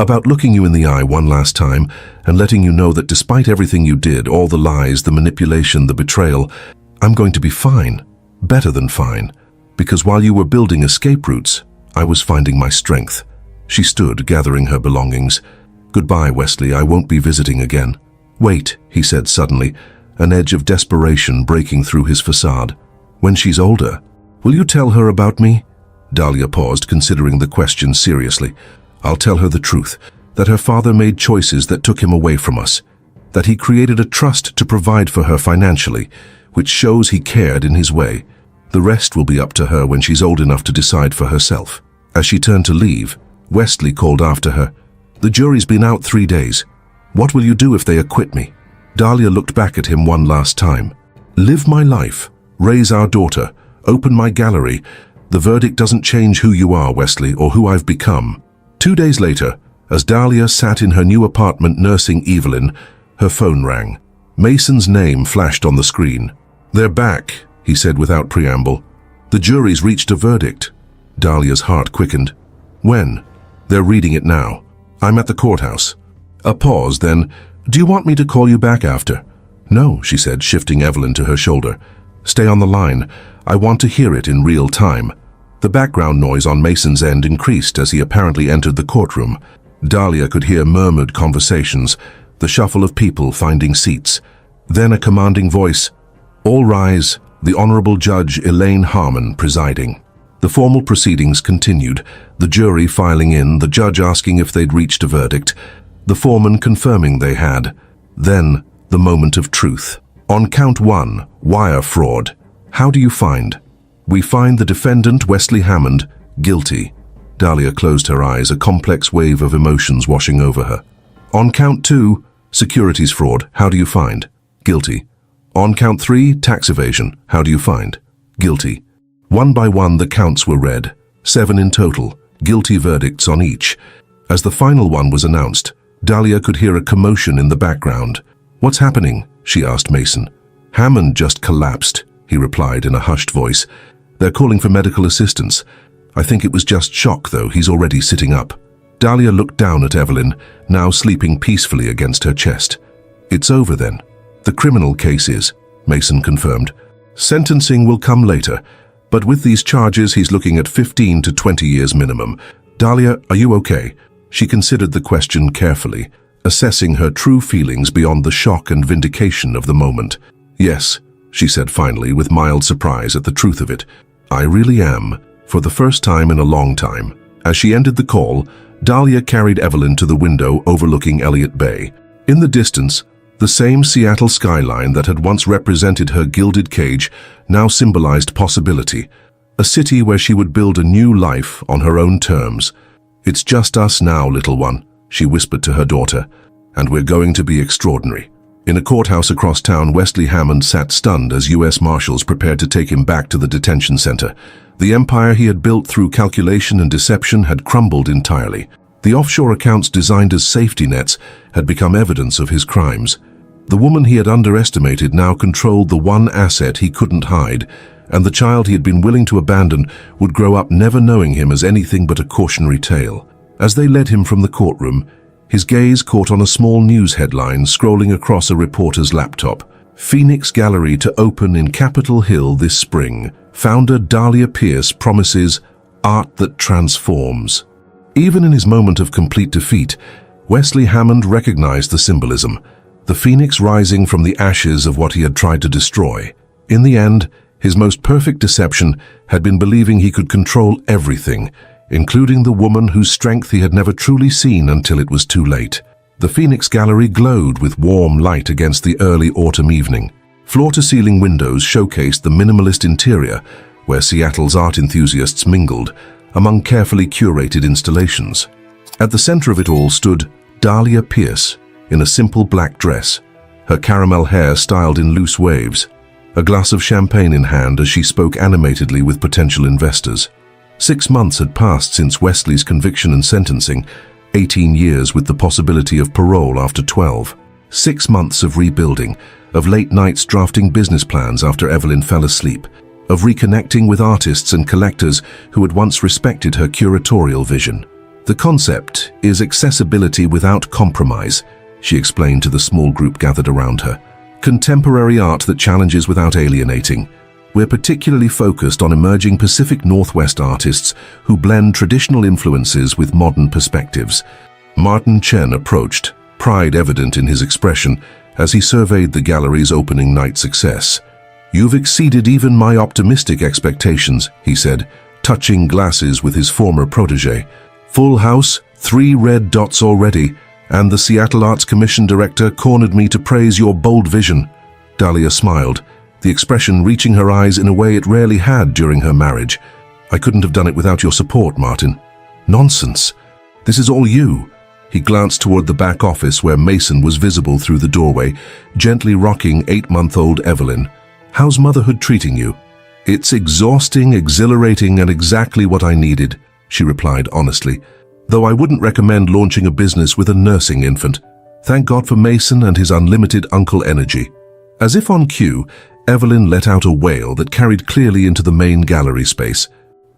About looking you in the eye one last time and letting you know that despite everything you did, all the lies, the manipulation, the betrayal, I'm going to be fine, better than fine, because while you were building escape routes, I was finding my strength. She stood, gathering her belongings. Goodbye, Wesley, I won't be visiting again. Wait, he said suddenly, an edge of desperation breaking through his facade. When she's older, will you tell her about me? Dahlia paused, considering the question seriously. I'll tell her the truth, that her father made choices that took him away from us, that he created a trust to provide for her financially, which shows he cared in his way. The rest will be up to her when she's old enough to decide for herself. As she turned to leave, Wesley called after her. The jury's been out 3 days. What will you do if they acquit me? Dahlia looked back at him one last time. Live my life, raise our daughter, open my gallery. The verdict doesn't change who you are, Wesley, or who I've become. 2 days later, as Dahlia sat in her new apartment nursing Evelyn, her phone rang. Mason's name flashed on the screen. They're back, he said without preamble. The jury's reached a verdict. Dahlia's heart quickened. When? They're reading it now. I'm at the courthouse. A pause, then, do you want me to call you back after? No, she said, shifting Evelyn to her shoulder. Stay on the line. I want to hear it in real time. The background noise on Mason's end increased as he apparently entered the courtroom. Dahlia could hear murmured conversations, the shuffle of people finding seats. Then a commanding voice. All rise, the Honorable Judge Elaine Harmon presiding. The formal proceedings continued, the jury filing in, the judge asking if they'd reached a verdict, the foreman confirming they had. Then, the moment of truth. On count 1, wire fraud. How do you find? We find the defendant, Wesley Hammond, guilty. Dahlia closed her eyes, a complex wave of emotions washing over her. On count 2, securities fraud. How do you find? Guilty. On count 3, tax evasion. How do you find? Guilty. One by one, the counts were read. 7 in total, guilty verdicts on each. As the final one was announced, Dahlia could hear a commotion in the background. What's happening? She asked Mason. Hammond just collapsed, he replied in a hushed voice. They're calling for medical assistance. I think it was just shock, though. He's already sitting up. Dahlia looked down at Evelyn, now sleeping peacefully against her chest. It's over then. The criminal case is, Mason confirmed. Sentencing will come later, but with these charges he's looking at 15 to 20 years minimum. Dahlia, are you okay? She considered the question carefully, assessing her true feelings beyond the shock and vindication of the moment. Yes, she said finally, with mild surprise at the truth of it. I really am, for the first time in a long time. As she ended the call, Dahlia carried Evelyn to the window overlooking Elliott Bay. In the distance, The same Seattle skyline that had once represented her gilded cage now symbolized possibility, a city where she would build a new life on her own terms. "It's just us now, little one," she whispered to her daughter, "and we're going to be extraordinary." In a courthouse across town, Wesley Hammond sat stunned as U.S. Marshals prepared to take him back to the detention center. The empire he had built through calculation and deception had crumbled entirely. The offshore accounts designed as safety nets had become evidence of his crimes. The woman he had underestimated now controlled the one asset he couldn't hide, and the child he had been willing to abandon would grow up never knowing him as anything but a cautionary tale. As they led him from the courtroom, his gaze caught on a small news headline scrolling across a reporter's laptop. "Phoenix Gallery to open in Capitol Hill this spring. Founder Dahlia Pierce promises art that transforms." Even in his moment of complete defeat, Wesley Hammond recognized the symbolism, the phoenix rising from the ashes of what he had tried to destroy. In the end, his most perfect deception had been believing he could control everything, including the woman whose strength he had never truly seen until it was too late. The Phoenix Gallery glowed with warm light against the early autumn evening. Floor-to-ceiling windows showcased the minimalist interior, where Seattle's art enthusiasts mingled, among carefully curated installations. At the center of it all stood Dahlia Pierce, in a simple black dress, her caramel hair styled in loose waves, a glass of champagne in hand as she spoke animatedly with potential investors. 6 months had passed since Wesley's conviction and sentencing, 18 years with the possibility of parole after 12. 6 months of rebuilding, of late nights drafting business plans after Evelyn fell asleep, of reconnecting with artists and collectors who had once respected her curatorial vision. "The concept is accessibility without compromise," she explained to the small group gathered around her. "Contemporary art that challenges without alienating. We're particularly focused on emerging Pacific Northwest artists who blend traditional influences with modern perspectives." Martin Chen approached, pride evident in his expression as he surveyed the gallery's opening night success. "You've exceeded even my optimistic expectations," he said, touching glasses with his former protege. "Full house, 3 red dots already, and the Seattle Arts Commission director cornered me to praise your bold vision." Dahlia smiled, the expression reaching her eyes in a way it rarely had during her marriage. "I couldn't have done it without your support, Martin." "Nonsense. This is all you." He glanced toward the back office where Mason was visible through the doorway, gently rocking 8-month-old Evelyn. "How's motherhood treating you?" "It's exhausting, exhilarating, and exactly what I needed," she replied honestly, "though I wouldn't recommend launching a business with a nursing infant. Thank God for Mason and his unlimited uncle energy." As if on cue, Evelyn let out a wail that carried clearly into the main gallery space.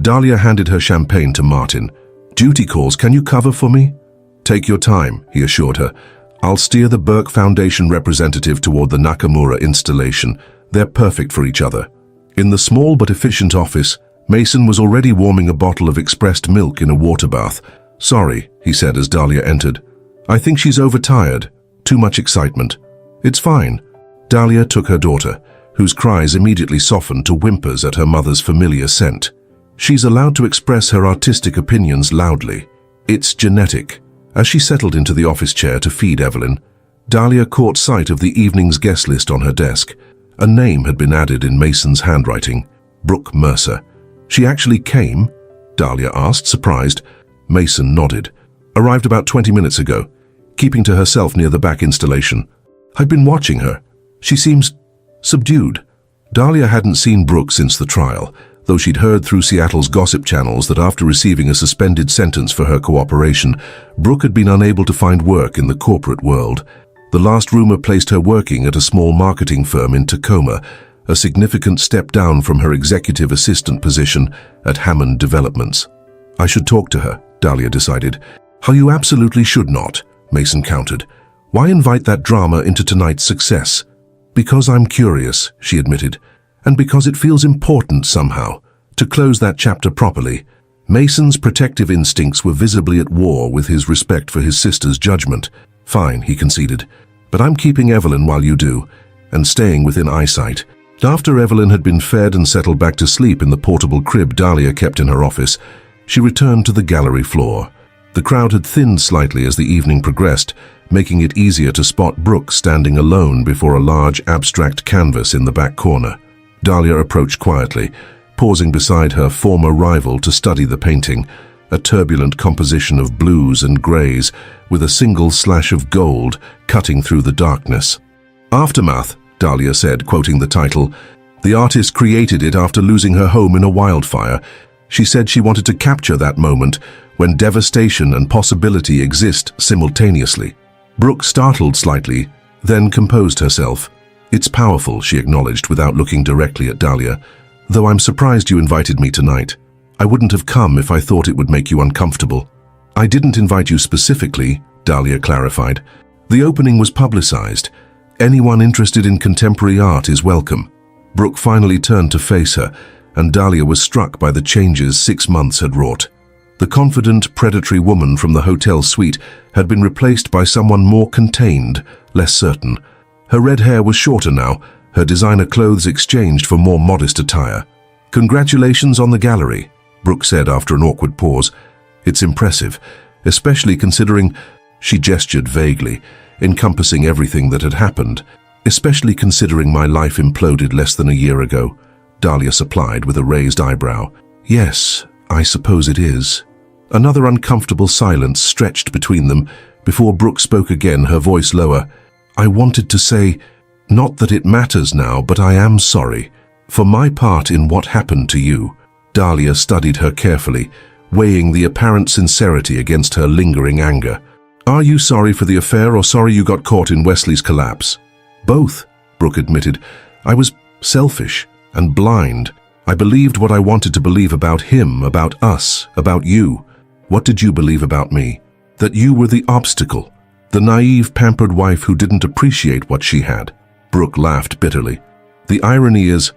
Dahlia handed her champagne to Martin. "Duty calls, can you cover for me?" "Take your time," he assured her. "I'll steer the Burke Foundation representative toward the Nakamura installation. They're perfect for each other." In the small but efficient office, Mason was already warming a bottle of expressed milk in a water bath. "Sorry," he said as Dahlia entered. "I think she's overtired. Too much excitement." "It's fine." Dahlia took her daughter, whose cries immediately softened to whimpers at her mother's familiar scent. "She's allowed to express her artistic opinions loudly. It's genetic." As she settled into the office chair to feed Evelyn, Dahlia caught sight of the evening's guest list on her desk. A name had been added in Mason's handwriting, Brooke Mercer. "She actually came?" Dahlia asked, surprised. Mason nodded. "Arrived about 20 minutes ago, keeping to herself near the back installation. I've been watching her. She seems subdued." Dahlia hadn't seen Brooke since the trial, though she'd heard through Seattle's gossip channels that after receiving a suspended sentence for her cooperation, Brooke had been unable to find work in the corporate world. The last rumor placed her working at a small marketing firm in Tacoma, a significant step down from her executive assistant position at Hammond Developments. "I should talk to her," Dahlia decided. "How you absolutely should not," Mason countered. "Why invite that drama into tonight's success?" "Because I'm curious," she admitted, "and because it feels important somehow, to close that chapter properly." Mason's protective instincts were visibly at war with his respect for his sister's judgment. "Fine," he conceded, "but I'm keeping Evelyn while you do, and staying within eyesight." After Evelyn had been fed and settled back to sleep in the portable crib Dahlia kept in her office, she returned to the gallery floor. The crowd had thinned slightly as the evening progressed, making it easier to spot Brooke standing alone before a large abstract canvas in the back corner. Dahlia approached quietly, pausing beside her former rival to study the painting, a turbulent composition of blues and greys with a single slash of gold cutting through the darkness. "Aftermath," Dahlia said, quoting the title. "The artist created it after losing her home in a wildfire. She said she wanted to capture that moment when devastation and possibility exist simultaneously." Brooke startled slightly, then composed herself. "It's powerful," she acknowledged without looking directly at Dahlia, "though I'm surprised you invited me tonight. I wouldn't have come if I thought it would make you uncomfortable." "I didn't invite you specifically," Dahlia clarified. "The opening was publicized. Anyone interested in contemporary art is welcome." Brooke finally turned to face her, and Dahlia was struck by the changes 6 months had wrought. The confident, predatory woman from the hotel suite had been replaced by someone more contained, less certain. Her red hair was shorter now, her designer clothes exchanged for more modest attire. "Congratulations on the gallery," Brooke said after an awkward pause. "It's impressive, especially considering—" She gestured vaguely, encompassing everything that had happened. "Especially considering my life imploded less than a year ago," Dahlia supplied with a raised eyebrow. "Yes, I suppose it is." Another uncomfortable silence stretched between them before Brooke spoke again, her voice lower. "I wanted to say, not that it matters now, but I am sorry for my part in what happened to you." Dahlia studied her carefully, weighing the apparent sincerity against her lingering anger. "Are you sorry for the affair or sorry you got caught in Wesley's collapse?" "Both," Brooke admitted. "I was selfish and blind. I believed what I wanted to believe about him, about us, about you. What did you believe about me? That you were the obstacle, the naive, pampered wife who didn't appreciate what she had." Brooke laughed bitterly. "The irony is,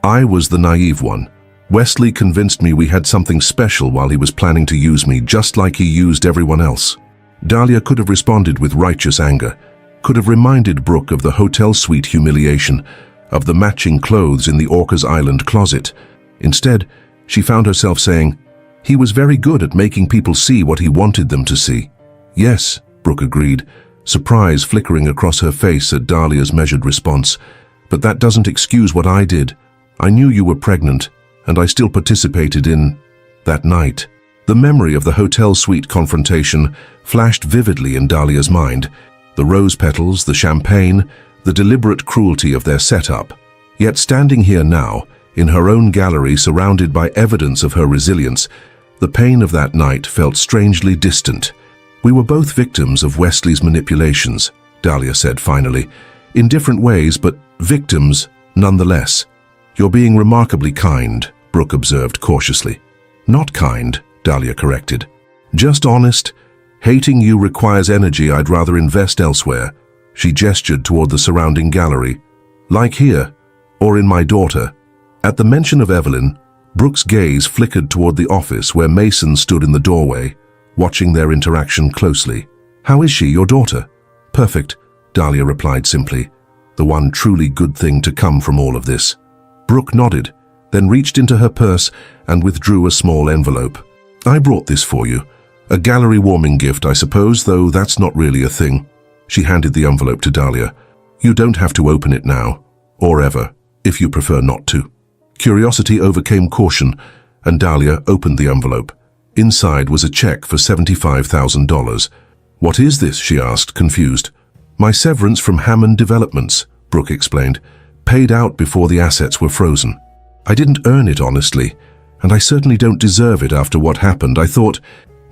I was the naive one. Wesley convinced me we had something special while he was planning to use me, just like he used everyone else." Dahlia could have responded with righteous anger, could have reminded Brooke of the hotel suite humiliation, of the matching clothes in the Orcas Island closet. Instead, she found herself saying, "He was very good at making people see what he wanted them to see." "Yes," Brooke agreed, surprise flickering across her face at Dahlia's measured response. "But that doesn't excuse what I did. I knew you were pregnant, and I still participated in that night." The memory of the hotel suite confrontation flashed vividly in Dahlia's mind. The rose petals, the champagne, the deliberate cruelty of their setup. Yet standing here now, in her own gallery surrounded by evidence of her resilience, the pain of that night felt strangely distant. "We were both victims of Wesley's manipulations," Dahlia said finally. "In different ways, but victims nonetheless." "You're being remarkably kind," Brooke observed cautiously. "Not kind," Dahlia corrected. "Just honest. Hating you requires energy I'd rather invest elsewhere." She gestured toward the surrounding gallery. "Like here, or in my daughter." At the mention of Evelyn, Brooke's gaze flickered toward the office where Mason stood in the doorway, watching their interaction closely. "How is she, your daughter?" "Perfect," Dahlia replied simply. The one truly good thing to come from all of this. Brooke nodded, then reached into her purse and withdrew a small envelope. "I brought this for you. A gallery warming gift, I suppose, though that's not really a thing." She handed the envelope to Dahlia. "You don't have to open it now, or ever, if you prefer not to." Curiosity overcame caution, and Dahlia opened the envelope. Inside was a check for $75,000. "What is this?" she asked, confused. "My severance from Hammond Developments," Brooke explained, "paid out before the assets were frozen. I didn't earn it, honestly, and I certainly don't deserve it after what happened. I thought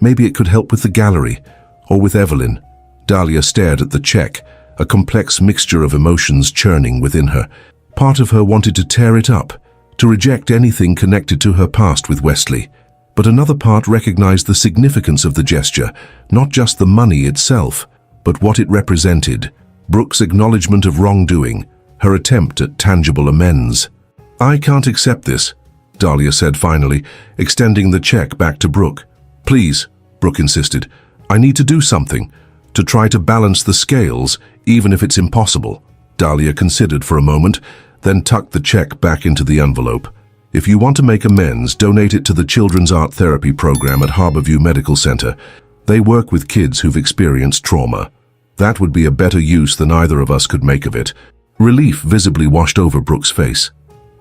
maybe it could help with the gallery, or with Evelyn." Dahlia stared at the check, a complex mixture of emotions churning within her. Part of her wanted to tear it up, to reject anything connected to her past with Wesley. But another part recognized the significance of the gesture, not just the money itself, but what it represented. Brooke's acknowledgement of wrongdoing, her attempt at tangible amends. "I can't accept this," Dahlia said finally, extending the check back to Brooke. "Please," Brooke insisted, "I need to do something, to try to balance the scales, even if it's impossible." Dahlia considered for a moment, then tucked the check back into the envelope. "If you want to make amends, donate it to the Children's Art Therapy Program at Harborview Medical Center. They work with kids who've experienced trauma. That would be a better use than either of us could make of it. Relief visibly washed over Brooke's face.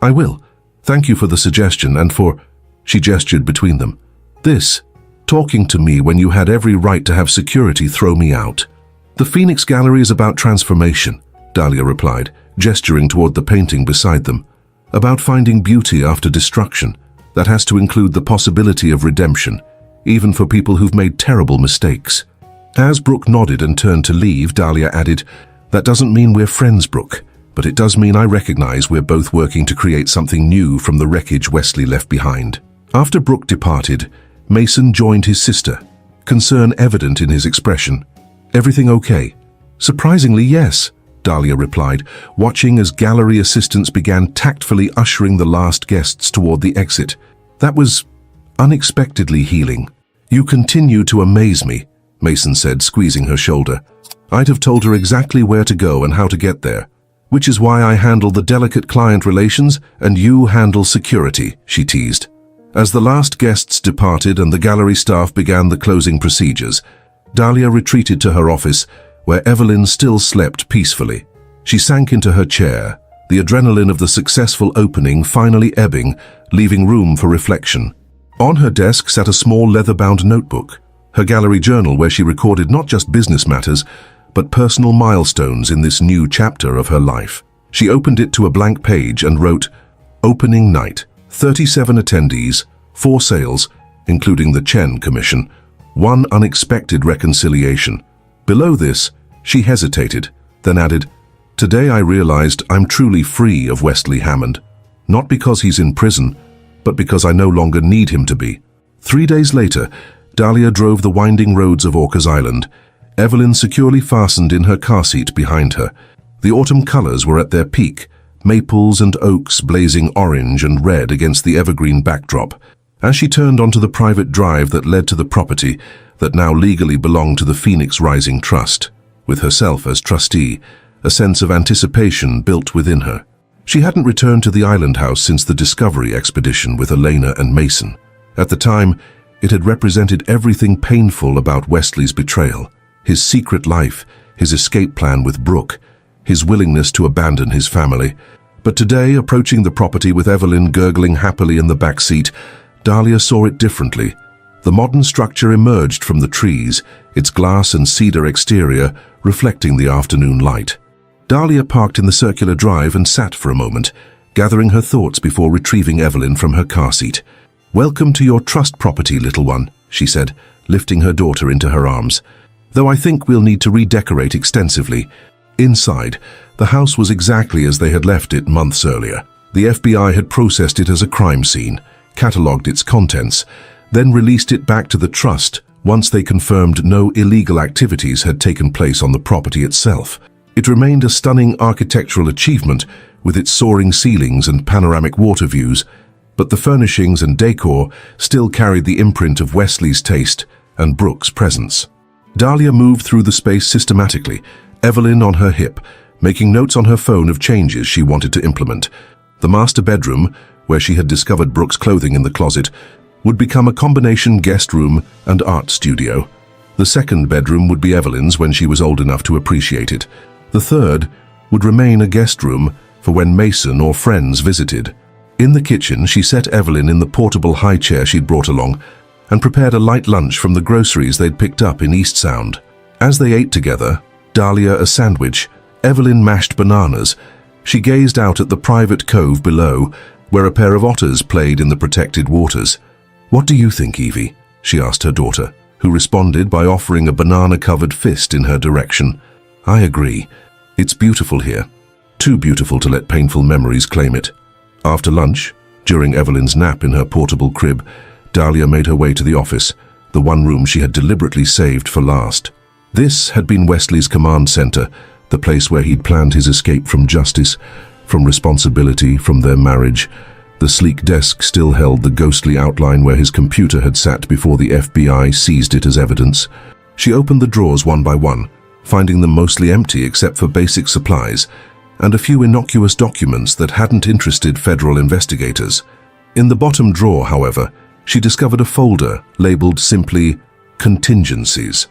I will. Thank you for the suggestion and for... She gestured between them. This, talking to me when you had every right to have security throw me out. The Phoenix Gallery is about transformation, Dahlia replied, gesturing toward the painting beside them. About finding beauty after destruction. That has to include the possibility of redemption, even for people who've made terrible mistakes. As Brooke nodded and turned to leave, Dahlia added, That doesn't mean we're friends, Brooke, but it does mean I recognize we're both working to create something new from the wreckage Wesley left behind. After Brooke departed, Mason joined his sister, concern evident in his expression. Everything okay? Surprisingly, yes, Dahlia replied, watching as gallery assistants began tactfully ushering the last guests toward the exit. That was unexpectedly healing. You continue to amaze me, Mason said, squeezing her shoulder. I'd have told her exactly where to go and how to get there, which is why I handle the delicate client relations and you handle security, she teased. As the last guests departed and the gallery staff began the closing procedures, Dahlia retreated to her office, where Evelyn still slept peacefully. She sank into her chair, the adrenaline of the successful opening finally ebbing, leaving room for reflection. On her desk sat a small leather-bound notebook, her gallery journal where she recorded not just business matters, but personal milestones in this new chapter of her life. She opened it to a blank page and wrote, Opening night, 37 attendees, 4 sales, including the Chen Commission, 1 unexpected reconciliation. Below this, she hesitated, then added, Today I realized I'm truly free of Wesley Hammond, not because he's in prison, but because I no longer need him to be. 3 days later, Dahlia drove the winding roads of Orcas Island, Evelyn securely fastened in her car seat behind her. The autumn colors were at their peak, maples and oaks blazing orange and red against the evergreen backdrop. As she turned onto the private drive that led to the property that now legally belonged to the Phoenix Rising Trust, with herself as trustee, a sense of anticipation built within her. She hadn't returned to the island house since the discovery expedition with Elena and Mason. At the time, it had represented everything painful about Wesley's betrayal, his secret life, his escape plan with Brooke, his willingness to abandon his family. But today, approaching the property with Evelyn gurgling happily in the back seat, Dahlia saw it differently. The modern structure emerged from the trees, its glass and cedar exterior reflecting the afternoon light. Dahlia parked in the circular drive and sat for a moment, gathering her thoughts before retrieving Evelyn from her car seat. Welcome to your trust property, little one, she said, lifting her daughter into her arms. Though I think we'll need to redecorate extensively. Inside, the house was exactly as they had left it months earlier. The FBI had processed it as a crime scene, catalogued its contents, then released it back to the trust once they confirmed no illegal activities had taken place on the property itself. It remained a stunning architectural achievement with its soaring ceilings and panoramic water views, but the furnishings and decor still carried the imprint of Wesley's taste and Brooke's presence. Dahlia moved through the space systematically, Evelyn on her hip, making notes on her phone of changes she wanted to implement. The master bedroom, where she had discovered Brooke's clothing in the closet, would become a combination guest room and art studio. The second bedroom would be Evelyn's when she was old enough to appreciate it. The third would remain a guest room for when Mason or friends visited. In the kitchen, she set Evelyn in the portable high chair she'd brought along and prepared a light lunch from the groceries they'd picked up in East Sound. As they ate together, Dahlia a sandwich, Evelyn mashed bananas, she gazed out at the private cove below, where a pair of otters played in the protected waters. What do you think, Evie? She asked her daughter, who responded by offering a banana-covered fist in her direction. I agree. It's beautiful here. Too beautiful to let painful memories claim it. After lunch, during Evelyn's nap in her portable crib, Dahlia made her way to the office, the one room she had deliberately saved for last. This had been Wesley's command center, the place where he'd planned his escape from justice, from responsibility, from their marriage. The sleek desk still held the ghostly outline where his computer had sat before the FBI seized it as evidence. She opened the drawers one by one, finding them mostly empty except for basic supplies and a few innocuous documents that hadn't interested federal investigators. In the bottom drawer, however, she discovered a folder labeled simply contingencies.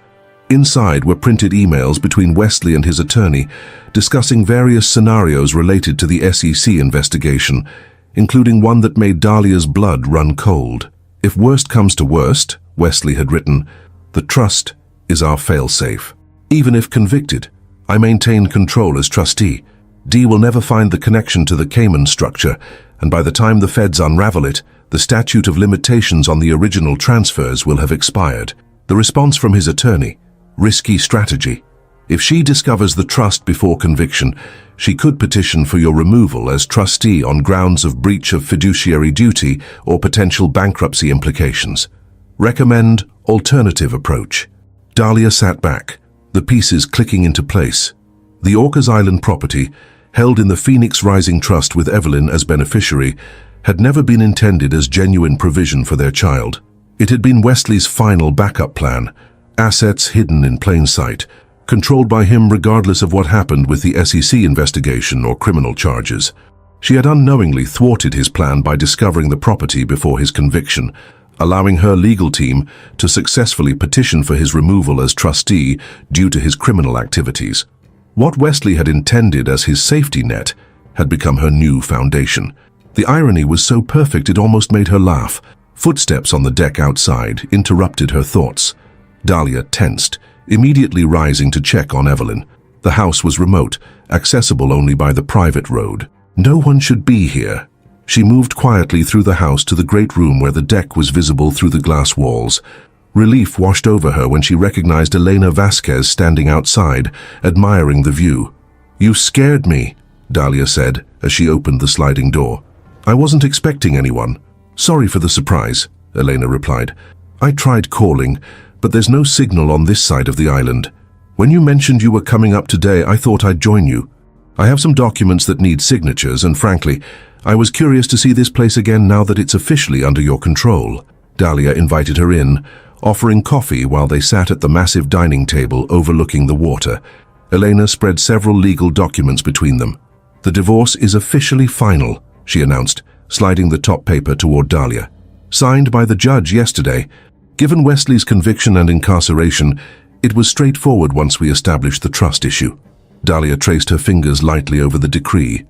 Inside were printed emails between Wesley and his attorney, discussing various scenarios related to the SEC investigation, including one that made Dahlia's blood run cold. If worst comes to worst, Wesley had written, the trust is our fail-safe. Even if convicted, I maintain control as trustee. Dee will never find the connection to the Cayman structure, and by the time the feds unravel it, the statute of limitations on the original transfers will have expired. The response from his attorney, risky strategy. If she discovers the trust before conviction, she could petition for your removal as trustee on grounds of breach of fiduciary duty or potential bankruptcy implications. Recommend alternative approach. Dahlia sat back, the pieces clicking into place. The Orcas Island property, held in the Phoenix Rising Trust with Evelyn as beneficiary, had never been intended as genuine provision for their child. It had been Wesley's final backup plan, assets hidden in plain sight, controlled by him regardless of what happened with the SEC investigation or criminal charges. She had unknowingly thwarted his plan by discovering the property before his conviction, allowing her legal team to successfully petition for his removal as trustee due to his criminal activities. What Wesley had intended as his safety net had become her new foundation. The irony was so perfect it almost made her laugh. Footsteps on the deck outside interrupted her thoughts. Dahlia tensed, immediately rising to check on Evelyn. The house was remote, accessible only by the private road. No one should be here. She moved quietly through the house to the great room where the deck was visible through the glass walls. Relief washed over her when she recognized Elena Vasquez standing outside, admiring the view. "You scared me," Dahlia said as she opened the sliding door. "I wasn't expecting anyone." "Sorry for the surprise," Elena replied. "I tried calling, but there's no signal on this side of the island. When you mentioned you were coming up today, I thought I'd join you. I have some documents that need signatures, and frankly, I was curious to see this place again now that it's officially under your control." Dahlia invited her in, offering coffee while they sat at the massive dining table overlooking the water. Elena spread several legal documents between them. "The divorce is officially final," she announced, sliding the top paper toward Dahlia. "Signed by the judge yesterday. Given Wesley's conviction and incarceration, it was straightforward once we established the trust issue." Dahlia traced her fingers lightly over the decree.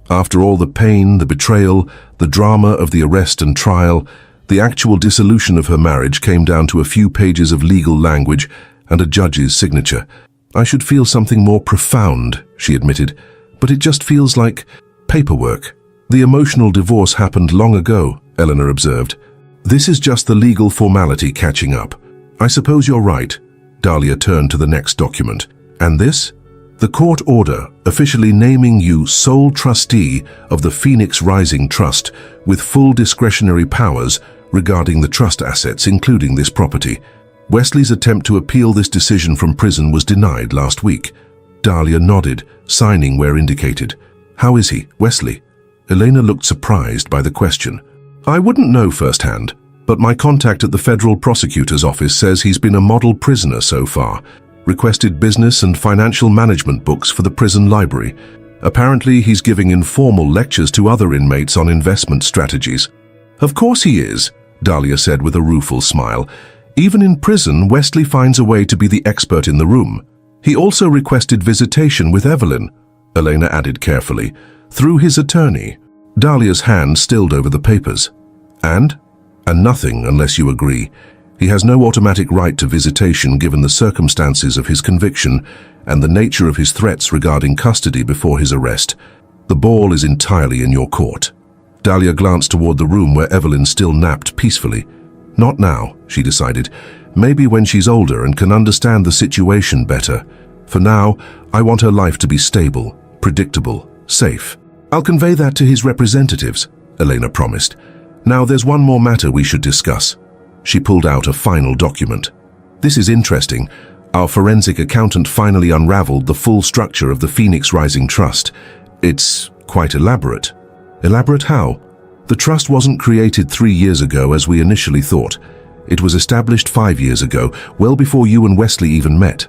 After all the pain, the betrayal, the drama of the arrest and trial, the actual dissolution of her marriage came down to a few pages of legal language and a judge's signature. "I should feel something more profound," she admitted, "but it just feels like paperwork." "The emotional divorce happened long ago," Eleanor observed. "This is just the legal formality catching up." "I suppose you're right." Dahlia turned to the next document. "And this?" "The court order officially naming you sole trustee of the Phoenix Rising Trust with full discretionary powers regarding the trust assets, including this property. Wesley's attempt to appeal this decision from prison was denied last week." Dahlia nodded, signing where indicated. "How is he, Wesley?" Elena looked surprised by the question. "I wouldn't know firsthand, but my contact at the federal prosecutor's office says he's been a model prisoner so far. Requested business and financial management books for the prison library. Apparently he's giving informal lectures to other inmates on investment strategies." "Of course he is," Dahlia said with a rueful smile. "Even in prison, Wesley finds a way to be the expert in the room. He also requested visitation with Evelyn," Elena added carefully, "through his attorney." Dahlia's hand stilled over the papers. "And nothing unless you agree. He has no automatic right to visitation given the circumstances of his conviction and the nature of his threats regarding custody before his arrest. The ball is entirely in your court." Dahlia glanced toward the room where Evelyn still napped peacefully. "Not now," she decided. "Maybe when she's older and can understand the situation better. For now, I want her life to be stable, predictable, safe." "I'll convey that to his representatives," Elena promised. "Now there's one more matter we should discuss." She pulled out a final document. "This is interesting. Our forensic accountant finally unraveled the full structure of the Phoenix Rising Trust. It's quite elaborate." "Elaborate how?" "The trust wasn't created 3 years ago as we initially thought. It was established 5 years ago, well before you and Wesley even met.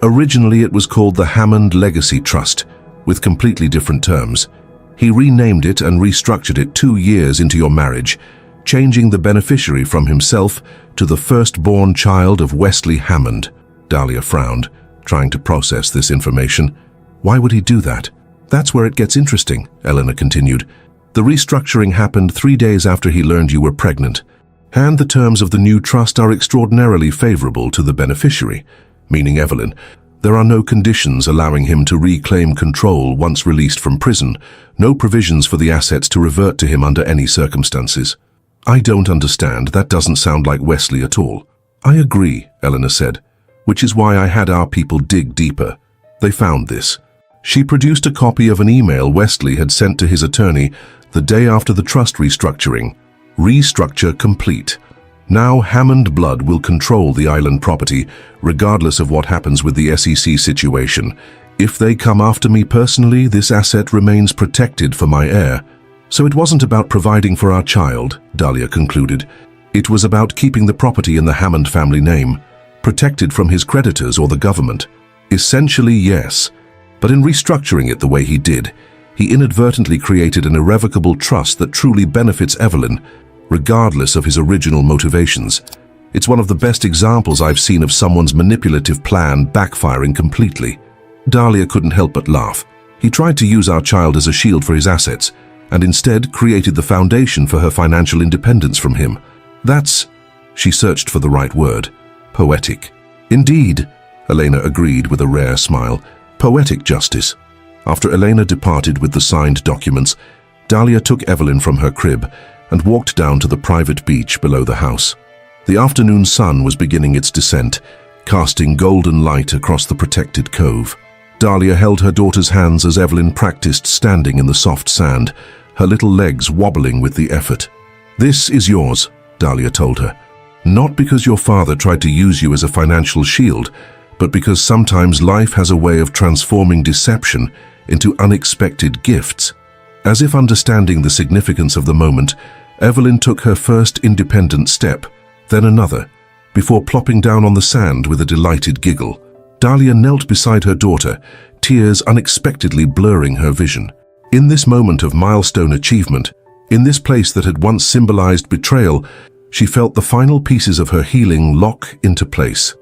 Originally it was called the Hammond Legacy Trust, with completely different terms. He renamed it and restructured it 2 years into your marriage. changing the beneficiary from himself to the firstborn child of Wesley Hammond. Dahlia frowned, trying to process this information. Why would he do that? That's where it gets interesting, Eleanor continued. The restructuring happened 3 days after he learned you were pregnant. And the terms of the new trust are extraordinarily favorable to the beneficiary, meaning Evelyn. There are no conditions allowing him to reclaim control once released from prison, no provisions for the assets to revert to him under any circumstances. I don't understand. That doesn't sound like Wesley at all. I agree, Eleanor said, which is why I had our people dig deeper. They found this. She produced a copy of an email Wesley had sent to his attorney the day after the trust restructuring. Restructure complete. Now Hammond blood will control the island property, regardless of what happens with the SEC situation. If they come after me personally, this asset remains protected for my heir. So it wasn't about providing for our child, Dahlia concluded. It was about keeping the property in the Hammond family name, protected from his creditors or the government. Essentially, yes. But in restructuring it the way he did, he inadvertently created an irrevocable trust that truly benefits Evelyn, regardless of his original motivations. It's one of the best examples I've seen of someone's manipulative plan backfiring completely. Dahlia couldn't help but laugh. He tried to use our child as a shield for his assets, and instead created the foundation for her financial independence from him. That's, she searched for the right word, poetic. Indeed, Elena agreed with a rare smile, poetic justice. After Elena departed with the signed documents, Dahlia took Evelyn from her crib and walked down to the private beach below the house. The afternoon sun was beginning its descent, casting golden light across the protected cove. Dahlia held her daughter's hands as Evelyn practiced standing in the soft sand, her little legs wobbling with the effort. This is yours, Dahlia told her. Not because your father tried to use you as a financial shield, but because sometimes life has a way of transforming deception into unexpected gifts. As if understanding the significance of the moment, Evelyn took her first independent step, then another, before plopping down on the sand with a delighted giggle. Dahlia knelt beside her daughter, tears unexpectedly blurring her vision. In this moment of milestone achievement, in this place that had once symbolized betrayal, she felt the final pieces of her healing lock into place.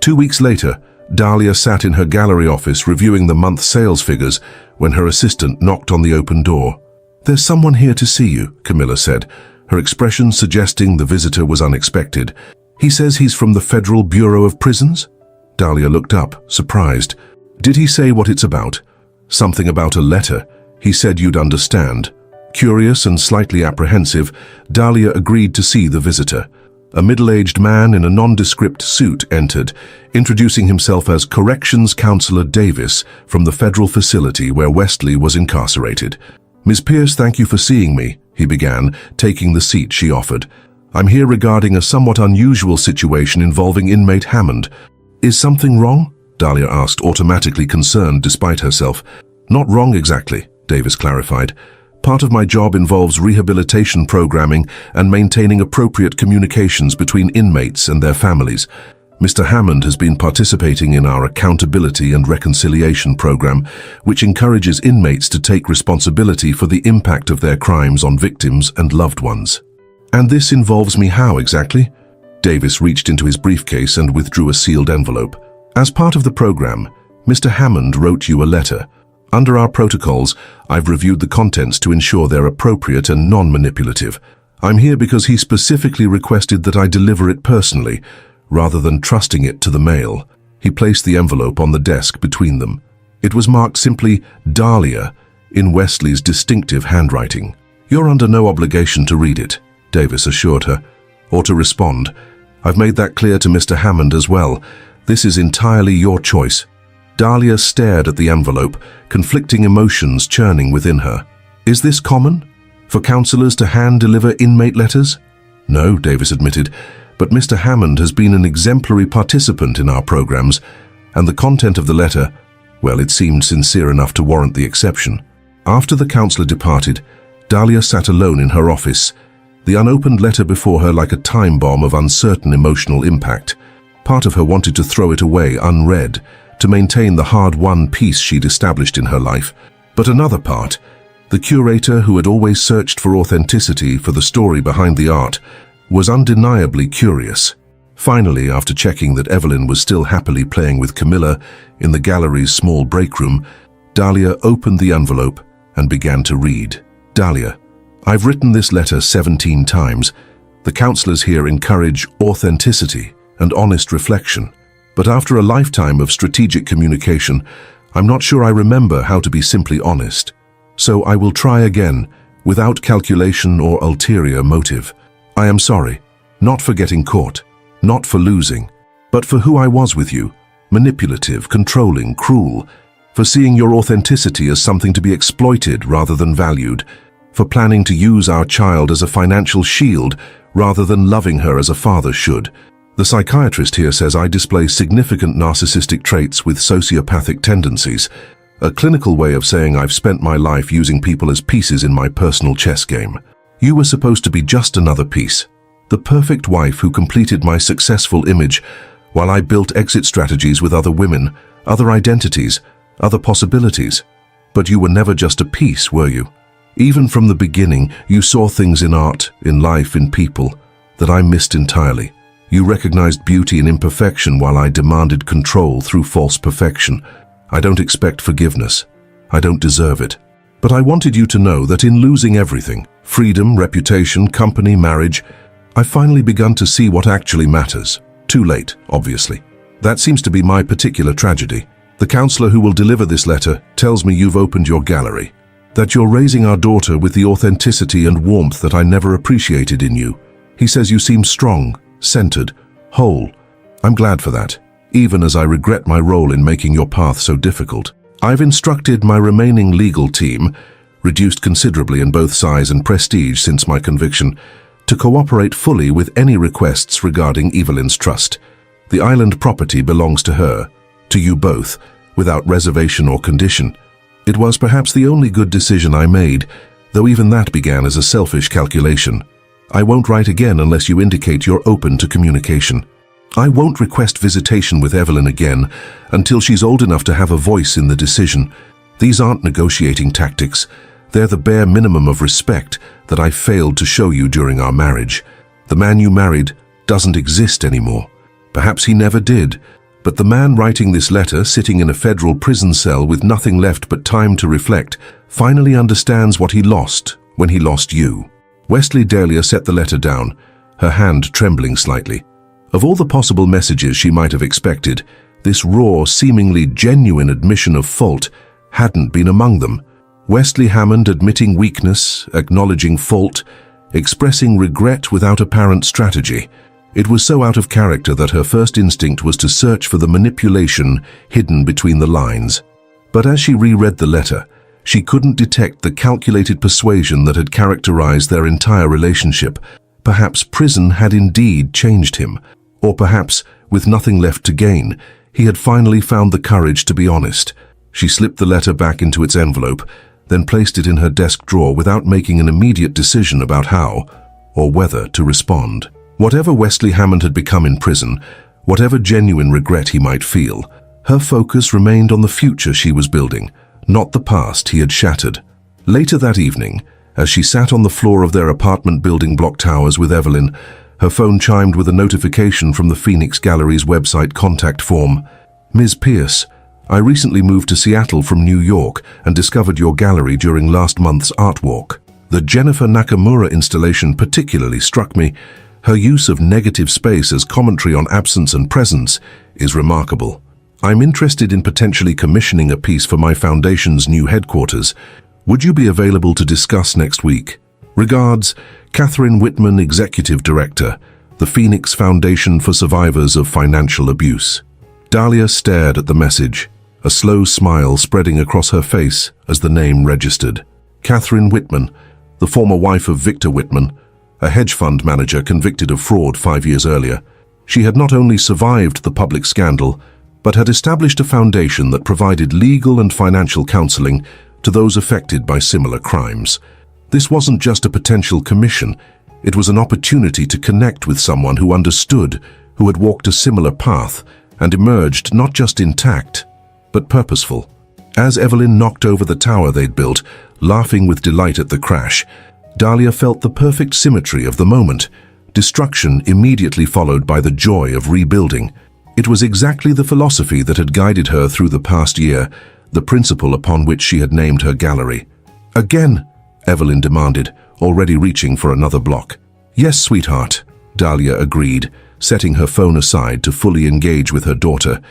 2 weeks later, Dahlia sat in her gallery office reviewing the month's sales figures when her assistant knocked on the open door. "There's someone here to see you," Camilla said, her expression suggesting the visitor was unexpected. "He says he's from the Federal Bureau of Prisons?" Dahlia looked up, surprised. "Did he say what it's about?" "Something about a letter. He said you'd understand." Curious and slightly apprehensive, Dahlia agreed to see the visitor. A middle-aged man in a nondescript suit entered, introducing himself as Corrections Counselor Davis from the federal facility where Wesley was incarcerated. "Ms. Pierce, thank you for seeing me," he began, taking the seat she offered. "I'm here regarding a somewhat unusual situation involving inmate Hammond." "Is something wrong?" Dahlia asked, automatically concerned despite herself. "Not wrong exactly," Davis clarified. "Part of my job involves rehabilitation programming and maintaining appropriate communications between inmates and their families. Mr. Hammond has been participating in our accountability and reconciliation program, which encourages inmates to take responsibility for the impact of their crimes on victims and loved ones." "And this involves me how exactly?" Davis reached into his briefcase and withdrew a sealed envelope. "As part of the program, Mr. Hammond wrote you a letter. Under our protocols, I've reviewed the contents to ensure they're appropriate and non-manipulative. I'm here because he specifically requested that I deliver it personally, rather than trusting it to the mail." He placed the envelope on the desk between them. It was marked simply Dahlia in Wesley's distinctive handwriting. "You're under no obligation to read it," Davis assured her, "or to respond. I've made that clear to Mr. Hammond as well. This is entirely your choice." Dahlia stared at the envelope, conflicting emotions churning within her. "Is this common? For counselors to hand-deliver inmate letters?" "No," Davis admitted, "but Mr. Hammond has been an exemplary participant in our programs, and the content of the letter, well, it seemed sincere enough to warrant the exception." After the counselor departed, Dahlia sat alone in her office, the unopened letter before her like a time bomb of uncertain emotional impact. Part of her wanted to throw it away unread, to maintain the hard-won peace she'd established in her life. But another part, The curator, who had always searched for authenticity for the story behind the art, was undeniably curious. Finally, after checking that Evelyn was still happily playing with Camilla in the gallery's small break room, Dahlia opened the envelope and began to read. Dahlia, I've written this letter 17 times. The counselors here encourage authenticity and honest reflection. But after a lifetime of strategic communication, I'm not sure I remember how to be simply honest. So I will try again, without calculation or ulterior motive. I am sorry, not for getting caught, not for losing, but for who I was with you, manipulative, controlling, cruel, for seeing your authenticity as something to be exploited rather than valued, for planning to use our child as a financial shield rather than loving her as a father should. The psychiatrist here says I display significant narcissistic traits with sociopathic tendencies, a clinical way of saying I've spent my life using people as pieces in my personal chess game. You were supposed to be just another piece, the perfect wife who completed my successful image while I built exit strategies with other women, other identities, other possibilities. But you were never just a piece, were you? Even from the beginning, you saw things in art, in life, in people, that I missed entirely. You recognized beauty in imperfection while I demanded control through false perfection. I don't expect forgiveness. I don't deserve it. But I wanted you to know that in losing everything, freedom, reputation, company, marriage, I've finally begun to see what actually matters. Too late, obviously. That seems to be my particular tragedy. The counselor who will deliver this letter tells me you've opened your gallery, that you're raising our daughter with the authenticity and warmth that I never appreciated in you. He says you seem strong, centered, whole. I'm glad for that, even as I regret my role in making your path so difficult. I've instructed my remaining legal team, reduced considerably in both size and prestige since my conviction, to cooperate fully with any requests regarding Evelyn's trust. The island property belongs to her, to you both, without reservation or condition. It was perhaps the only good decision I made, though even that began as a selfish calculation. I won't write again unless you indicate you're open to communication. I won't request visitation with Evelyn again until she's old enough to have a voice in the decision. These aren't negotiating tactics. They're the bare minimum of respect that I failed to show you during our marriage. The man you married doesn't exist anymore. Perhaps he never did, but the man writing this letter, sitting in a federal prison cell with nothing left but time to reflect, finally understands what he lost when he lost you. Wesley Dahlia set the letter down, her hand trembling slightly. Of all the possible messages she might have expected, this raw, seemingly genuine admission of fault hadn't been among them. Wesley Hammond admitting weakness, acknowledging fault, expressing regret without apparent strategy. It was so out of character that her first instinct was to search for the manipulation hidden between the lines. But as she reread the letter, she couldn't detect the calculated persuasion that had characterized their entire relationship. Perhaps prison had indeed changed him, or perhaps, with nothing left to gain, he had finally found the courage to be honest. She slipped the letter back into its envelope, then placed it in her desk drawer without making an immediate decision about how or whether to respond. Whatever Wesley Hammond had become in prison, whatever genuine regret he might feel, her focus remained on the future she was building, not the past he had shattered. Later that evening, as she sat on the floor of their apartment building block towers with Evelyn, her phone chimed with a notification from the Phoenix Gallery's website contact form. Ms. Pierce, I recently moved to Seattle from New York and discovered your gallery during last month's art walk. The Jennifer Nakamura installation particularly struck me. Her use of negative space as commentary on absence and presence is remarkable. I'm interested in potentially commissioning a piece for my foundation's new headquarters. Would you be available to discuss next week? Regards, Catherine Whitman, Executive Director, the Phoenix Foundation for Survivors of Financial Abuse. Dahlia stared at the message, a slow smile spreading across her face as the name registered. Catherine Whitman, the former wife of Victor Whitman, a hedge fund manager convicted of fraud 5 years earlier. She had not only survived the public scandal, but had established a foundation that provided legal and financial counseling to those affected by similar crimes. This wasn't just a potential commission, it was an opportunity to connect with someone who understood, who had walked a similar path, and emerged not just intact, but purposeful. As Evelyn knocked over the tower they'd built, laughing with delight at the crash. Dahlia felt the perfect symmetry of the moment. Destruction immediately followed by the joy of rebuilding. It was exactly the philosophy that had guided her through the past year, the principle upon which she had named her gallery. "Again?" Evelyn demanded, already reaching for another block. "Yes, sweetheart," Dahlia agreed, setting her phone aside to fully engage with her daughter.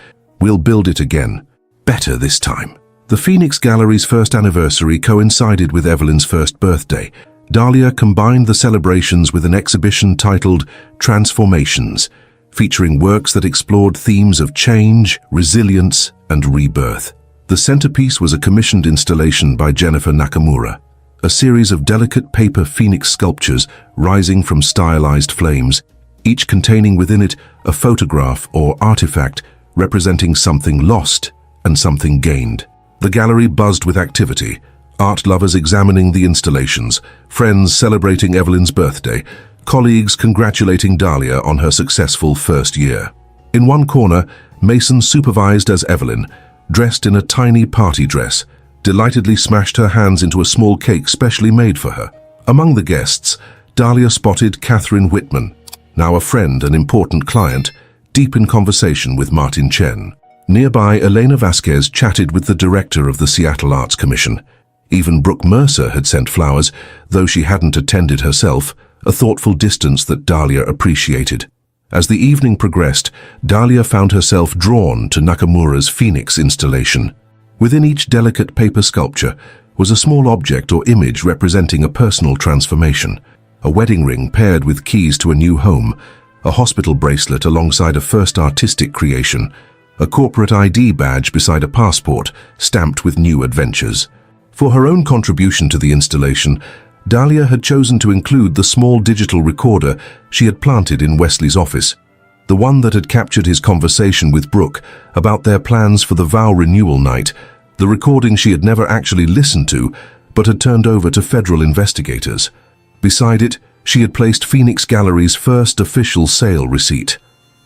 "We'll build it again. Better this time." The Phoenix Gallery's first anniversary coincided with Evelyn's first birthday. Dahlia combined the celebrations with an exhibition titled Transformations, featuring works that explored themes of change, resilience, and rebirth. The centerpiece was a commissioned installation by Jennifer Nakamura, a series of delicate paper phoenix sculptures rising from stylized flames, each containing within it a photograph or artifact representing something lost and something gained. The gallery buzzed with activity, art lovers examining the installations, friends celebrating Evelyn's birthday, colleagues congratulating Dahlia on her successful first year. In one corner, Mason, supervised as Evelyn, dressed in a tiny party dress, delightedly smashed her hands into a small cake specially made for her. Among the guests, Dahlia spotted Catherine Whitman, now a friend and important client, deep in conversation with Martin Chen. Nearby, Elena Vasquez chatted with the director of the Seattle Arts Commission. Even Brooke Mercer had sent flowers, though she hadn't attended herself, a thoughtful distance that Dahlia appreciated. As the evening progressed, Dahlia found herself drawn to Nakamura's Phoenix installation. Within each delicate paper sculpture was a small object or image representing a personal transformation. A wedding ring paired with keys to a new home, a hospital bracelet alongside a first artistic creation, a corporate ID badge beside a passport stamped with new adventures. For her own contribution to the installation, Dahlia had chosen to include the small digital recorder she had planted in Wesley's office, the one that had captured his conversation with Brooke about their plans for the vow renewal night, the recording she had never actually listened to but had turned over to federal investigators. Beside it, she had placed Phoenix Gallery's first official sale receipt.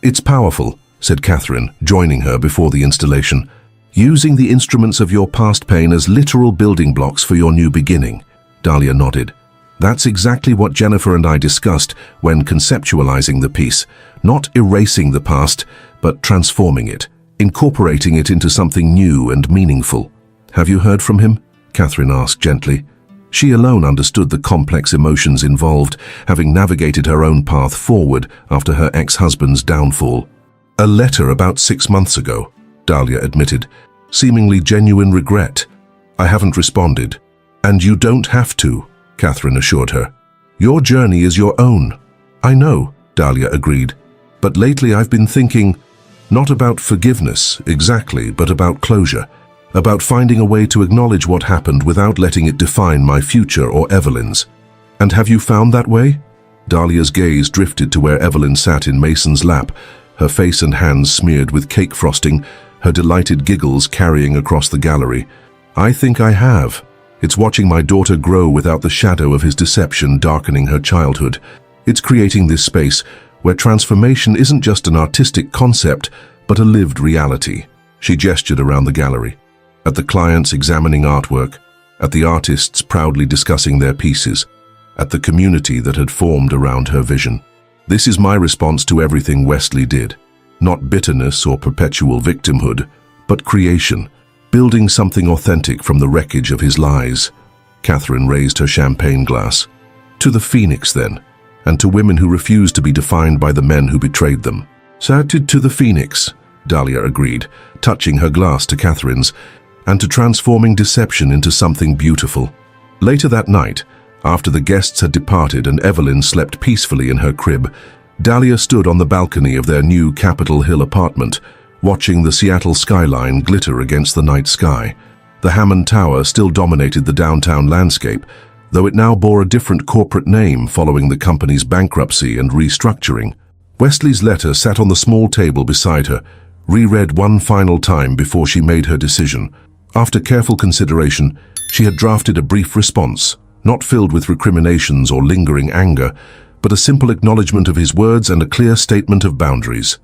"It's powerful," said Catherine, joining her before the installation. "Using the instruments of your past pain as literal building blocks for your new beginning." Dahlia nodded. "That's exactly what Jennifer and I discussed when conceptualizing the piece. Not erasing the past, but transforming it, incorporating it into something new and meaningful." "Have you heard from him?" Catherine asked gently. She alone understood the complex emotions involved, having navigated her own path forward after her ex-husband's downfall. "A letter about 6 months ago," Dahlia admitted, seemingly genuine regret. "I haven't responded." "And you don't have to," Catherine assured her. "Your journey is your own." "I know," Dahlia agreed. "But lately I've been thinking, not about forgiveness exactly, but about closure, about finding a way to acknowledge what happened without letting it define my future or Evelyn's." "And have you found that way?" Dahlia's gaze drifted to where Evelyn sat in Mason's lap, her face and hands smeared with cake frosting, her delighted giggles carrying across the gallery. "I think I have. It's watching my daughter grow without the shadow of his deception darkening her childhood. It's creating this space where transformation isn't just an artistic concept, but a lived reality." She gestured around the gallery, at the clients examining artwork, at the artists proudly discussing their pieces, at the community that had formed around her vision. "This is my response to everything Wesley did. Not bitterness or perpetual victimhood, but creation, building something authentic from the wreckage of his lies." Catherine raised her champagne glass. "To the Phoenix, then, and to women who refuse to be defined by the men who betrayed them." "Saluted to the Phoenix," Dahlia agreed, touching her glass to Catherine's, "and to transforming deception into something beautiful." Later that night, after the guests had departed and Evelyn slept peacefully in her crib, Dahlia stood on the balcony of their new Capitol Hill apartment, watching the Seattle skyline glitter against the night sky. The Hammond Tower still dominated the downtown landscape, though it now bore a different corporate name following the company's bankruptcy and restructuring. Wesley's letter sat on the small table beside her, reread one final time before she made her decision. After careful consideration, she had drafted a brief response, not filled with recriminations or lingering anger, but a simple acknowledgement of his words and a clear statement of boundaries.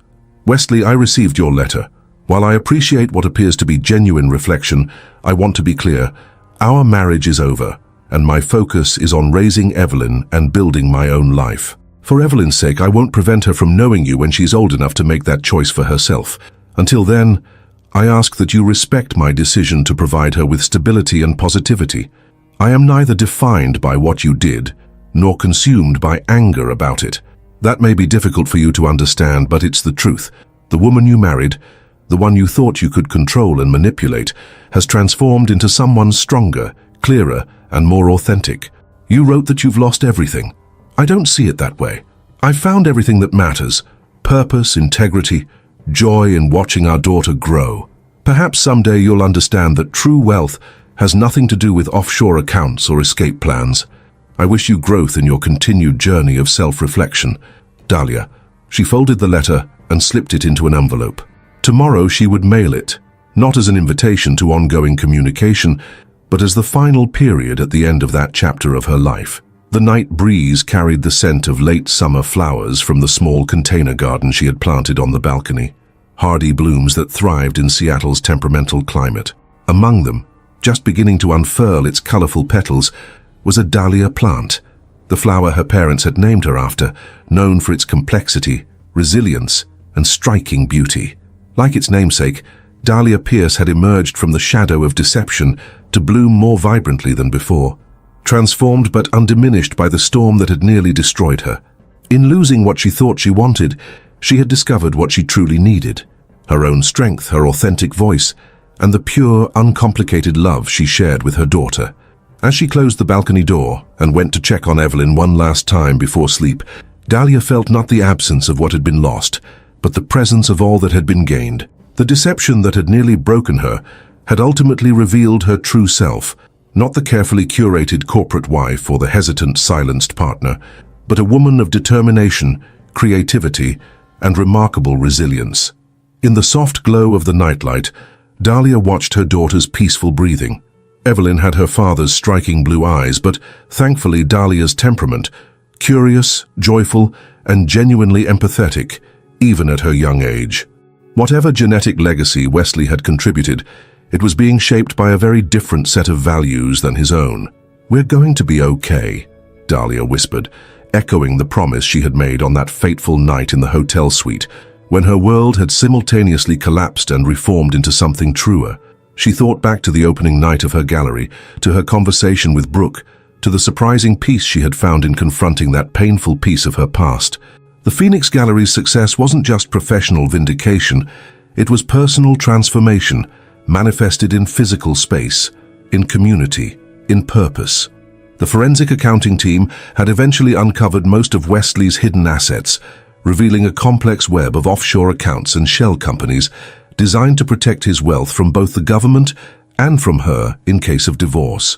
"Wesley, I received your letter. While I appreciate what appears to be genuine reflection, I want to be clear. Our marriage is over, and my focus is on raising Evelyn and building my own life. For Evelyn's sake, I won't prevent her from knowing you when she's old enough to make that choice for herself. Until then, I ask that you respect my decision to provide her with stability and positivity. I am neither defined by what you did, nor consumed by anger about it. That may be difficult for you to understand, but it's the truth. The woman you married, the one you thought you could control and manipulate, has transformed into someone stronger, clearer, and more authentic. You wrote that you've lost everything. I don't see it that way. I've found everything that matters: purpose, integrity, joy in watching our daughter grow. Perhaps someday you'll understand that true wealth has nothing to do with offshore accounts or escape plans. I wish you growth in your continued journey of self-reflection. Dahlia. She folded the letter and slipped it into an envelope. Tomorrow she would mail it, not as an invitation to ongoing communication, but as the final period at the end of that chapter of her life. The night breeze carried the scent of late summer flowers from the small container garden she had planted on the balcony, hardy blooms that thrived in Seattle's temperamental climate. Among them, just beginning to unfurl its colorful petals, was a dahlia plant, the flower her parents had named her after, known for its complexity, resilience, and striking beauty. Like its namesake, Dahlia Pierce had emerged from the shadow of deception to bloom more vibrantly than before, transformed but undiminished by the storm that had nearly destroyed her. In losing what she thought she wanted, she had discovered what she truly needed: her own strength, her authentic voice, and the pure, uncomplicated love she shared with her daughter. As she closed the balcony door and went to check on Evelyn one last time before sleep, Dahlia felt not the absence of what had been lost, but the presence of all that had been gained. The deception that had nearly broken her had ultimately revealed her true self, not the carefully curated corporate wife or the hesitant, silenced partner, but a woman of determination, creativity, and remarkable resilience. In the soft glow of the nightlight, Dahlia watched her daughter's peaceful breathing. Evelyn had her father's striking blue eyes, but thankfully Dahlia's temperament, curious, joyful, and genuinely empathetic, even at her young age. Whatever genetic legacy Wesley had contributed, it was being shaped by a very different set of values than his own. "We're going to be okay," Dahlia whispered, echoing the promise she had made on that fateful night in the hotel suite, when her world had simultaneously collapsed and reformed into something truer. She thought back to the opening night of her gallery, to her conversation with Brooke, to the surprising peace she had found in confronting that painful piece of her past. The Phoenix Gallery's success wasn't just professional vindication, it was personal transformation, manifested in physical space, in community, in purpose. The forensic accounting team had eventually uncovered most of Wesley's hidden assets, revealing a complex web of offshore accounts and shell companies designed to protect his wealth from both the government and from her in case of divorce.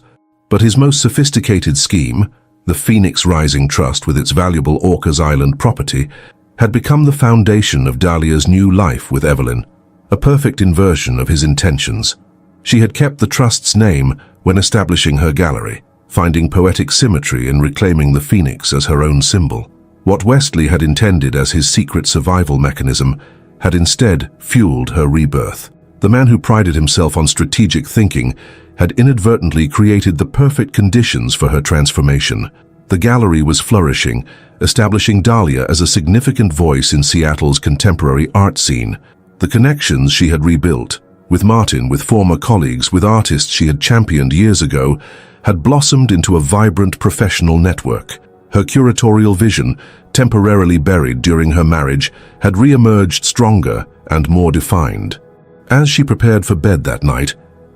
But his most sophisticated scheme, the Phoenix Rising Trust with its valuable Orcas Island property, had become the foundation of Dahlia's new life with Evelyn, a perfect inversion of his intentions. She had kept the trust's name when establishing her gallery, finding poetic symmetry in reclaiming the phoenix as her own symbol. What Wesley had intended as his secret survival mechanism had instead fueled her rebirth. The man who prided himself on strategic thinking had inadvertently created the perfect conditions for her transformation. The gallery was flourishing, establishing Dahlia as a significant voice in Seattle's contemporary art scene. The connections she had rebuilt, with Martin, with former colleagues, with artists she had championed years ago, had blossomed into a vibrant professional network. Her curatorial vision, temporarily buried during her marriage, had re-emerged stronger and more defined. As she prepared for bed that night,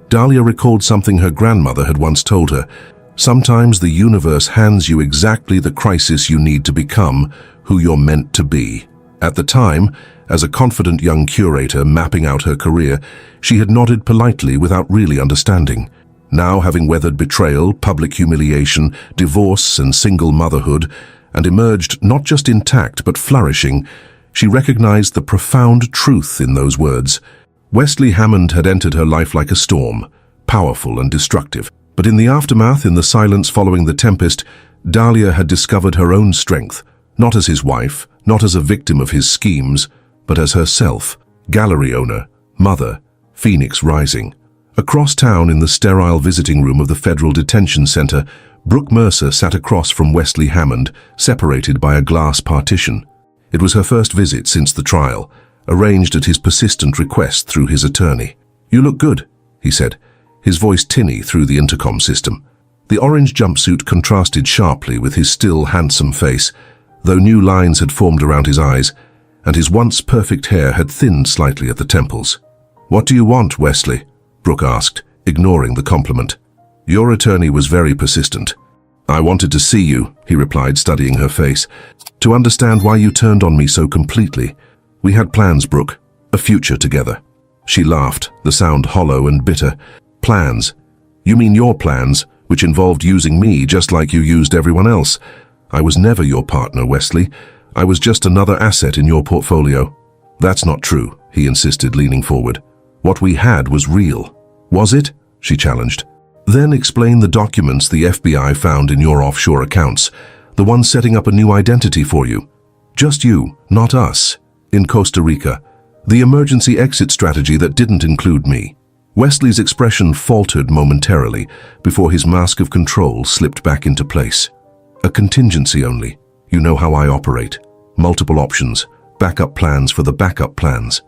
Dahlia recalled something her grandmother had once told her: "Sometimes the universe hands you exactly the crisis you need to become who you're meant to be." At the time, as a confident young curator mapping out her career, she had nodded politely without really understanding. Now, having weathered betrayal, public humiliation, divorce, and single motherhood, and emerged not just intact but flourishing, she recognized the profound truth in those words. Wesley Hammond had entered her life like a storm, powerful and destructive. But in the aftermath, in the silence following the tempest, Dahlia had discovered her own strength, not as his wife, not as a victim of his schemes, but as herself, gallery owner, mother, Phoenix Rising. Across town in the sterile visiting room of the Federal Detention Center, Brooke Mercer sat across from Wesley Hammond, separated by a glass partition. It was her first visit since the trial, arranged at his persistent request through his attorney. "You look good," he said, his voice tinny through the intercom system. The orange jumpsuit contrasted sharply with his still handsome face, though new lines had formed around his eyes, and his once perfect hair had thinned slightly at the temples. "What do you want, Wesley?" Brooke asked, ignoring the compliment. "Your attorney was very persistent." "I wanted to see you," he replied, studying her face, "to understand why you turned on me so completely. We had plans, Brooke, a future together." She laughed, the sound hollow and bitter. "Plans? You mean your plans, which involved using me just like you used everyone else? I was never your partner, Wesley. I was just another asset in your portfolio." "That's not true," he insisted, leaning forward. "What we had was real." "Was it?" she challenged. "Then explain the documents the FBI found in your offshore accounts, the ones setting up a new identity for you. Just you, not us, in Costa Rica. The emergency exit strategy that didn't include me." Wesley's expression faltered momentarily before his mask of control slipped back into place. "A contingency only. You know how I operate. Multiple options, backup plans for the backup plans."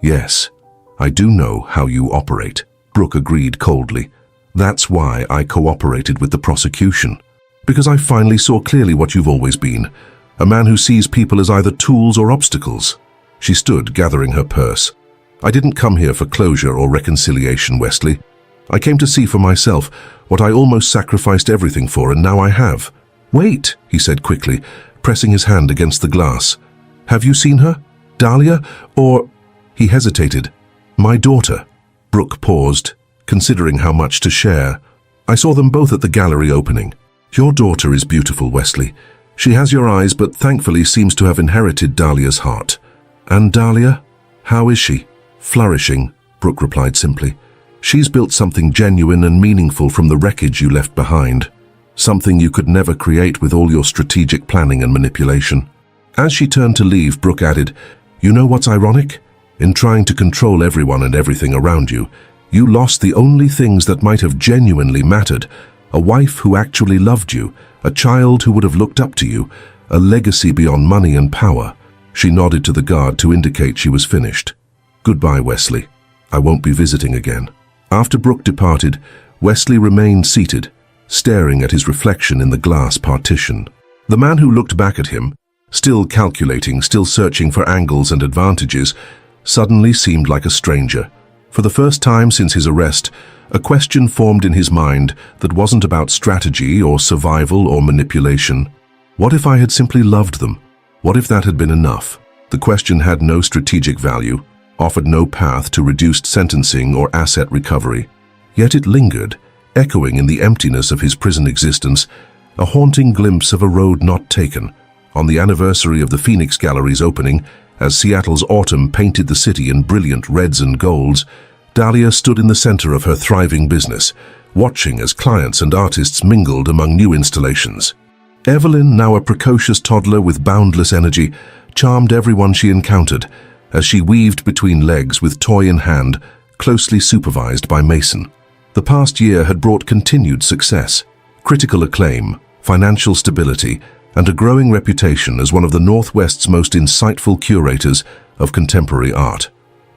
"Yes, I do know how you operate," Brooke agreed coldly. "That's why I cooperated with the prosecution. Because I finally saw clearly what you've always been, a man who sees people as either tools or obstacles." She stood, gathering her purse. "I didn't come here for closure or reconciliation, Wesley. I came to see for myself what I almost sacrificed everything for, and now I have." "Wait," he said quickly, pressing his hand against the glass. "Have you seen her? Dahlia? Or—" He hesitated. "My daughter." Brooke paused, considering how much to share. "I saw them both at the gallery opening. Your daughter is beautiful, Wesley. She has your eyes, but thankfully seems to have inherited Dahlia's heart." "And Dahlia? How is she?" "Flourishing," Brooke replied simply. "She's built something genuine and meaningful from the wreckage you left behind. Something you could never create with all your strategic planning and manipulation." As she turned to leave, Brooke added, "You know what's ironic? In trying to control everyone and everything around you, you lost the only things that might have genuinely mattered: a wife who actually loved you, a child who would have looked up to you, a legacy beyond money and power." She nodded to the guard to indicate she was finished. "Goodbye, Wesley. I won't be visiting again." After Brooke departed, Wesley remained seated, staring at his reflection in the glass partition. The man who looked back at him, still calculating, still searching for angles and advantages, suddenly seemed like a stranger. For the first time since his arrest, a question formed in his mind that wasn't about strategy or survival or manipulation. What if I had simply loved them? What if that had been enough? The question had no strategic value, offered no path to reduced sentencing or asset recovery. Yet it lingered, echoing in the emptiness of his prison existence, a haunting glimpse of a road not taken. On the anniversary of the Phoenix Gallery's opening, as Seattle's autumn painted the city in brilliant reds and golds, Dahlia stood in the center of her thriving business, watching as clients and artists mingled among new installations. Evelyn, now a precocious toddler with boundless energy, charmed everyone she encountered as she weaved between legs with toy in hand, closely supervised by Mason. The past year had brought continued success, critical acclaim, financial stability, and a growing reputation as one of the Northwest's most insightful curators of contemporary art.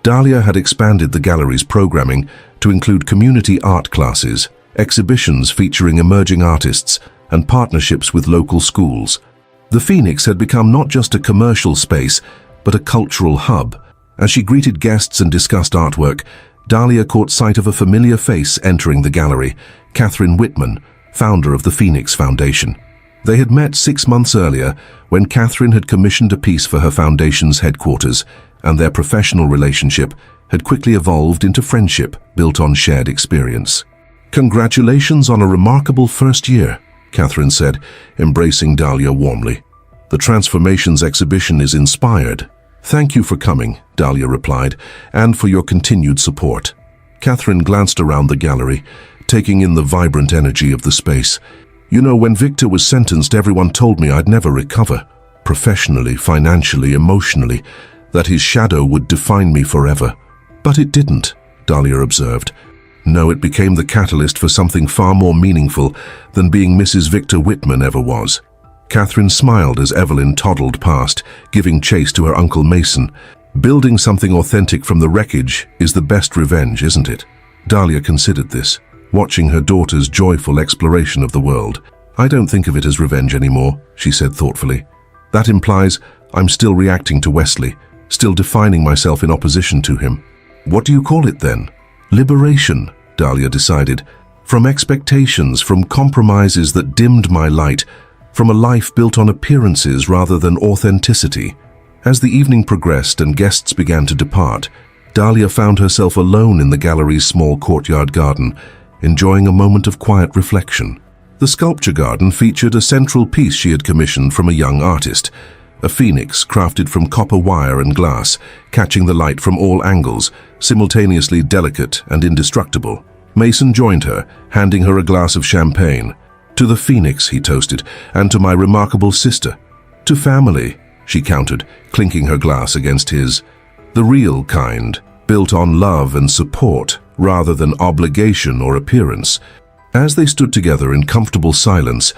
Dahlia had expanded the gallery's programming to include community art classes, exhibitions featuring emerging artists, and partnerships with local schools. The Phoenix had become not just a commercial space, but a cultural hub. As she greeted guests and discussed artwork, Dahlia caught sight of a familiar face entering the gallery, Catherine Whitman, founder of the Phoenix Foundation. They had met 6 months earlier when Catherine had commissioned a piece for her foundation's headquarters, and their professional relationship had quickly evolved into friendship built on shared experience. "Congratulations on a remarkable first year," Catherine said, embracing Dahlia warmly. "The Transformations exhibition is inspired." "Thank you for coming," Dahlia replied, "and for your continued support." Catherine glanced around the gallery, taking in the vibrant energy of the space. "You know, when Victor was sentenced, everyone told me I'd never recover. Professionally, financially, emotionally, that his shadow would define me forever. But it didn't," Dahlia observed. No, it became the catalyst for something far more meaningful than being Mrs. Victor Whitman ever was. Catherine smiled as Evelyn toddled past, giving chase to her Uncle Mason. Building something authentic from the wreckage is the best revenge, isn't it? Dahlia considered this, watching her daughter's joyful exploration of the world. I don't think of it as revenge anymore, she said thoughtfully. That implies I'm still reacting to Wesley, still defining myself in opposition to him. What do you call it then? Liberation, Dahlia decided. From expectations, from compromises that dimmed my light, from a life built on appearances rather than authenticity. As the evening progressed and guests began to depart, Dahlia found herself alone in the gallery's small courtyard garden, enjoying a moment of quiet reflection. The sculpture garden featured a central piece she had commissioned from a young artist, a phoenix crafted from copper wire and glass, catching the light from all angles, simultaneously delicate and indestructible. Mason joined her, handing her a glass of champagne. To the phoenix, he toasted, and to my remarkable sister. To family, she countered, clinking her glass against his. The real kind, built on love and support, rather than obligation or appearance. As they stood together in comfortable silence,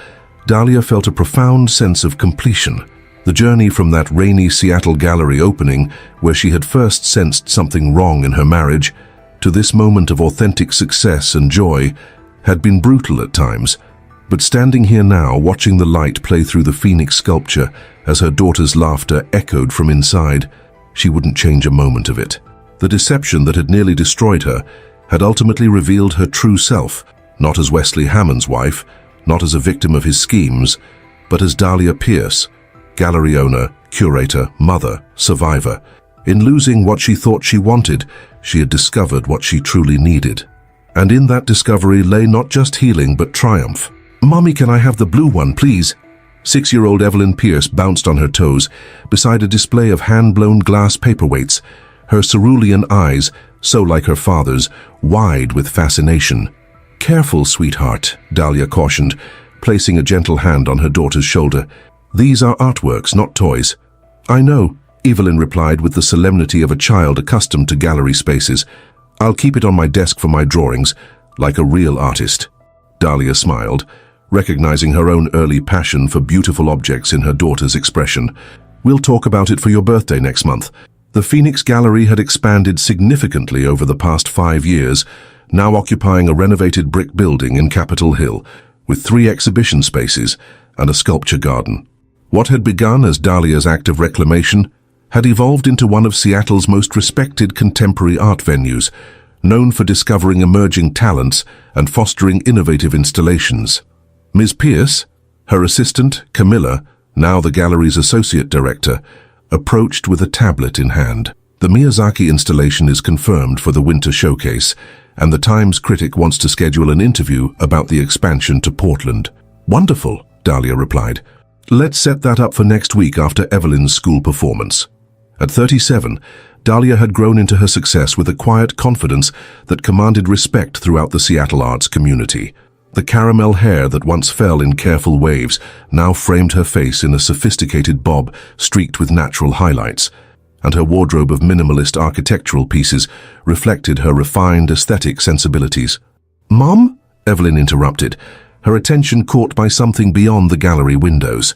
Dahlia felt a profound sense of completion. The journey from that rainy Seattle gallery opening, where she had first sensed something wrong in her marriage, to this moment of authentic success and joy, had been brutal at times. But standing here now, watching the light play through the phoenix sculpture as her daughter's laughter echoed from inside, she wouldn't change a moment of it. The deception that had nearly destroyed her had ultimately revealed her true self, not as Wesley Hammond's wife, not as a victim of his schemes, but as Dahlia Pierce, gallery owner, curator, mother, survivor. In losing what she thought she wanted, she had discovered what she truly needed. And in that discovery lay not just healing but triumph. "Mommy, can I have the blue one, please?" 6-year-old Evelyn Pierce bounced on her toes beside a display of hand-blown glass paperweights, her cerulean eyes, so like her father's, wide with fascination. "Careful, sweetheart," Dahlia cautioned, placing a gentle hand on her daughter's shoulder. "These are artworks, not toys." "I know," Evelyn replied with the solemnity of a child accustomed to gallery spaces. "I'll keep it on my desk for my drawings, like a real artist." Dahlia smiled, recognizing her own early passion for beautiful objects in her daughter's expression. "We'll talk about it for your birthday next month." The Phoenix Gallery had expanded significantly over the past 5 years, now occupying a renovated brick building in Capitol Hill, with 3 exhibition spaces and a sculpture garden. What had begun as Dahlia's act of reclamation had evolved into one of Seattle's most respected contemporary art venues, known for discovering emerging talents and fostering innovative installations. Ms. Pierce, her assistant, Camilla, now the gallery's associate director, approached with a tablet in hand. The Miyazaki installation is confirmed for the winter showcase, and the Times critic wants to schedule an interview about the expansion to Portland. "Wonderful," Dahlia replied. "Let's set that up for next week after Evelyn's school performance." At 37, Dahlia had grown into her success with a quiet confidence that commanded respect throughout the Seattle arts community. The caramel hair that once fell in careful waves now framed her face in a sophisticated bob streaked with natural highlights, and her wardrobe of minimalist architectural pieces reflected her refined aesthetic sensibilities. "Mom?" Evelyn interrupted, her attention caught by something beyond the gallery windows.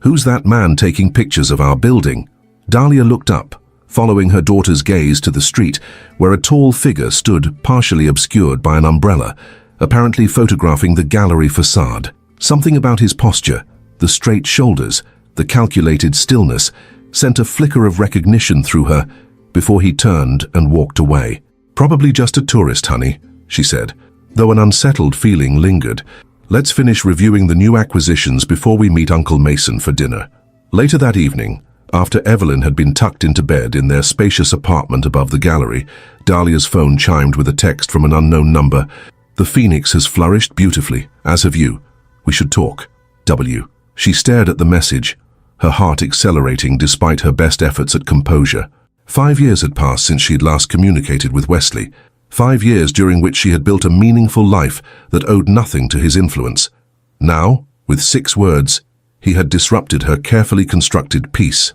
"Who's that man taking pictures of our building?" Dahlia looked up, following her daughter's gaze to the street, where a tall figure stood partially obscured by an umbrella, apparently photographing the gallery facade. Something about his posture, the straight shoulders, the calculated stillness, sent a flicker of recognition through her before he turned and walked away. "Probably just a tourist, honey," she said, though an unsettled feeling lingered. "Let's finish reviewing the new acquisitions before we meet Uncle Mason for dinner." Later that evening, after Evelyn had been tucked into bed in their spacious apartment above the gallery, Dahlia's phone chimed with a text from an unknown number. "The Phoenix has flourished beautifully, as have you. We should talk. W." She stared at the message, her heart accelerating despite her best efforts at composure. 5 years had passed since she had last communicated with Wesley. 5 years during which she had built a meaningful life that owed nothing to his influence. Now, with 6 words, he had disrupted her carefully constructed peace.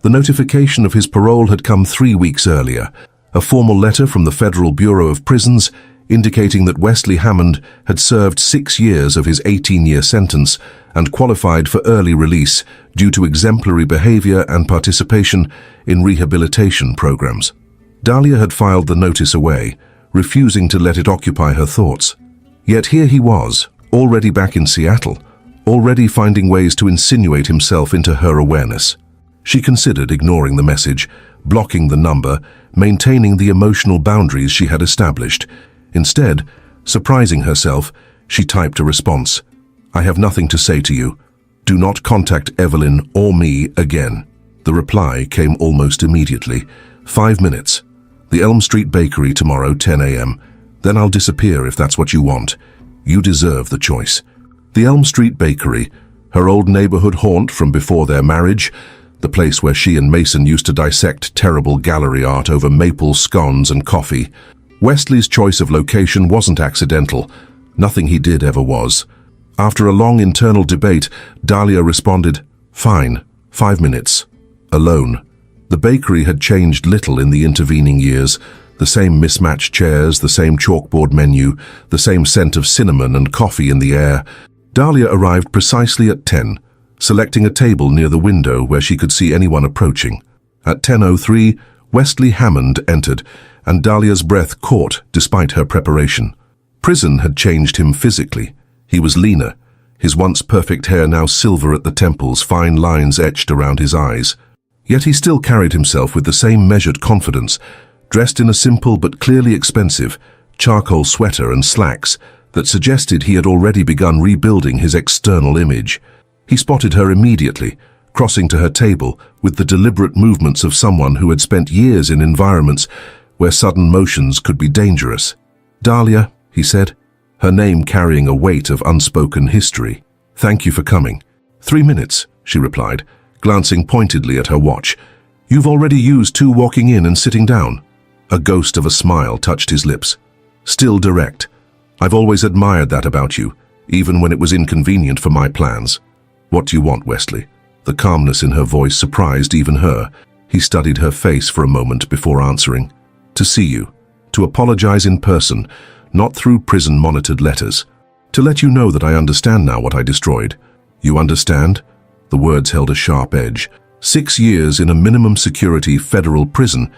The notification of his parole had come 3 weeks earlier, a formal letter from the Federal Bureau of Prisons indicating that Wesley Hammond had served 6 years of his 18-year sentence and qualified for early release due to exemplary behavior and participation in rehabilitation programs. Dahlia had filed the notice away, refusing to let it occupy her thoughts. Yet here he was, already back in Seattle, already finding ways to insinuate himself into her awareness. She considered ignoring the message, blocking the number, maintaining the emotional boundaries she had established. Instead, surprising herself, she typed a response. "I have nothing to say to you. Do not contact Evelyn or me again." The reply came almost immediately. 5 minutes. The Elm Street Bakery tomorrow, 10 a.m. Then I'll disappear if that's what you want. You deserve the choice. The Elm Street Bakery, her old neighborhood haunt from before their marriage, the place where she and Mason used to dissect terrible gallery art over maple scones and coffee. Wesley's choice of location wasn't accidental. Nothing he did ever was. After a long internal debate, Dahlia responded, "Fine, 5 minutes. Alone." The bakery had changed little in the intervening years. The same mismatched chairs, the same chalkboard menu, the same scent of cinnamon and coffee in the air. Dahlia arrived precisely at 10, selecting a table near the window where she could see anyone approaching. At 10:03, Wesley Hammond entered, and Dahlia's breath caught despite her preparation. Prison had changed him physically. He was leaner, his once perfect hair now silver at the temples, fine lines etched around his eyes. Yet he still carried himself with the same measured confidence, dressed in a simple but clearly expensive charcoal sweater and slacks that suggested he had already begun rebuilding his external image. He spotted her immediately, crossing to her table with the deliberate movements of someone who had spent years in environments where sudden motions could be dangerous. "Dahlia," he said, her name carrying a weight of unspoken history. "Thank you for coming." 3 minutes, she replied, glancing pointedly at her watch. "You've already used 2 walking in and sitting down." A ghost of a smile touched his lips. "Still direct. I've always admired that about you, even when it was inconvenient for my plans." "What do you want, Wesley?" The calmness in her voice surprised even her. He studied her face for a moment before answering. "To see you. To apologize in person, not through prison-monitored letters. To let you know that I understand now what I destroyed." "You understand?" The words held a sharp edge. 6 years in a minimum security federal prison,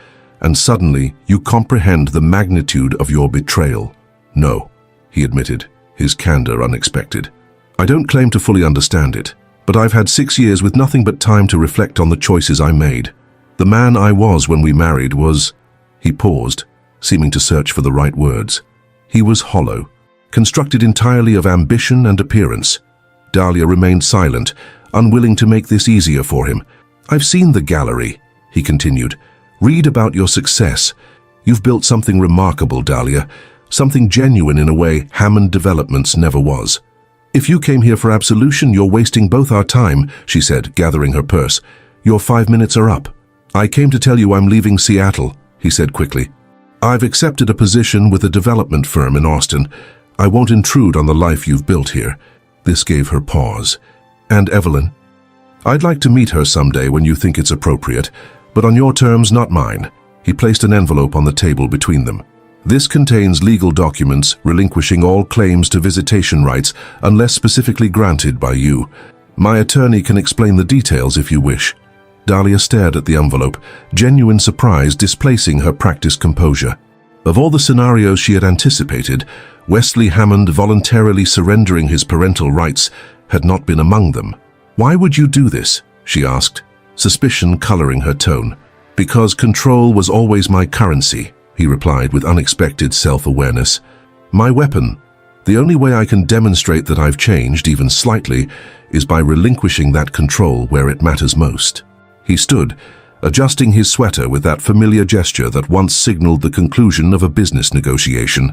and suddenly you comprehend the magnitude of your betrayal. "No," he admitted, his candor unexpected. "I don't claim to fully understand it, but I've had 6 years with nothing but time to reflect on the choices I made. The man I was when we married was..." He paused, seeming to search for the right words. He was hollow, constructed entirely of ambition and appearance. Dahlia remained silent, unwilling to make this easier for him. "I've seen the gallery," he continued. "Read about your success. You've built something remarkable, Dahlia, something genuine in a way Hammond Developments never was." "If you came here for absolution, you're wasting both our time," she said, gathering her purse. "Your 5 minutes are up." "I came to tell you I'm leaving Seattle," he said quickly. "I've accepted a position with a development firm in Austin. I won't intrude on the life you've built here." This gave her pause. "And Evelyn? I'd like to meet her someday when you think it's appropriate, but on your terms, not mine." He placed an envelope on the table between them. "This contains legal documents relinquishing all claims to visitation rights unless specifically granted by you. My attorney can explain the details if you wish." Dahlia stared at the envelope, genuine surprise displacing her practiced composure. Of all the scenarios she had anticipated, Wesley Hammond voluntarily surrendering his parental rights had not been among them. "Why would you do this?" she asked, suspicion coloring her tone. "Because control was always my currency," he replied with unexpected self-awareness. "My weapon. The only way I can demonstrate that I've changed, even slightly, is by relinquishing that control where it matters most." He stood, adjusting his sweater with that familiar gesture that once signaled the conclusion of a business negotiation.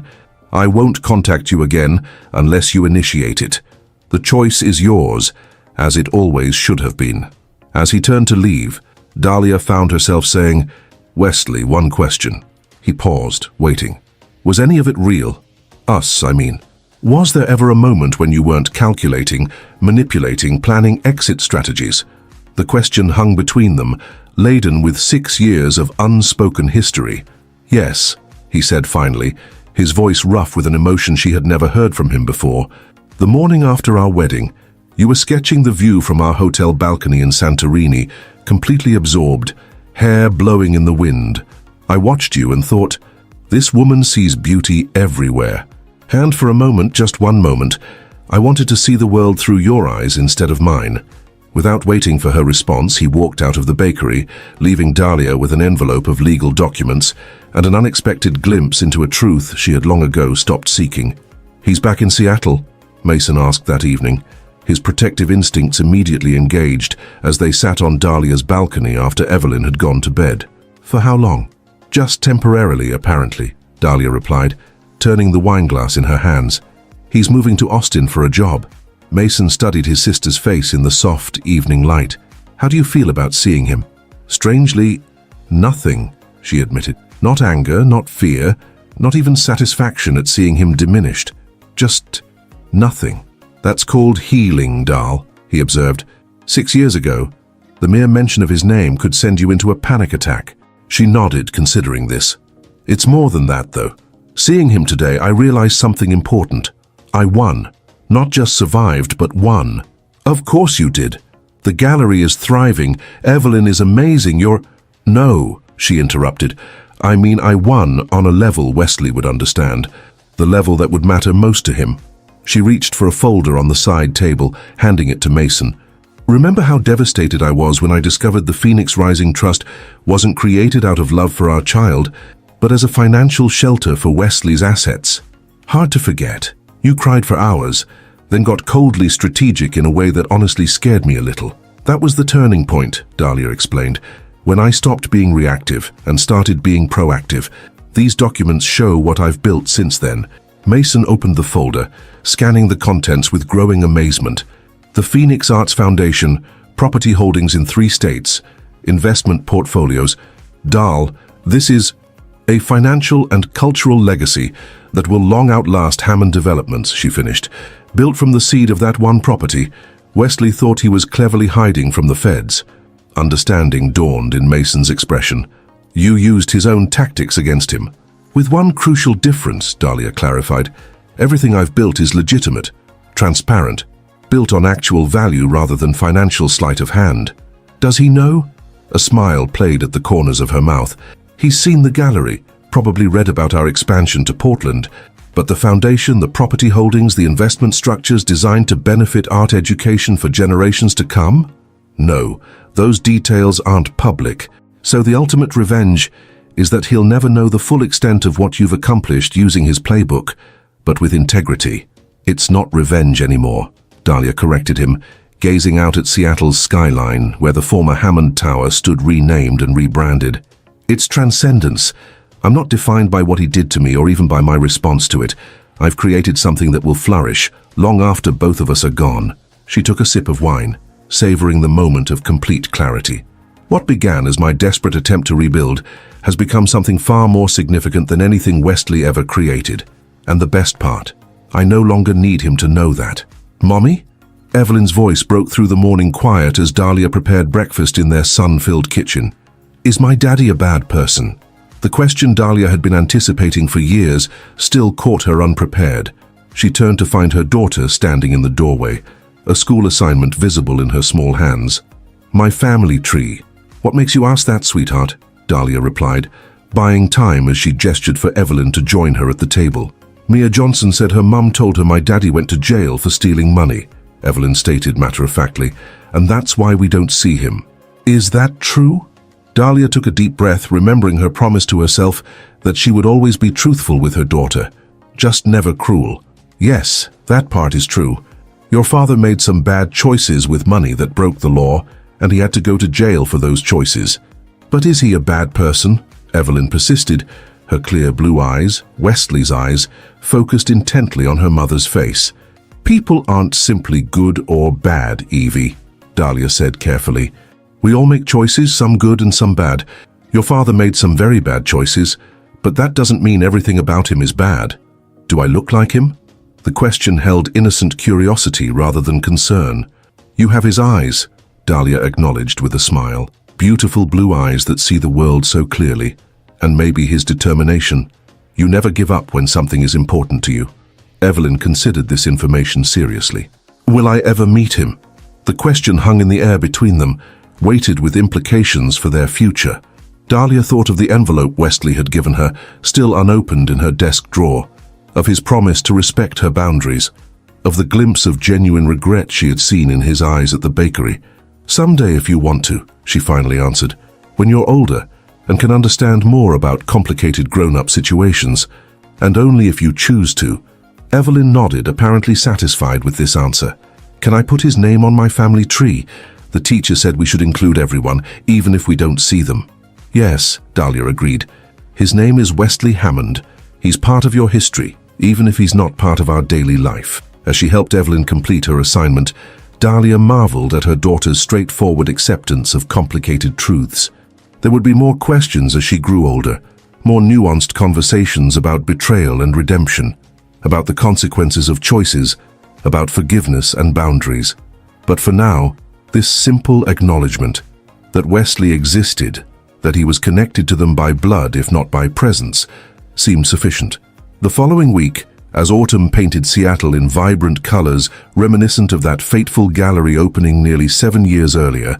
"I won't contact you again unless you initiate it. The choice is yours, as it always should have been." As he turned to leave, Dahlia found herself saying, "Wesley, one question." He paused, waiting. "Was any of it real? Us, I mean. Was there ever a moment when you weren't calculating, manipulating, planning exit strategies?" The question hung between them, laden with 6 years of unspoken history. "Yes," he said finally, his voice rough with an emotion she had never heard from him before. "The morning after our wedding, you were sketching the view from our hotel balcony in Santorini, completely absorbed, hair blowing in the wind. I watched you and thought, this woman sees beauty everywhere. And for a moment, just one moment, I wanted to see the world through your eyes instead of mine." Without waiting for her response, he walked out of the bakery, leaving Dahlia with an envelope of legal documents and an unexpected glimpse into a truth she had long ago stopped seeking. "He's back in Seattle?" Mason asked that evening. His protective instincts immediately engaged as they sat on Dahlia's balcony after Evelyn had gone to bed. "For how long?" "Just temporarily, apparently," Dahlia replied, turning the wineglass in her hands. "He's moving to Austin for a job." Mason studied his sister's face in the soft evening light. "How do you feel about seeing him?" "Strangely, nothing," she admitted. "Not anger, not fear, not even satisfaction at seeing him diminished. Just nothing." "That's called healing, Dahl," he observed. 6 years ago, the mere mention of his name could send you into a panic attack." She nodded, considering this. "It's more than that, though. Seeing him today, I realized something important. I won. Not just survived, but won." "Of course you did. The gallery is thriving. Evelyn is amazing. No," she interrupted. "I mean, I won on a level Wesley would understand. The level that would matter most to him." She reached for a folder on the side table, handing it to Mason. "Remember how devastated I was when I discovered the Phoenix Rising Trust wasn't created out of love for our child, but as a financial shelter for Wesley's assets? Hard to forget. You cried for hours, then got coldly strategic in a way that honestly scared me a little. That was the turning point," Dahlia explained. "When I stopped being reactive and started being proactive. These documents show what I've built since then." Mason opened the folder, scanning the contents with growing amazement. "The Phoenix Arts Foundation, property holdings in 3 states, investment portfolios. Dahl, this is a financial and cultural legacy that will long outlast Hammond Developments," she finished. "Built from the seed of that one property, Wesley thought he was cleverly hiding from the feds." Understanding dawned in Mason's expression. "You used his own tactics against him." "With one crucial difference," Dahlia clarified. "Everything I've built is legitimate, transparent, built on actual value rather than financial sleight of hand." "Does he know?" A smile played at the corners of her mouth. "He's seen the gallery, probably read about our expansion to Portland, but the foundation, the property holdings, the investment structures designed to benefit art education for generations to come? No, those details aren't public. So the ultimate revenge is that he'll never know the full extent of what you've accomplished using his playbook, but with integrity." "It's not revenge anymore," Dahlia corrected him, gazing out at Seattle's skyline, where the former Hammond Tower stood renamed and rebranded. "It's transcendence. I'm not defined by what he did to me or even by my response to it. I've created something that will flourish long after both of us are gone." She took a sip of wine, savoring the moment of complete clarity. "What began as my desperate attempt to rebuild has become something far more significant than anything Wesley ever created. And the best part, I no longer need him to know that." "Mommy?" Evelyn's voice broke through the morning quiet as Dahlia prepared breakfast in their sun-filled kitchen. "Is my daddy a bad person?" The question Dahlia had been anticipating for years still caught her unprepared. She turned to find her daughter standing in the doorway, a school assignment visible in her small hands. "My family tree." "What makes you ask that, sweetheart?" Dahlia replied, buying time as she gestured for Evelyn to join her at the table. "Mia Johnson said her mum told her my daddy went to jail for stealing money," Evelyn stated matter-of-factly, "and that's why we don't see him." "Is that true?" Dahlia took a deep breath, remembering her promise to herself that she would always be truthful with her daughter, just never cruel. "Yes, that part is true. Your father made some bad choices with money that broke the law, and he had to go to jail for those choices." "But is he a bad person?" Evelyn persisted, her clear blue eyes, Wesley's eyes, focused intently on her mother's face. "People aren't simply good or bad, Evie," Dahlia said carefully. "We all make choices, some good and some bad. Your father made some very bad choices, but that doesn't mean everything about him is bad. Do I look like him?" The question held innocent curiosity rather than concern. "You have his eyes," Dahlia acknowledged with a smile. "Beautiful blue eyes that see the world so clearly. And maybe his determination. You never give up when something is important to you. Evelyn considered this information seriously. Will I ever meet him? The question hung in the air between them, weighted with implications for their future. Dahlia thought of the envelope Wesley had given her, still unopened in her desk drawer, of his promise to respect her boundaries, of the glimpse of genuine regret she had seen in his eyes at the bakery. Someday if you want to, she finally answered, when you're older and can understand more about complicated grown-up situations, and only if you choose to. Evelyn nodded, apparently satisfied with this answer. Can I put his name on my family tree? The teacher said we should include everyone, even if we don't see them. Yes, Dahlia agreed. His name is Wesley Hammond. He's part of your history, even if he's not part of our daily life. As she helped Evelyn complete her assignment, Dahlia marveled at her daughter's straightforward acceptance of complicated truths. There would be more questions as she grew older, more nuanced conversations about betrayal and redemption, about the consequences of choices, about forgiveness and boundaries. But for now, this simple acknowledgement that Wesley existed, that he was connected to them by blood if not by presence, seemed sufficient. The following week, as autumn painted Seattle in vibrant colors reminiscent of that fateful gallery opening nearly 7 years earlier,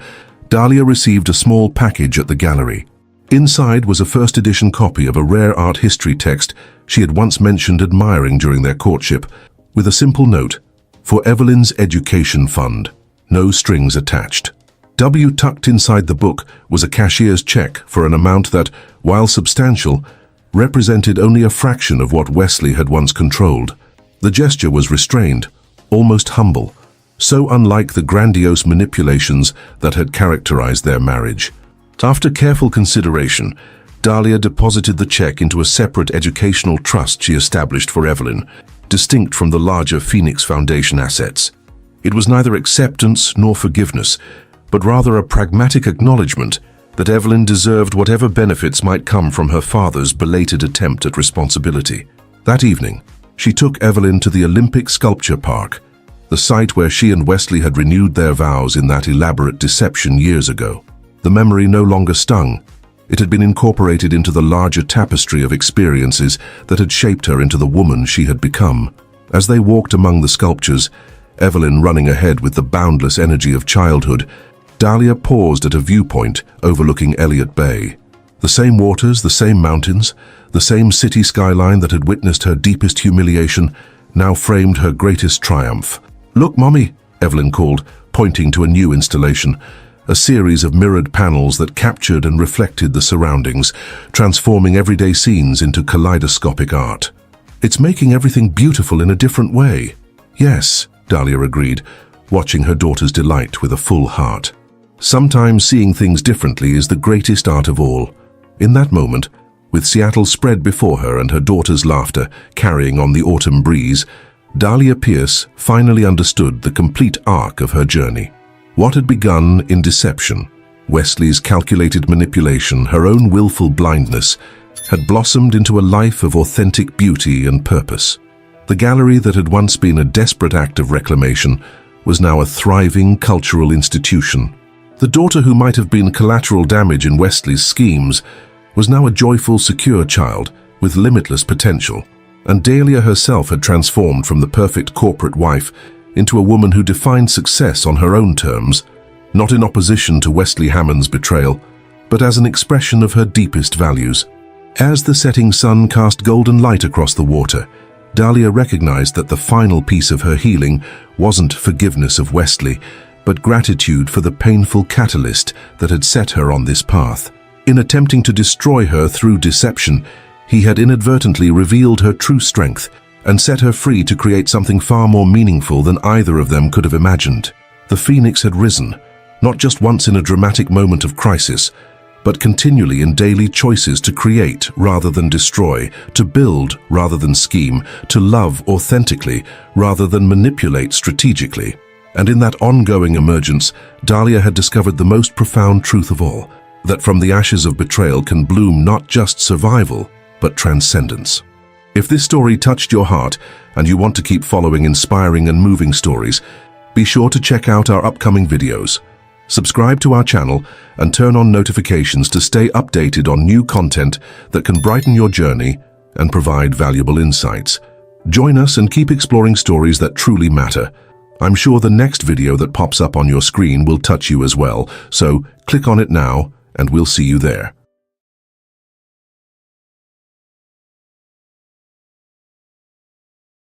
Dahlia received a small package at the gallery. Inside was a first edition copy of a rare art history text she had once mentioned admiring during their courtship, with a simple note, "For Evelyn's education fund, no strings attached." Tucked inside the book was a cashier's check for an amount that, while substantial, represented only a fraction of what Wesley had once controlled. The gesture was restrained, almost humble, so unlike the grandiose manipulations that had characterized their marriage. After careful consideration, Dahlia deposited the check into a separate educational trust she established for Evelyn, distinct from the larger Phoenix Foundation assets. It was neither acceptance nor forgiveness, but rather a pragmatic acknowledgement that Evelyn deserved whatever benefits might come from her father's belated attempt at responsibility. That evening, she took Evelyn to the Olympic Sculpture Park, the site where she and Wesley had renewed their vows in that elaborate deception years ago. The memory no longer stung. It had been incorporated into the larger tapestry of experiences that had shaped her into the woman she had become. As they walked among the sculptures, Evelyn running ahead with the boundless energy of childhood, Dahlia paused at a viewpoint overlooking Elliott Bay. The same waters, the same mountains, the same city skyline that had witnessed her deepest humiliation now framed her greatest triumph. "Look, Mommy," Evelyn called, pointing to a new installation, a series of mirrored panels that captured and reflected the surroundings, transforming everyday scenes into kaleidoscopic art. "It's making everything beautiful in a different way." "Yes," Dahlia agreed, watching her daughter's delight with a full heart. Sometimes seeing things differently is the greatest art of all. In that moment, with Seattle spread before her and her daughter's laughter carrying on the autumn breeze, Dahlia Pierce finally understood the complete arc of her journey. What had begun in deception, Wesley's calculated manipulation, her own willful blindness, had blossomed into a life of authentic beauty and purpose. The gallery that had once been a desperate act of reclamation was now a thriving cultural institution. The daughter who might have been collateral damage in Wesley's schemes was now a joyful, secure child with limitless potential. And Dahlia herself had transformed from the perfect corporate wife into a woman who defined success on her own terms, not in opposition to Wesley Hammond's betrayal, but as an expression of her deepest values. As the setting sun cast golden light across the water, Dahlia recognized that the final piece of her healing wasn't forgiveness of Wesley, but gratitude for the painful catalyst that had set her on this path. In attempting to destroy her through deception, he had inadvertently revealed her true strength and set her free to create something far more meaningful than either of them could have imagined. The phoenix had risen, not just once in a dramatic moment of crisis, but continually in daily choices to create rather than destroy, to build rather than scheme, to love authentically rather than manipulate strategically. And in that ongoing emergence, Dahlia had discovered the most profound truth of all, that from the ashes of betrayal can bloom not just survival, but transcendence. If this story touched your heart and you want to keep following inspiring and moving stories, be sure to check out our upcoming videos. Subscribe to our channel and turn on notifications to stay updated on new content that can brighten your journey and provide valuable insights. Join us and keep exploring stories that truly matter. I'm sure the next video that pops up on your screen will touch you as well, so click on it now and we'll see you there.